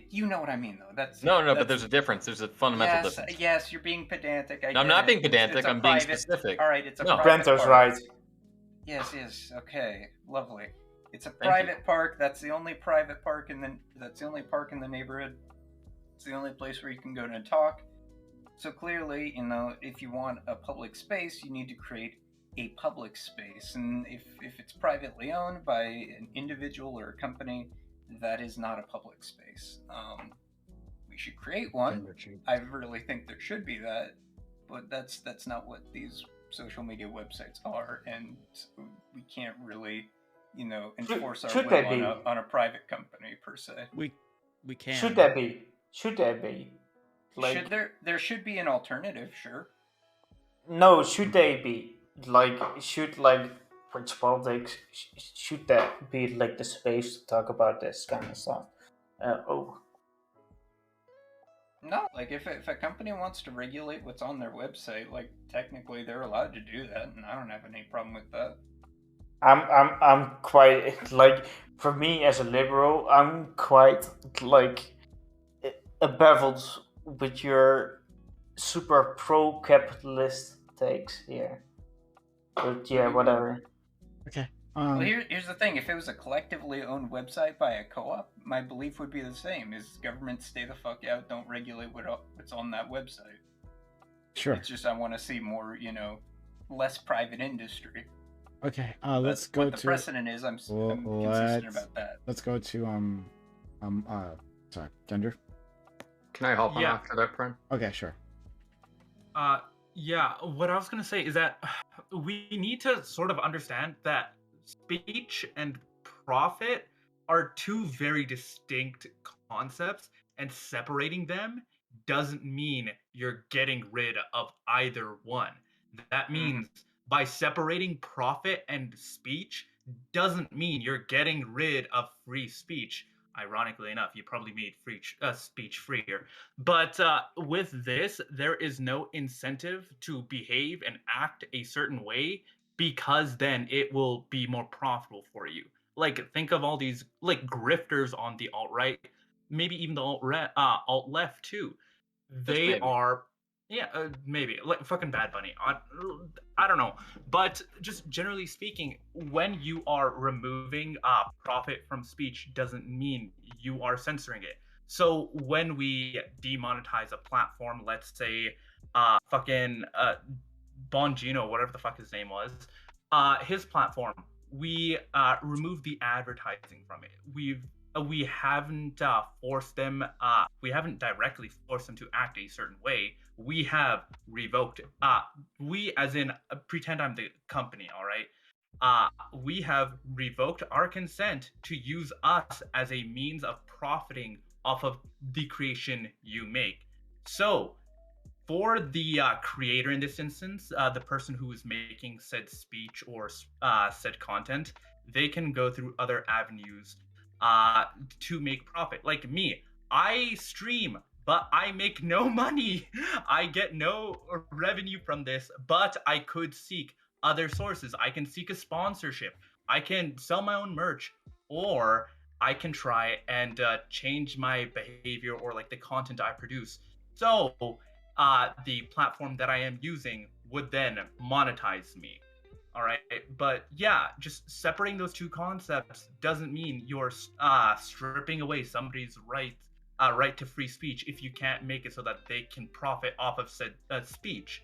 You know what I mean, though. No, but there's a difference. There's a fundamental difference. Yes, you're being pedantic. I'm not being pedantic. I'm being specific. All right, it's a No. private Vento's park. right. Yes. Okay, lovely. It's a private park. That's the only private park, that's the only park in the neighborhood. It's the only place where you can go to talk. So clearly, if you want a public space, you need to create a public space. And if it's privately owned by an individual or a company, that is not a public space. We should create one. I really think there should be that, but that's not what these social media websites are, and we can't really, enforce our Should will they be? on a private company per se. we can. Should there be? Should there be? Like, Should there should be an alternative, sure. no, should they be? Like, should like French politics? Should that be like the space to talk about this kind of stuff? Oh, No, like if a company wants to regulate what's on their website, like technically they're allowed to do that, and I don't have any problem with that. I'm quite like, for me as a liberal, I'm quite like baffled with your super pro-capitalist takes here. But yeah, whatever. Okay. Well, here's the thing: if it was a collectively owned website by a co-op, my belief would be the same: is government stay the fuck out, don't regulate what's on that website. Sure. It's just I want to see more, less private industry. Okay. But Let's go what the to precedent is. I'm consistent about that. Let's go to sorry, Gender. Can I hop on Yeah. after that, Prime? Okay, sure. Yeah, what I was gonna say is that we need to sort of understand that speech and profit are two very distinct concepts, and separating them doesn't mean you're getting rid of either one. That means by separating profit and speech doesn't mean you're getting rid of free speech. Ironically enough, you probably made speech freer. But with this, there is no incentive to behave and act a certain way, because then it will be more profitable for you. Like, think of all these like grifters on the alt right, maybe even the alt left too. They maybe. are, yeah, maybe like fucking Bad Bunny. I don't know, but just generally speaking, when you are removing profit from speech, doesn't mean you are censoring it. So when we demonetize a platform, let's say fucking Bongino, whatever the fuck his name was, his platform, we removed the advertising from it. We haven't forced them. We haven't directly forced them to act a certain way. We have revoked. We, as in, pretend I'm the company. All right. We have revoked our consent to use us as a means of profiting off of the creation you make. So, for the creator in this instance, the person who is making said speech or said content, they can go through other avenues to make profit. Like me, I stream, but I make no money. I get no revenue from this, but I could seek other sources. I can seek a sponsorship. I can sell my own merch, or I can try and change my behavior or like the content I produce. So the platform that I am using would then monetize me. All right, but yeah, just separating those two concepts doesn't mean you're stripping away somebody's right to free speech if you can't make it so that they can profit off of said speech.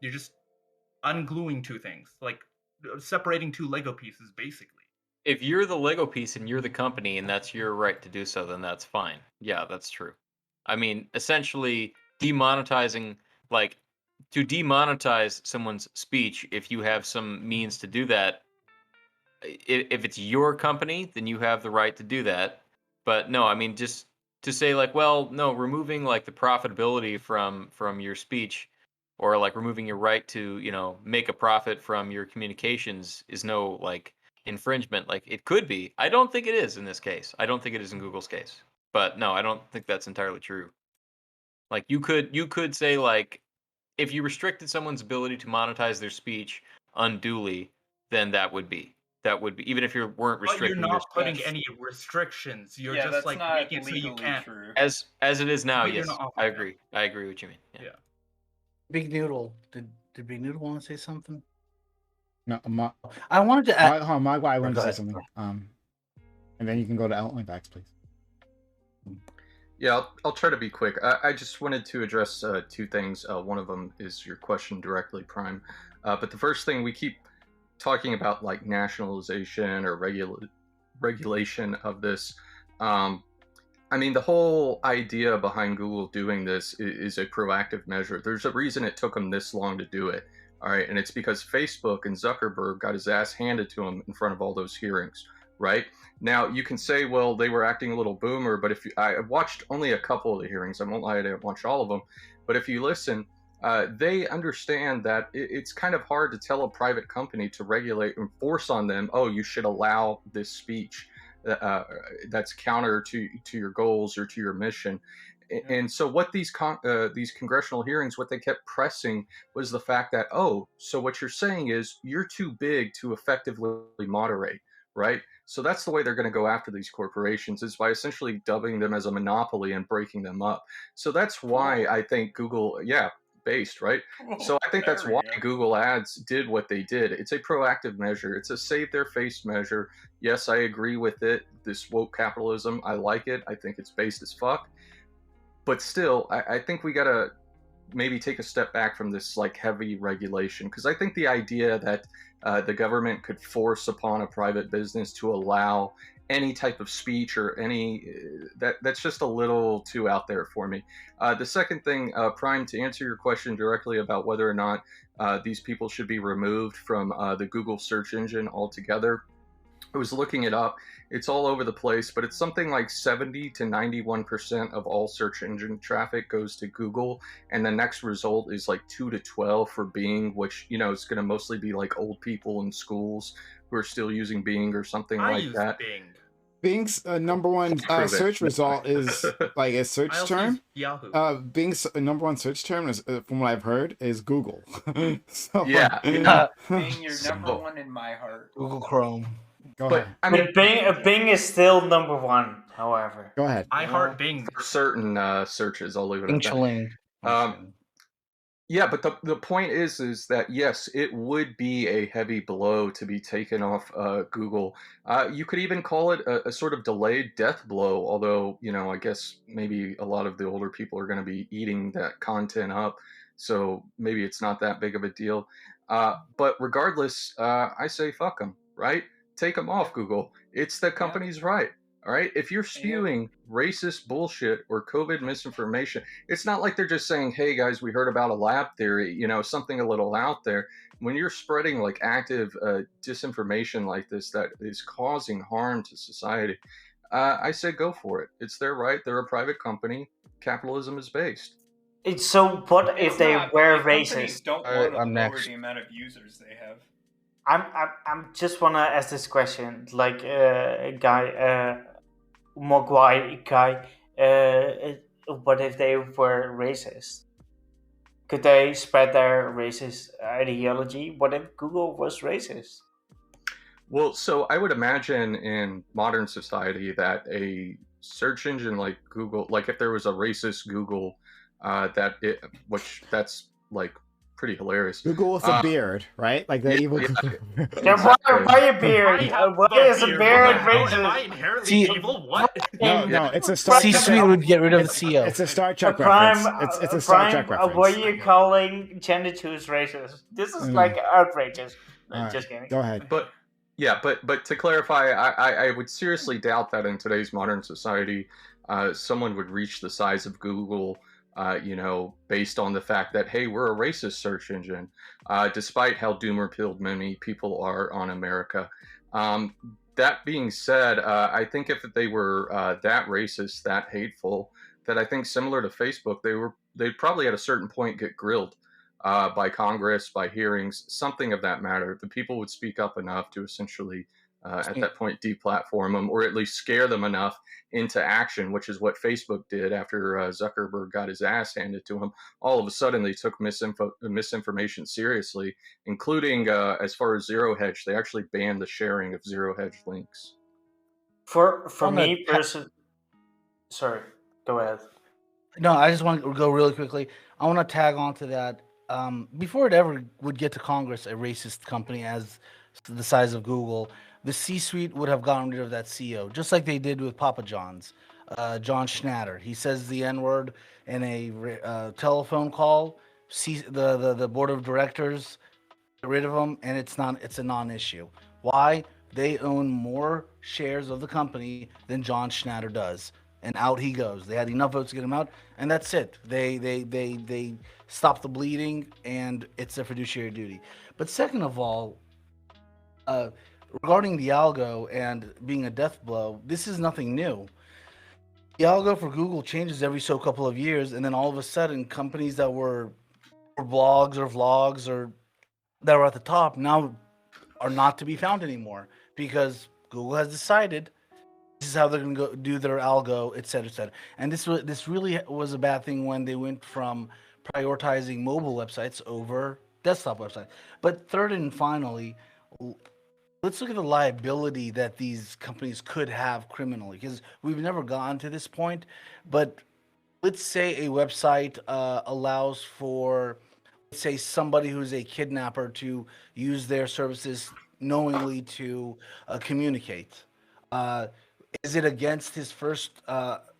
You're just ungluing two things, like separating two Lego pieces, basically. If you're the Lego piece and you're the company and that's your right to do so, then that's fine. Yeah, that's true. I mean, essentially demonetizing, like, to demonetize someone's speech, if you have some means to do that, if it's your company, then you have the right to do that. But no, I mean, just to say like, well, no, removing like the profitability from your speech, or like removing your right to make a profit from your communications is no like infringement. Like, it could be. I don't think it is in this case. I don't think it is in Google's case. But no, I don't think that's entirely true. Like, you could say, like, if you restricted someone's ability to monetize their speech unduly, then that would be even if you weren't But you're restricting their not speech. putting any restrictions. You're just that's like not making it so you legally can't. true. As it is now, But you're yes, not I offering agree. I agree what you mean. Yeah. Yeah. Big Noodle. Did Big Noodle want to say something? No, I wanted to add. hold on, Magua, I wanted Go to say ahead. something. And then you can go to Outline Facts, please. Yeah, I'll try to be quick. I just wanted to address two things. One of them is your question directly, Prime. But the first thing, we keep talking about like nationalization or regulation of this. I mean, the whole idea behind Google doing this is a proactive measure. There's a reason it took them this long to do it. All right, and it's because Facebook and Zuckerberg got his ass handed to him in front of all those hearings. right? Now you can say, well, they were acting a little boomer, but I watched only a couple of the hearings, I won't lie, I didn't watch all of them, but if you listen, they understand that it's kind of hard to tell a private company to regulate and force on them, oh, you should allow this speech that's counter to your goals or to your mission. And so what these congressional hearings, what they kept pressing was the fact that, oh, so what you're saying is you're too big to effectively moderate, right? So that's the way they're going to go after these corporations, is by essentially dubbing them as a monopoly and breaking them up. So that's why I think Google, based, right? So I think that's why Google Ads did what they did. It's a proactive measure. It's a save their face measure. Yes, I agree with it. This woke capitalism, I like it. I think it's based as fuck. But still, I think we gotta maybe take a step back from this like heavy regulation, because I think the idea that the government could force upon a private business to allow any type of speech or any that's just a little too out there for me. The second thing, Prime, to answer your question directly about whether or not these people should be removed from the Google search engine altogether, I was looking it up. It's all over the place, but it's something like 70 to 91% of all search engine traffic goes to Google, and the next result is like 2 to 12 for Bing, which, you know, it's going to mostly be like old people in schools who are still using Bing or something like that. Bing. Bing's number one search result is like a search term. Yahoo. Bing's number one search term is, from what I've heard, is Google. So, Yeah. Bing, you're number one in my heart. Google Chrome. Go ahead. I mean, Bing is still number one, however. Go ahead. I heart Bing. For certain searches, I'll leave it at that. Bing. Yeah, but the point is that yes, it would be a heavy blow to be taken off Google. You could even call it a sort of delayed death blow, although, you know, I guess maybe a lot of the older people are going to be eating that content up, so maybe it's not that big of a deal. But regardless, I say fuck them, right? Take them off Google. It's the company's right. All right. If you're spewing racist bullshit or COVID misinformation, it's not like they're just saying, hey, guys, we heard about a lab theory, you know, something a little out there. When you're spreading like active disinformation like this that is causing harm to society, I say go for it. It's their right. They're a private company. Capitalism is based. So what if they were racist? Don't want to lower the amount of users they have. I'm just wanna ask this question, like Mogwai guy. What if they were racist? Could they spread their racist ideology? What if Google was racist? Well, so I would imagine in modern society that a search engine like Google, like if there was a racist Google, that's like pretty hilarious. Google with a beard, right? Like the evil. Why a beard? Why is a beard racist? Am I inherently evil? What? No, it's a Star Trek. C-suite would get rid of the CEO. It's a Star Trek reference. It's a Star Trek reference. What are you calling gender choose racist? This is like outrageous. Just kidding. Go ahead. But to clarify, I would seriously doubt that in today's modern society, someone would reach the size of Google. You know, based on the fact that, hey, we're a racist search engine, despite how doomer-pilled many people are on America. That being said, I think if they were that racist, that hateful, that I think similar to Facebook, they'd probably at a certain point get grilled by Congress, by hearings, something of that matter. The people would speak up enough to essentially, at that point, deplatform them, or at least scare them enough into action, which is what Facebook did after Zuckerberg got his ass handed to him. All of a sudden, they took misinformation seriously, including as far as ZeroHedge. They actually banned the sharing of ZeroHedge links. For me, sorry, go ahead. No, I just want to go really quickly. I want to tag on to that. Before it ever would get to Congress, a racist company as the size of Google, the C-suite would have gotten rid of that CEO, just like they did with Papa John's. John Schnatter, he says the N-word in a telephone call. The board of directors get rid of him, and it's a non-issue. Why? They own more shares of the company than John Schnatter does, and out he goes. They had enough votes to get him out, and that's it. They stop the bleeding, and it's their fiduciary duty. But second of all, regarding the algo and being a death blow, this is nothing new. The algo for Google changes every so couple of years, and then all of a sudden, companies that were blogs or vlogs or that were at the top now are not to be found anymore because Google has decided this is how they're going to go do their algo, et cetera, et cetera. And this really was a bad thing when they went from prioritizing mobile websites over desktop websites. But third and finally, let's look at the liability that these companies could have criminally, because we've never gotten to this point. But let's say a website allows for, let's say, somebody who's a kidnapper to use their services knowingly to communicate. Is it against his First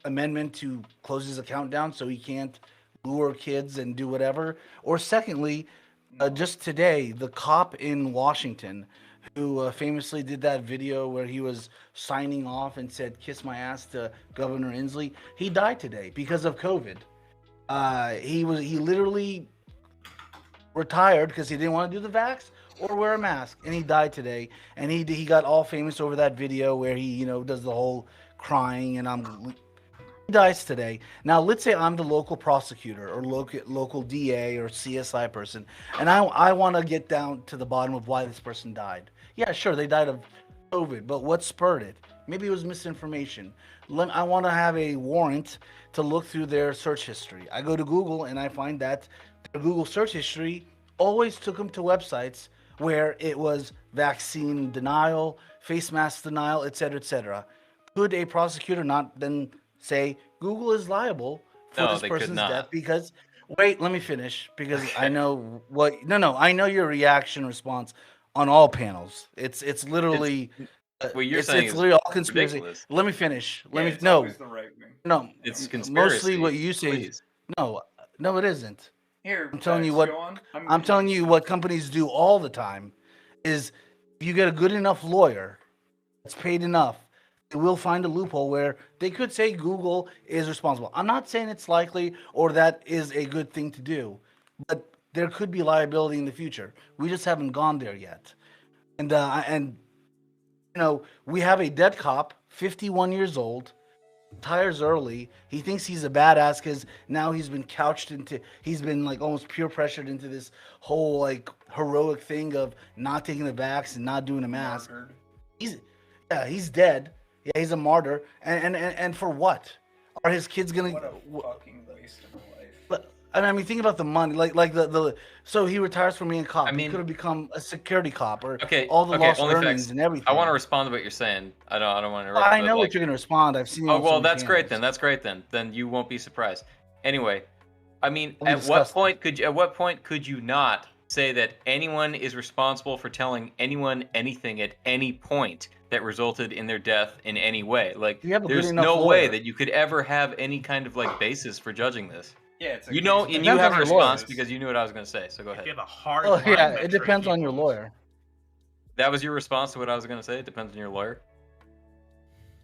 Amendment to close his account down so he can't lure kids and do whatever? Or secondly, just today, the cop in Washington who famously did that video where he was signing off and said "kiss my ass" to Governor Inslee, he died today because of COVID. He literally retired because he didn't want to do the vax or wear a mask, and he died today. And he got all famous over that video where he does the whole crying and he dies today. Now let's say I'm the local prosecutor or local DA or CSI person, and I want to get down to the bottom of why this person died. Yeah, sure, they died of COVID, but what spurred it? Maybe it was misinformation. I want to have a warrant to look through their search history. I go to Google and I find that their Google search history always took them to websites where it was vaccine denial, face mask denial, etc., etc. Could a prosecutor not then say Google is liable for No, this they could person's not. death? Because wait, let me finish because I know what. No, I know your reaction response on all panels. It's literally. What you're it's saying is literally all conspiracy. ridiculous. Let me finish. Yeah, Let me it's no, always the right wing. no. It's conspiracy. Mostly what you say. Please. No, it isn't. Here, I'm telling you Tex, what go on. I'm telling you what companies do all the time is if you get a good enough lawyer that's paid enough, they will find a loophole where they could say Google is responsible. I'm not saying it's likely or that is a good thing to do, but there could be liability in the future. We just haven't gone there yet. And we have a dead cop, 51 years old, retires early. He thinks he's a badass because now he's been like almost peer pressured into this whole like heroic thing of not taking the vax and not doing a mask. Martyred. He's dead. Yeah, he's a martyr. And for what? Are his kids gonna? What a fucking waste of a life. But I mean, think about the money. Like the. So he retires from being a cop. I He mean- could have become a security cop or Okay, all the okay, lost only earnings facts. and everything. I want to respond to what you're saying. I don't want to interrupt. I but, know like, what you're gonna respond. I've seen. You Oh on so well, many that's great then. channels. That's great then. Then you won't be surprised. Anyway, I mean, We'll at discuss what point could you not say that anyone is responsible for telling anyone anything at any point that resulted in their death in any way? Like, You have a good there's enough no way lawyer. that you could ever have any kind of like basis for judging this. Yeah, it's a You know, case and by you Depends have a on case your lawyer. response because you knew what I was going to say. So go If ahead. you have a hard Oh line yeah, metric, it depends on your equals- lawyer. That was your response to what I was going to say. It depends on your lawyer.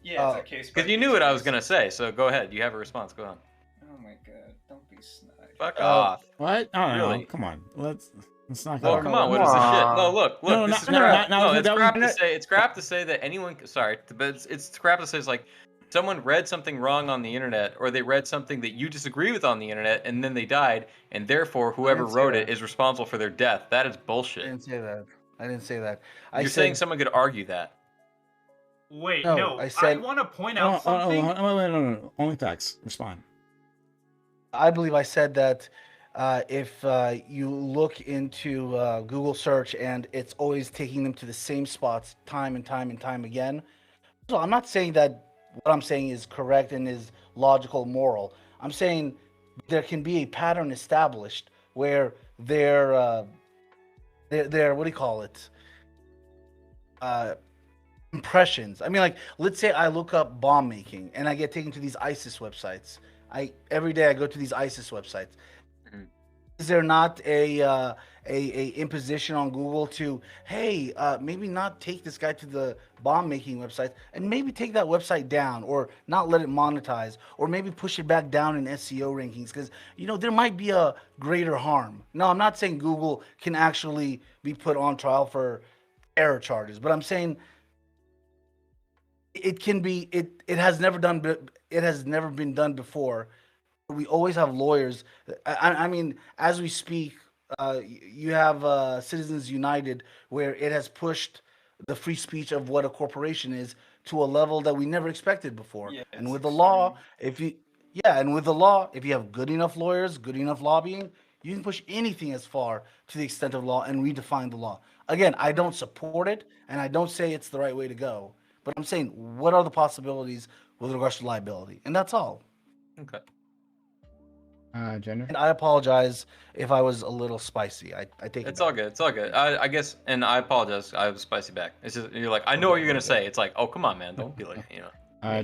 Yeah, it's a case by Because you knew case what I was basis. going to say. So go ahead. You have a response. Go on. Oh my god, don't be snide. Fuck Oh, off. What? I don't know. Really? Come on. Let's not. Oh, No, come no, on! What is this shit? no. No, look. No, This is no, crap. no, No, it's that crap was- to say. It's crap to say that anyone. Sorry, but it's crap to say. It's like someone read something wrong on the internet, or they read something that you disagree with on the internet, and then they died, and therefore whoever didn't say wrote it that. is responsible for their death. That is I bullshit. didn't say that. I didn't say that. You're saying someone could argue that. Wait, No, no. I I said- want to point Oh, out something. no. Only facts. Respond. I believe I said that if you look into Google search and it's always taking them to the same spots time and time and time again. So I'm not saying that what I'm saying is correct and is logical, moral. I'm saying there can be a pattern established where their what do you call it? Impressions. I mean, like, let's say I look up bomb making and I get taken to these ISIS websites. Every day I go to these ISIS websites. Mhm. Is there not a imposition on Google to, hey, maybe not take this guy to the bomb making website and maybe take that website down or not let it monetize or maybe push it back down in SEO rankings because there might be a greater harm. No, I'm not saying Google can actually be put on trial for error charges. But I'm saying it can be. It has never been done before. We always have lawyers. I mean, as we speak, you have Citizens United, where it has pushed the free speech of what a corporation is to a level that we never expected before. Yeah, And it's with the law, extreme. if you have good enough lawyers, good enough lobbying, you can push anything as far to the extent of law and redefine the law. Again, I don't support it, and I don't say it's the right way to go. But I'm saying, what are the possibilities with regards to liability? And that's all. Okay. Gender. And I apologize if I was a little spicy. I take It's it all back. good. It's all good. I guess, and I apologize. I was spicy back. It's just you're like, I know what you're gonna say. It's like, oh come on, man, don't be like,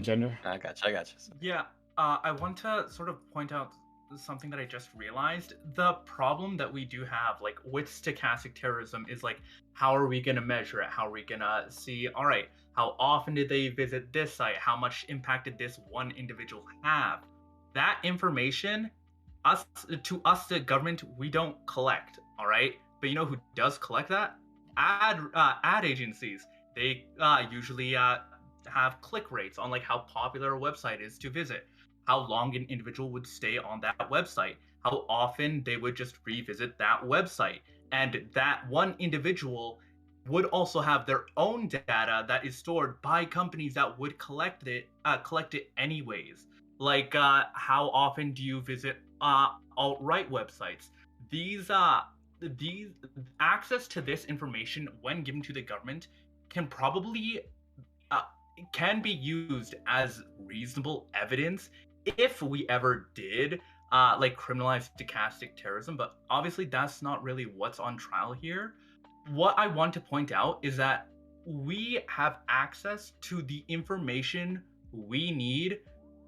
Gender. I got you. I got you. Yeah, I want to sort of point out something that I just realized. The problem that we do have, like with stochastic terrorism, is like, how are we going to measure it? How are we going to see, all right, how often did they visit this site? How much impact did this one individual have? That information, to us, the government, we don't collect, all right? But you know who does collect that? Ad agencies. They usually have click rates on like how popular a website is to visit, how long an individual would stay on that website, how often they would just revisit that website. And that one individual would also have their own data that is stored by companies that would collect it anyways. Like how often do you visit alt-right websites? These access to this information when given to the government can probably can be used as reasonable evidence if we ever did like criminalize stochastic terrorism, but obviously that's not really what's on trial here. What I want to point out is that we have access to the information we need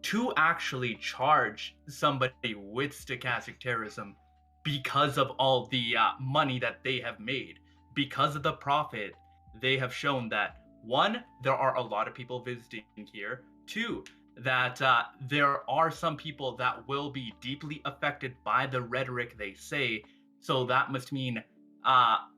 to actually charge somebody with stochastic terrorism because of all the money that they have made, because of the profit they have shown that, one, there are a lot of people visiting here. Two, that there are some people that will be deeply affected by the rhetoric they say. So that must mean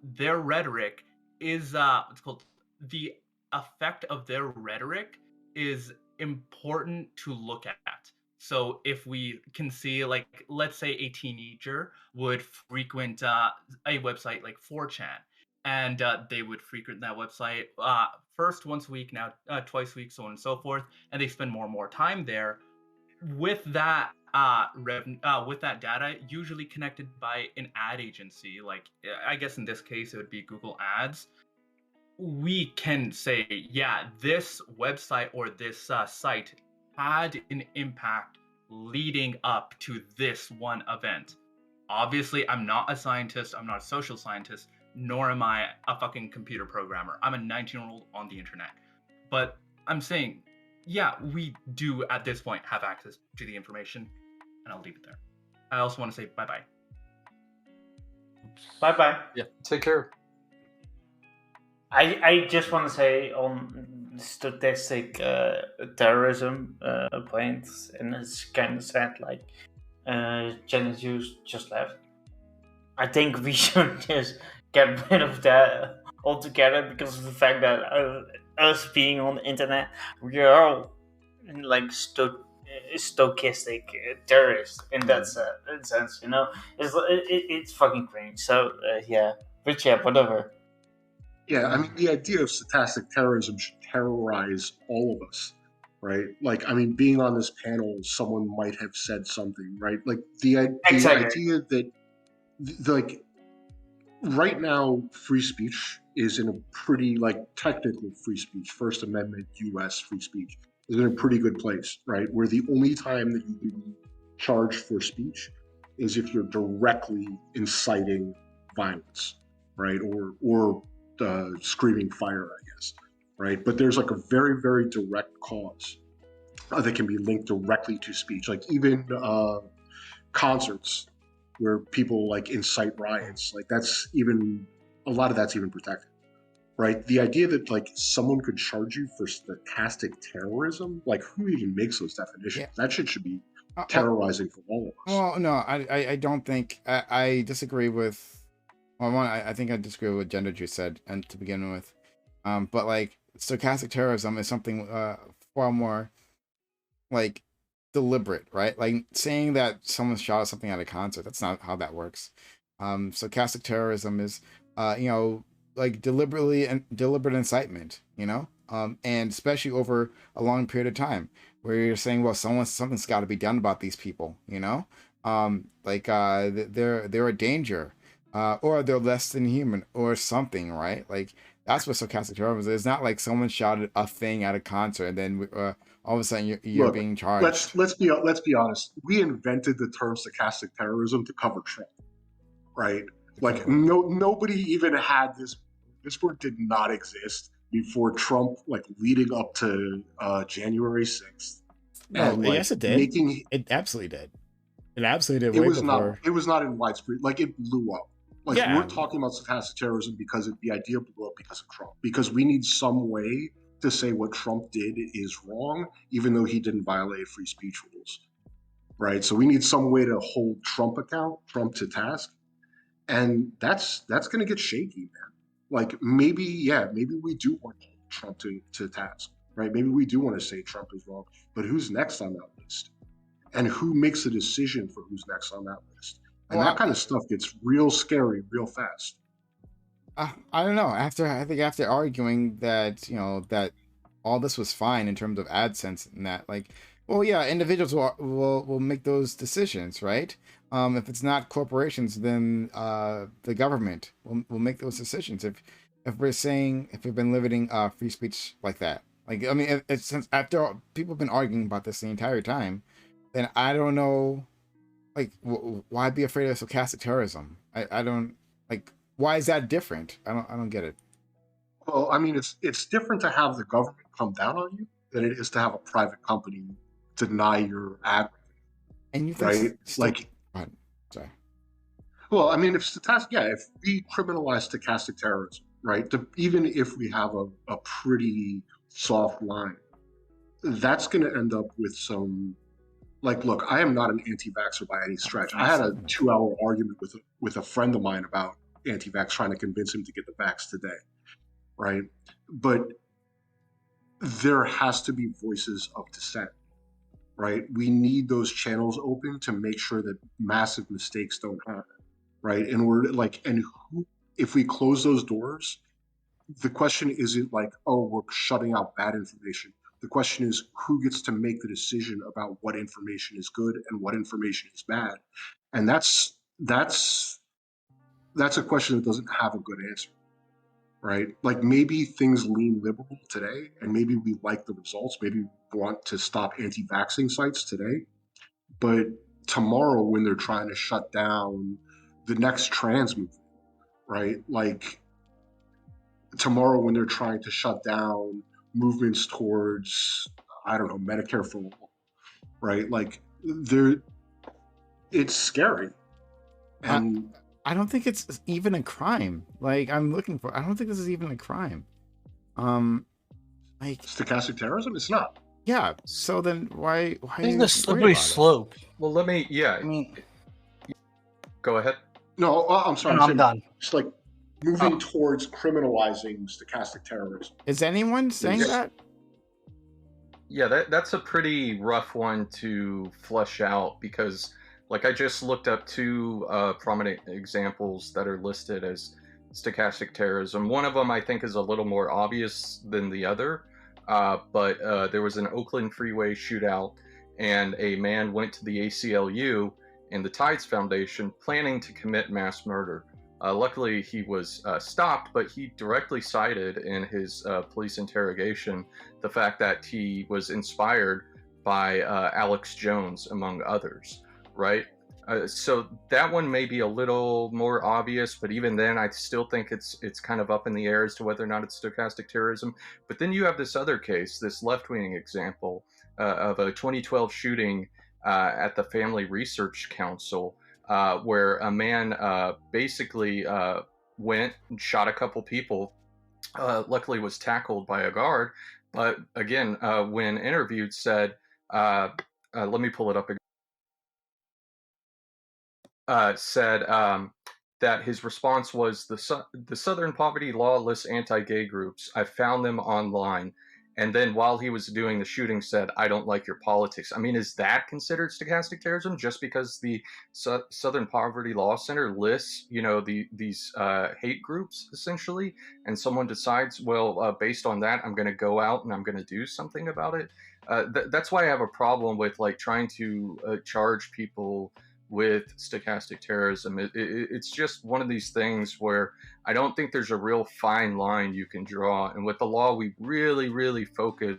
their rhetoric is what's called the effect of their rhetoric is important to look at. So if we can see, like, let's say a teenager would frequent a website like 4chan, and they would frequent that website first once a week, now twice a week, so on and so forth, and they spend more and more time there. With that with that data, usually connected by an ad agency, like I guess in this case it would be Google Ads, we can say, yeah, this website or this site had an impact leading up to this one event. Obviously, I'm not a scientist, I'm not a social scientist, nor am I a fucking computer programmer. I'm a 19-year-old on the internet. But I'm saying, yeah, we do at this point have access to the information, and I'll leave it there. I also want to say bye-bye. Bye-bye. Yeah, take care. I just want to say on stochastic terrorism points, and it's kind of sad, like Janet just left. I think we should just get rid of that altogether because of the fact that us being on the internet, we are all like stochastic terrorists in that sense, you know. It's fucking cringe. So yeah, but yeah, whatever. Yeah, I mean, the idea of stochastic terrorism should terrorize all of us, right? Like, I mean, being on this panel, someone might have said something, right? Like the Exactly. idea that, like, right now, free speech is in a pretty, like, technical free speech, First Amendment U.S. free speech is in a pretty good place, right? Where the only time that you can be charged for speech is if you're directly inciting violence, right? Or screaming fire, I guess, right? But there's like a very, very direct cause that can be linked directly to speech. Like even concerts where people like incite riots, like that's even, a lot of that's even protected, right? The idea that like someone could charge you for stochastic terrorism, like who even makes those definitions? Yeah. That shit should be terrorizing for all of us. Well, no, I don't think I disagree with Well, I think I disagree with what Gender Juice said, and to begin with, but like stochastic terrorism is something far more like deliberate, right? Like saying that someone shot something at a concert. That's not how that works. Stochastic terrorism is, like deliberate incitement, and especially over a long period of time, where you're saying, well, something's got to be done about these people, they're a danger, or they're less than human, or something, right? Like that's what stochastic terrorism is. It's not like someone shot a thing at a concert and then all of a sudden you're Look, being charged. let's be honest. We invented the term stochastic terrorism to cover Trump, right? Like nobody even had this. This word did not exist before Trump, like leading up to January 6th, No, and yes, like it did. making It absolutely did. It absolutely did it way was not before. it was not in widespread. Like it blew up. Like Yeah, we're talking about stochastic terrorism because the idea blew up because of Trump. Because we need some way to say what Trump did is wrong, even though he didn't violate free speech rules, right? So we need some way to hold Trump to task, and that's going to get shaky, man. Like maybe we do want to hold Trump to task, right? Maybe we do want to say Trump is wrong, but who's next on that list? And who makes a decision for who's next on that list? And well, that kind of stuff gets real scary real fast. I don't know. After arguing that that all this was fine in terms of AdSense and that, like, well, yeah, individuals will make those decisions, right? If it's not corporations, then the government will make those decisions. If we've been limiting free speech like that, like, I mean, it's since after all, people have been arguing about this the entire time, then I don't know, like, why be afraid of stochastic terrorism? I don't like. Why is that different? I don't get it. Well, I mean, it's different to have the government come down on you than it is to have a private company deny your ad revenue, And you think right? Like, go ahead. Sorry. well, I mean, if we criminalize stochastic terrorism, right? Even if we have a pretty soft line, that's going to end up with some. Like, look, I am not an anti-vaxxer by any stretch. I had a 2-hour argument with a friend of mine about anti-vax, trying to convince him to get the vax today, right? But there has to be voices of dissent, right? We need those channels open to make sure that massive mistakes don't happen, right? And if we close those doors, the question isn't like, oh, we're shutting out bad information. The question is who gets to make the decision about what information is good and what information is bad. And that's a question that doesn't have a good answer, right? Like maybe things lean liberal today and maybe we like the results. Maybe we want to stop anti-vaxxing sites today. But tomorrow when they're trying to shut down the next trans movement, right? Like tomorrow when they're trying to shut down movements towards, I don't know, Medicare for all, right? Like it's scary. And I don't think it's even a crime. Like I don't think this is even a crime. Like stochastic terrorism, it's not. Yeah. So then why I think the slippery slope. Well, I mean, go ahead. No, I'm sorry. I'm done. It's like moving towards criminalizing stochastic terrorism. Is anyone saying that? Yeah, that's a pretty rough one to flesh out because, like, I just looked up two prominent examples that are listed as stochastic terrorism. One of them I think is a little more obvious than the other, but there was an Oakland freeway shootout, and a man went to the ACLU and the Tides Foundation planning to commit mass murder. Luckily, he was stopped, but he directly cited in his police interrogation the fact that he was inspired by Alex Jones, among others, right? So that one may be a little more obvious, but even then, I still think it's kind of up in the air as to whether or not it's stochastic terrorism. But then you have this other case, this left-wing example of a 2012 shooting at the Family Research Council, where a man basically went and shot a couple people. Luckily, was tackled by a guard, but again, when interviewed, said, "Let me pull it up again." Said that his response was the Southern Poverty Law lists anti-gay groups. I found them online. And then while he was doing the shooting said, I don't like your politics. I mean, is that considered stochastic terrorism just because the Southern Poverty Law Center lists, these hate groups essentially, and someone decides, well, based on that, I'm going to go out and I'm going to do something about it? That's why I have a problem with like trying to charge people with stochastic terrorism. It's just one of these things where I don't think there's a real fine line you can draw. And with the law, we really, really focus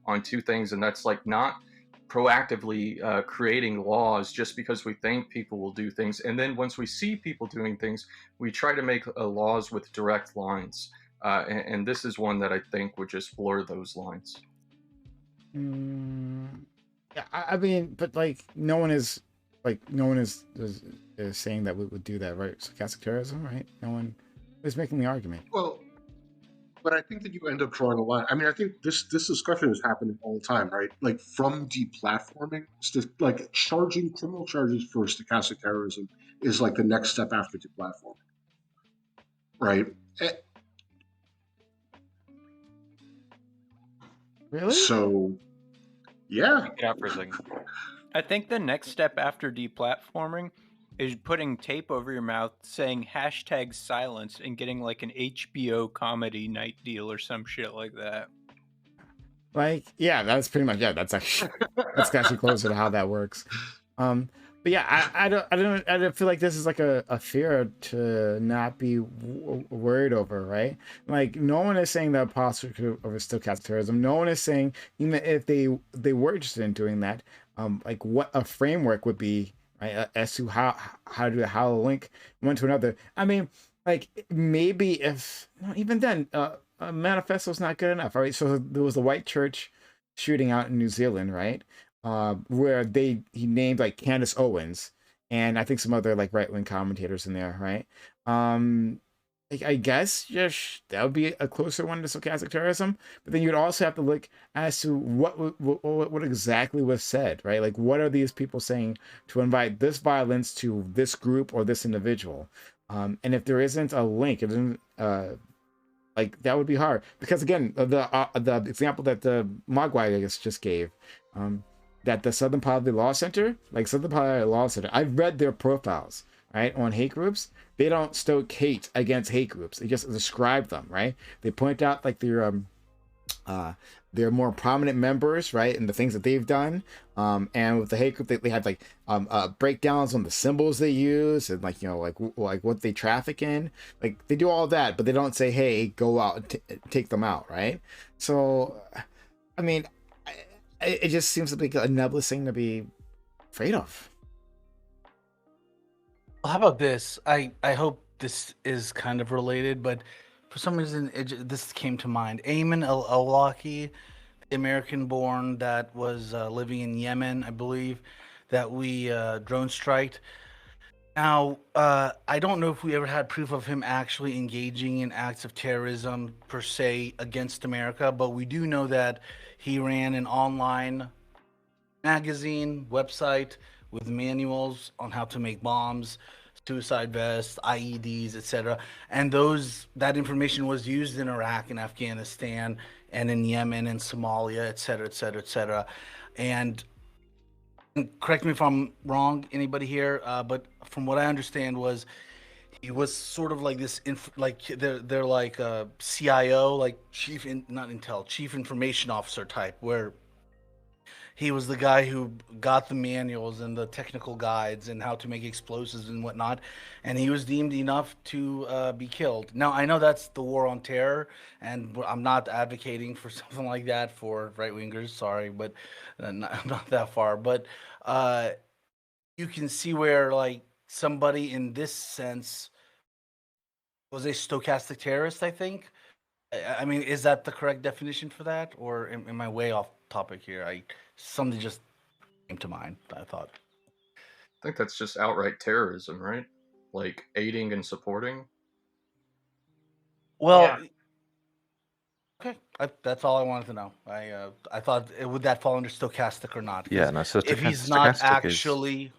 on two things, and that's like not proactively creating laws just because we think people will do things. And then once we see people doing things, we try to make laws with direct lines. And this is one that I think would just blur those lines. Yeah, I mean, but like no one is saying that we would do that, right? Stochastic terrorism, right? No one is making the argument. Well, but I think that you end up drawing a line. I mean, I think this discussion is happening all the time, right? Like from deplatforming, like charging criminal charges for stochastic terrorism is like the next step after deplatforming, right? Really? So, yeah. Get out for a second. I think the next step after deplatforming is putting tape over your mouth saying #silence and getting like an HBO comedy night deal or some shit like that. Like, yeah, that's pretty much, yeah, that's actually closer to how that works. But yeah, I don't feel like this is like a fear to not be worried over, right? Like no one is saying that posture over stochastic terrorism. No one is saying even if they were interested in doing that, like what a framework would be, right? As to how to link one to another. I mean, like maybe if even then, a manifesto is not good enough, right? So there was the white church shooting out in New Zealand, right? Where he named like Candace Owens and I think some other like right-wing commentators in there, right? Like, I guess just that would be a closer one to stochastic terrorism, but then you'd also have to look as to what exactly was said, right? Like what are these people saying to invite this violence to this group or this individual? And if there isn't a link, it isn't like that would be hard because again the example that the Mogwai I guess just gave, that the Southern Poverty Law Center, I've read their profiles, right, on hate groups. They don't stoke hate against hate groups. They just describe them, right? They point out like their more prominent members, right, and the things that they've done. And with the hate group, they have like breakdowns on the symbols they use and like like what they traffic in. Like they do all that, but they don't say, "Hey, go out and take them out," right? So, I mean, it just seems like a nebulous thing to be afraid of. Well, how about this? I hope this is kind of related, but for some reason this came to mind. Ayman al-Awlaki, the American-born that was living in Yemen, I believe, that we drone striked. Now, I don't know if we ever had proof of him actually engaging in acts of terrorism per se against America, but we do know that he ran an online magazine website with manuals on how to make bombs, suicide vests, IEDs, etc. And that information was used in Iraq and Afghanistan and in Yemen and Somalia, etc., etc., etc. And correct me if I'm wrong, anybody here, but from what I understand was he was sort of like this, they're like a CIO, like chief information officer type, where he was the guy who got the manuals and the technical guides and how to make explosives and whatnot, and he was deemed enough to be killed. Now, I know that's the war on terror, and I'm not advocating for something like that for right-wingers, sorry, but not that far. But you can see where, like, somebody in this sense was a stochastic terrorist, I think. I mean, is that the correct definition for that, or am I way off topic here? Something just came to mind, I thought. I think that's just outright terrorism, right? Like aiding and supporting. Well, okay, that's all I wanted to know. I thought would that fall under stochastic or not? 'Cause Yeah, no, so if he's not actually,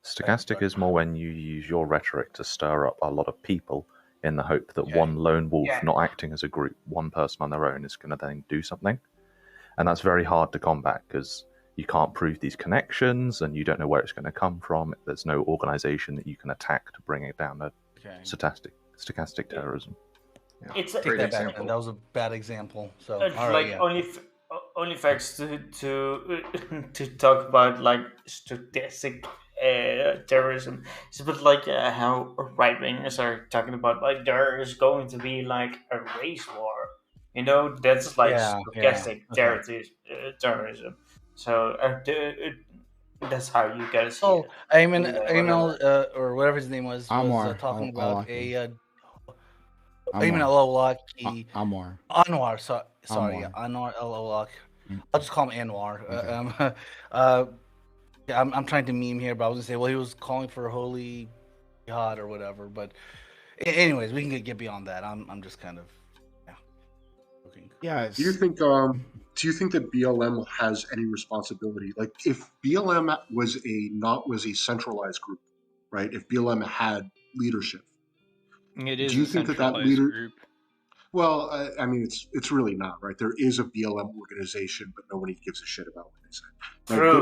Stochastic is more when you use your rhetoric to stir up a lot of people in the hope that one lone wolf, Yeah. not acting as a group, one person on their own, is going to then do something. And that's very hard to combat because you can't prove these connections and you don't know where it's going to come from. There's no organization that you can attack to bring it down to stochastic terrorism. Yeah. It's Take Great that back, example. man. That was a bad example. So, it's all like right, yeah. only facts to to talk about like stochastic terrorism. It's a bit like how right wingers are talking about like there is going to be like a race war. You know, that's like Yeah, stochastic okay. terrorism. So that's how you gotta see Oh, it. Ayman, And, whatever. or whatever his name was Amar talking about Al-Awlaki. Ayman Amar. al-Awlaki. Amar. Anwar, sorry, Amar. Anwar al-Awlaki. Mm. I'll just call him Anwar. Okay. Yeah, I'm trying to meme here, but I was gonna say, well, he was calling for holy jihad or whatever. But, anyways, we can get beyond that. I'm just kind of, looking. Yeah. Do you think that BLM has any responsibility? Like, if BLM was a centralized group, right? If BLM had leadership, It is do you a think that centralized leader? group. Well, I mean, it's really not, right? There is a BLM organization, but nobody gives a shit about what they say, right? True.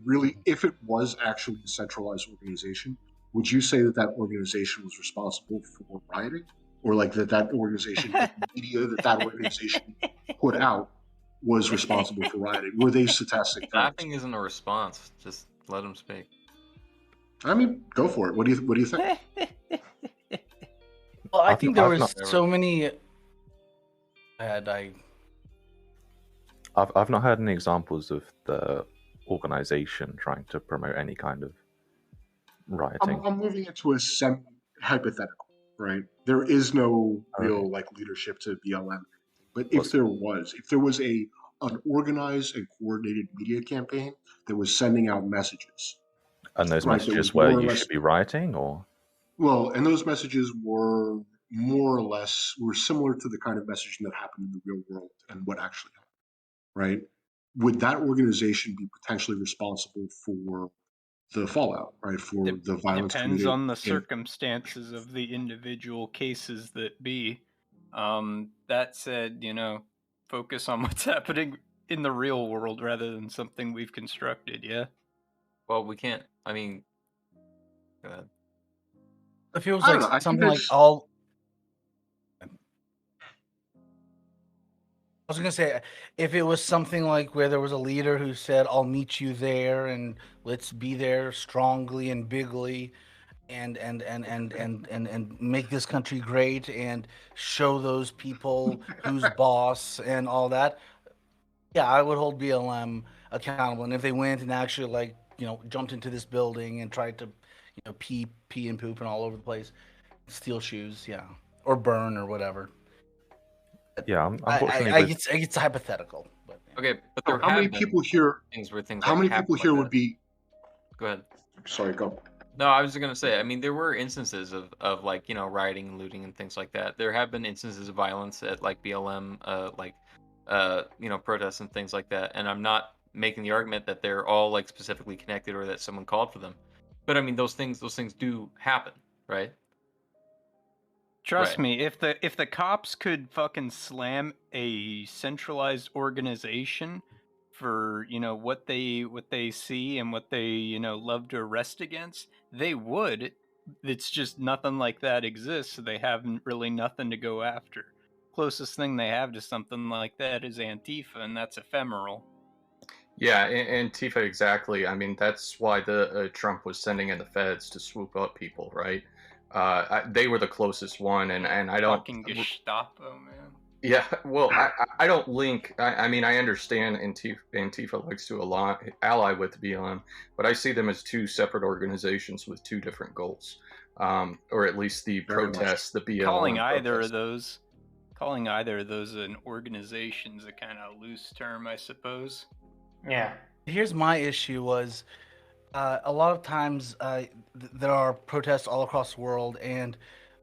But if it was actually a centralized organization, would you say that organization was responsible for rioting, or like that organization, the media that organization put out was responsible for rioting? Were they stochastic terrorists? Laughing isn't a response. Just let him speak. I mean, go for it. What do you think? Well, I I've think not- there I've was not- so many. I've not heard any examples of the organization trying to promote any kind of rioting. I'm moving into a hypothetical, right? There is no real leadership to BLM, but if there was an organized and coordinated media campaign that was sending out messages, and those right, that messages was were more or you less- should be rioting, or and those messages were more or less similar to the kind of messaging that happened in the real world and what actually happened, right? Would that organization be potentially responsible for the fallout, right? For the violence Depends committed on the in- circumstances of the individual cases that be. That said, focus on what's happening in the real world rather than something we've constructed, yeah? Well, we can't. I mean, go ahead. It feels I don't like know, I think something like there's- all. I was gonna say, if it was something like where there was a leader who said, "I'll meet you there, and let's be there strongly and bigly, and make this country great, and show those people who's boss and all that." Yeah, I would hold BLM accountable, and if they went and actually jumped into this building and tried to, pee and poop and all over the place, steal shoes, yeah, or burn or whatever. yeah, unfortunately, I it's hypothetical. But, Okay, but there How many have been people here? things where things How like many happen people like here that. would be? Go ahead. Sorry, go. No, I was gonna say. I mean, there were instances of like rioting and looting and things like that. There have been instances of violence at like BLM, protests and things like that. And I'm not making the argument that they're all like specifically connected or that someone called for them. But I mean, those things do happen, right? Trust Right. me, if the cops could fucking slam a centralized organization for what they see and what they love to arrest against, they would. It's just nothing like that exists, so they have really nothing to go after. Closest thing they have to something like that is Antifa, and that's ephemeral. Yeah, Antifa, exactly. I mean, that's why the Trump was sending in the feds to swoop up people, right? They were the closest one, and I don't. Fucking Gestapo, man. Yeah, well, I don't link. I mean, I understand Antifa likes to ally with BLM, but I see them as two separate organizations with two different goals, or at least the protests, the BLM. Calling either of those an organization is a kind of loose term, I suppose. Yeah. Here's my issue was, a lot of times there are protests all across the world, and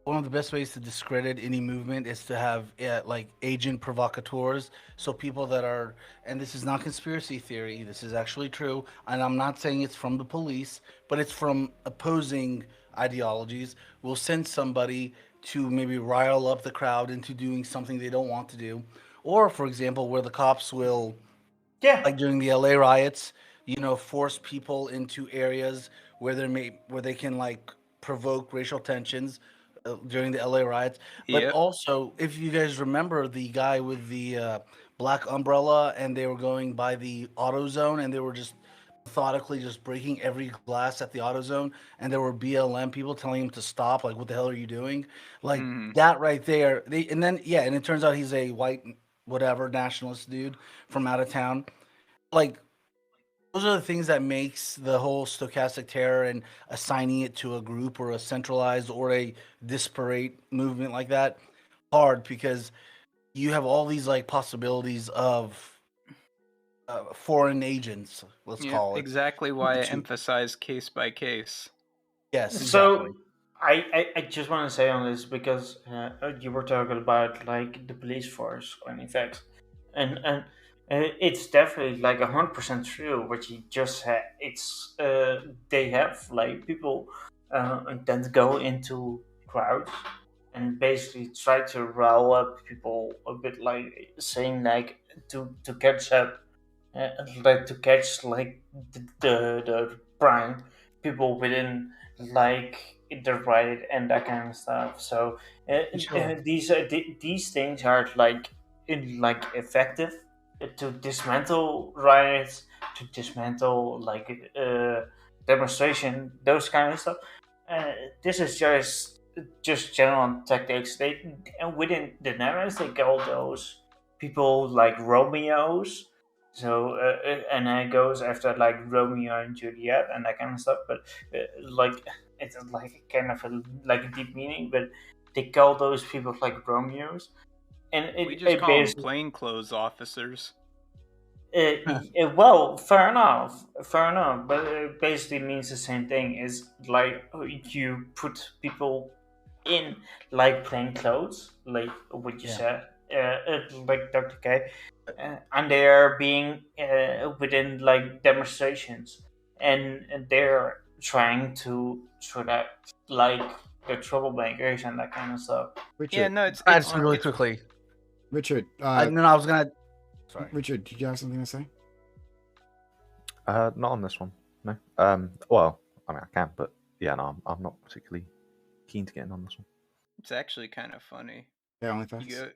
one of the best ways to discredit any movement is to have like agent provocateurs. So people that are, and this is not conspiracy theory, this is actually true, and I'm not saying it's from the police, but it's from opposing ideologies, will send somebody to maybe rile up the crowd into doing something they don't want to do. Or, for example, where the cops will, Yeah. like during the LA riots, force people into areas where they can like provoke racial tensions during the LA riots. But Yep. also, if you guys remember the guy with the black umbrella, and they were going by the auto zone, and they were just methodically just breaking every glass at the auto zone, and there were BLM people telling him to stop, like, what the hell are you doing? Like that right there. And then and it turns out he's a white whatever nationalist dude from out of town. Like, those are the things that makes the whole stochastic terror and assigning it to a group or a centralized or a disparate movement like that hard, because you have all these like possibilities of foreign agents, let's Yeah, call it. exactly why I emphasize case by case. Yes, So exactly. I just want to say on this, because you were talking about like the police force on effects, and it's definitely like 100% true what you just said. It's they have like people that go into crowds and basically try to rile up people a bit, like saying like to catch up, like to catch like the prime people within like the right and that kind of stuff. So Sure. these things are like effective to dismantle riots, to dismantle like demonstration, those kind of stuff. This is just general tactics. They, and within the Netherlands they call those people like Romeos. So and it goes after like Romeo and Juliet and that kind of stuff. But like it's like kind of like a deep meaning. But they call those people like Romeos, and We it, just it call them basically plainclothes officers. well, fair enough, but it basically means the same thing. Is like you put people in like plain clothes, like what you said, like Dr. K, and they are being within like demonstrations, and they're trying to sort out like the troublemakers and that kind of stuff. Richard, Yeah, no, it's Answer really it's quickly. Richard, I was gonna. Sorry. Richard, did you have something to say? Not on this one. No. Well, I mean, I can, but yeah, no, I'm not particularly keen to get in on this one. it's actually kind of funny. Yeah, You OnlyFans. go,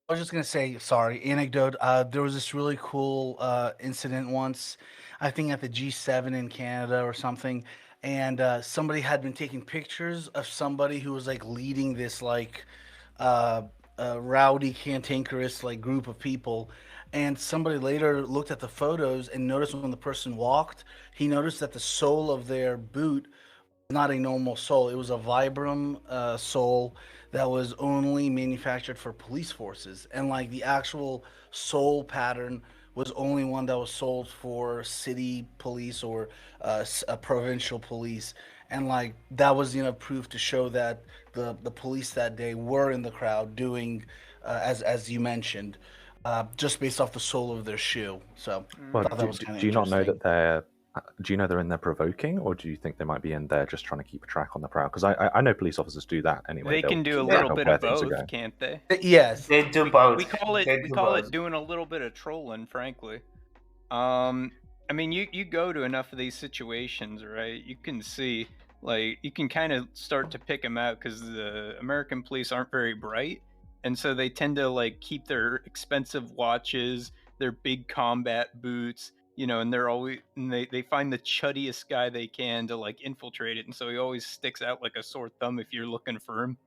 I was just gonna say, sorry, anecdote. There was this really cool incident once, I think at the G7 in Canada or something, and somebody had been taking pictures of somebody who was like leading this like rowdy, cantankerous like group of people, and somebody later looked at the photos and noticed when the person walked, he noticed that the sole of their boot not a normal sole. It was a Vibram sole that was only manufactured for police forces, and like the actual sole pattern was only one that was sold for city police or provincial police, and like that was proof to show that the police that day were in the crowd doing as you mentioned, just based off the sole of their shoe. So Well, I thought that was kind of do you not know interesting. that they're? Do you know they're in there provoking, or do you think they might be in there just trying to keep a track on the crowd? Because I know police officers do that anyway. they They'll can do a keep track little of bit where of things are both, going. can't they? Yes, They do both. We call it They we do call both. it doing a little bit of trolling, frankly. I mean, you go to enough of these situations, right? You can see, like, you can kind of start to pick them out because the American police aren't very bright, and so they tend to like keep their expensive watches, their big combat boots, and they find the chuddiest guy they can to like infiltrate it, and so he always sticks out like a sore thumb if you're looking for him.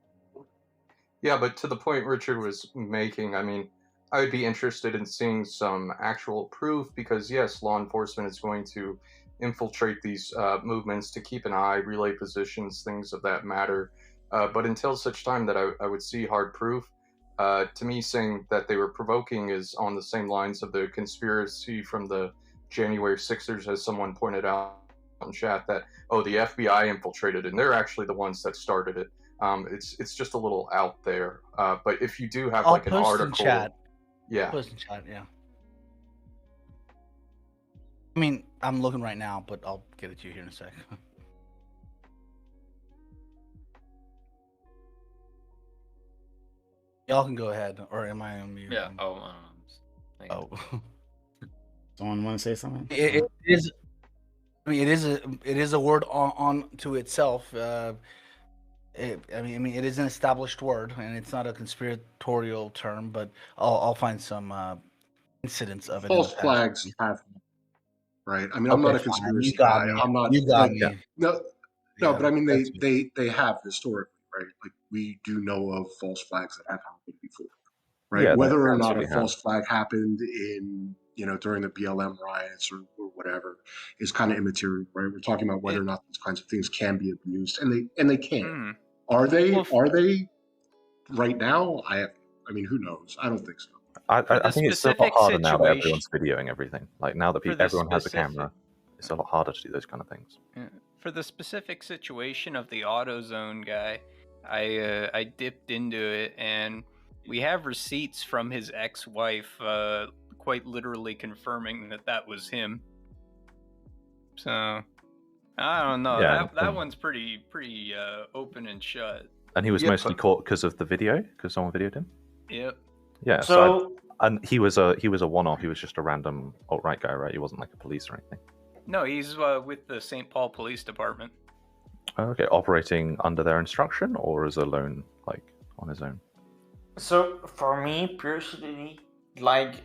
Yeah, but to the point Richard was making, I mean, I would be interested in seeing some actual proof because, yes, law enforcement is going to infiltrate these movements to keep an eye, relay positions, things of that matter. But until such time that I would see hard proof, to me, saying that they were provoking is on the same lines of the conspiracy from the January 6ers, as someone pointed out in chat, that, oh, the FBI infiltrated and they're actually the ones that started it. It's just a little out there. But if you do have I'll like an post in article, chat. yeah, Post in chat, yeah. I mean, I'm looking right now, but I'll get it to you here in a sec. Y'all can go ahead, or am I on mute? Yeah. Oh. Someone want to say something? It is. I mean, it is a word on to itself. It is an established word, and it's not a conspiratorial term. But I'll find some incidents of it. False flags have, right? I mean, I'm not a fine. conspiracy You got guy. me. I'm not. You got like, me. No, Yeah, but I mean, that's they have historically, right? Like we do know of false flags that have happened before, right? Yeah, Whether or they not a absolutely have. false flag happened in during the BLM riots or whatever is kind of immaterial, right? We're talking about whether or not these kinds of things can be abused, and they can. Are they? Well, Are they right now? I mean, who knows? I don't think so. I think it's still a lot specific harder now that situation- everyone's videoing everything. Like now that For the everyone has a specific- camera, it's a lot harder to do those kind of things. For the specific situation of the AutoZone guy, I dipped into it, and we have receipts from his ex-wife, quite literally confirming that was him. So I don't know. Yeah, that one's pretty open and shut. And he was mostly caught because of the video, because someone videoed him. Yep. Yeah. And he was a one-off. He was just a random alt-right guy, right? He wasn't like a police or anything. No, he's with the St. Paul Police Department. Okay, operating under their instruction or as a lone, like on his own. So for me personally, like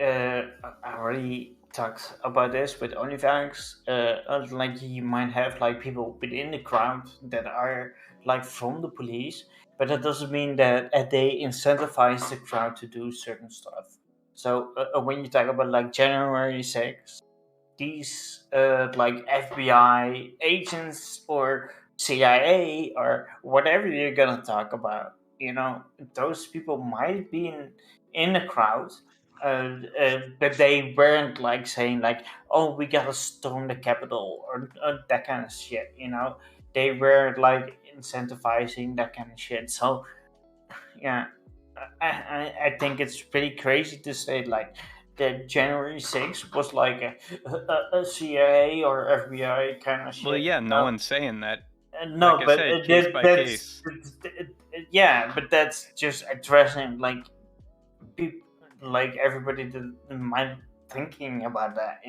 I already talked about this with OnlyFans, like you might have like people within the crowd that are like from the police, but that doesn't mean that they incentivize the crowd to do certain stuff. So when you talk about like January 6th, these like FBI agents or CIA or whatever you're gonna talk about, those people might be in the crowd, but they weren't like saying like, "Oh, we gotta storm the Capitol" or that kind of shit. They were like incentivizing that kind of shit. So, yeah, I think it's pretty crazy to say like that January 6th was like a CIA or FBI kind of shit. Well, yeah, no one's saying that. No, like I but said, case by case. Yeah, but that's just addressing like people, like everybody that might thinking about that,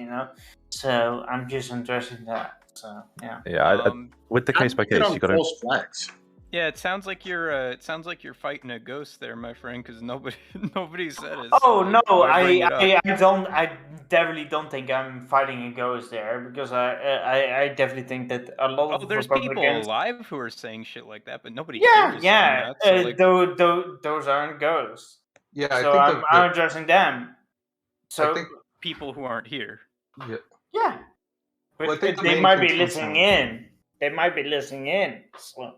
So I'm just addressing that. So yeah. Yeah, with the case by case, you got to false flags. Yeah, it sounds like you're fighting a ghost there, my friend, because nobody said it. Oh so no, why bring it up? I definitely don't think I'm fighting a ghost there, because I definitely think that a lot of There's Republicans. people alive who are saying shit like that, but nobody Yeah, here is yeah. saying that. So, those aren't ghosts. Yeah, I so think I'm addressing them. So I think people who aren't here. Yeah, but Well, I think the they main might be contention- listening in. They might be listening in. So.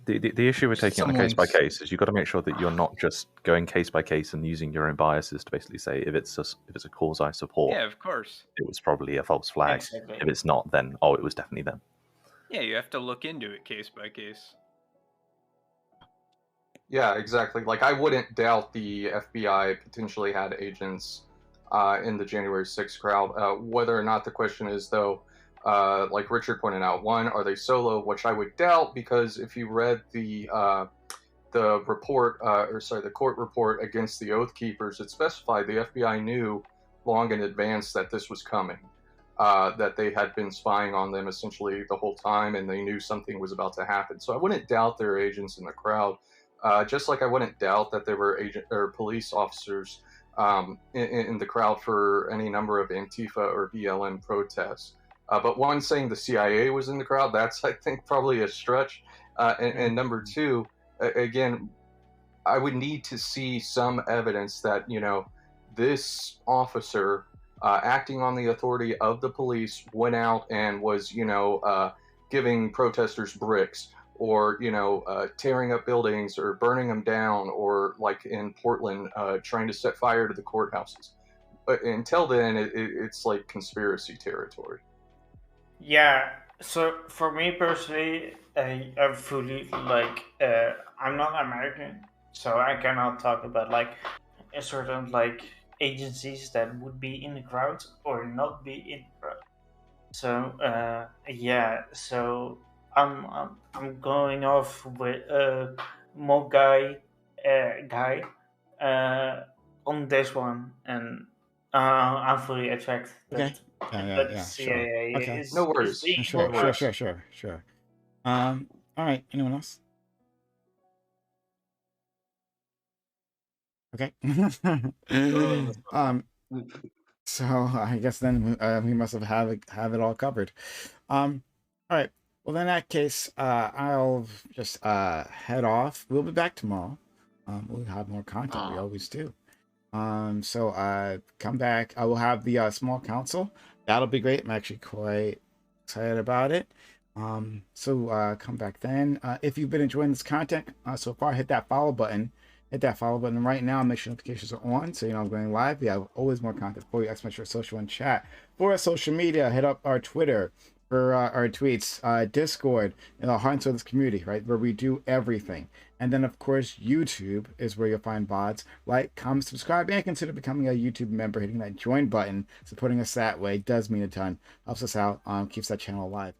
The issue with taking on a case by case is you've got to make sure that you're not just going case by case and using your own biases to basically say if it's a cause I support. Yeah, of course. It was probably a false flag. Exactly. If it's not, then it was definitely them. Yeah, you have to look into it case by case. Yeah, exactly. Like, I wouldn't doubt the FBI potentially had agents in the January 6th crowd. Whether or not the question is, though, like Richard pointed out, one, are they solo? Which I would doubt, because if you read the report, the court report against the Oath Keepers, it specified the FBI knew long in advance that this was coming, that they had been spying on them essentially the whole time, and they knew something was about to happen. So I wouldn't doubt there are agents in the crowd. Just like I wouldn't doubt that there were police officers in the crowd for any number of Antifa or BLM protests. But one, saying the CIA was in the crowd, that's, I think, probably a stretch. And number two, again, I would need to see some evidence that, this officer acting on the authority of the police went out and was, giving protesters bricks, or tearing up buildings or burning them down, or like in Portland, trying to set fire to the courthouses. But until then, it's like conspiracy territory. Yeah, So for me personally, I fully like I'm not American, so I cannot talk about like a certain like agencies that would be in the crowd or not be in the crowd. So yeah, so I'm going off with more guy on this one, and I'm fully attracted Okay. that Yeah. Sure. CIA Okay. No is worries. being Sure. No Sure. worries. Sure. All right. Anyone else? Okay. um. So I guess then we must have it all covered. All right. Well, in that case, I'll just head off. We'll be back tomorrow. We'll have more content. We always do. So come back. I will have the small council. That'll be great. I'm actually quite excited about it. So come back then. If you've been enjoying this content so far, hit that follow button. Hit that follow button right now. Make sure notifications are on so you know I'm going live. We have always more content for you. Make sure social and chat. For our social media, hit up our Twitter for our tweets, Discord, heart and soul of this community, right? Where we do everything. And then, of course, YouTube is where you'll find VODs. Like, comment, subscribe, and consider becoming a YouTube member. Hitting that join button, supporting us that way does mean a ton. Helps us out, keeps that channel alive.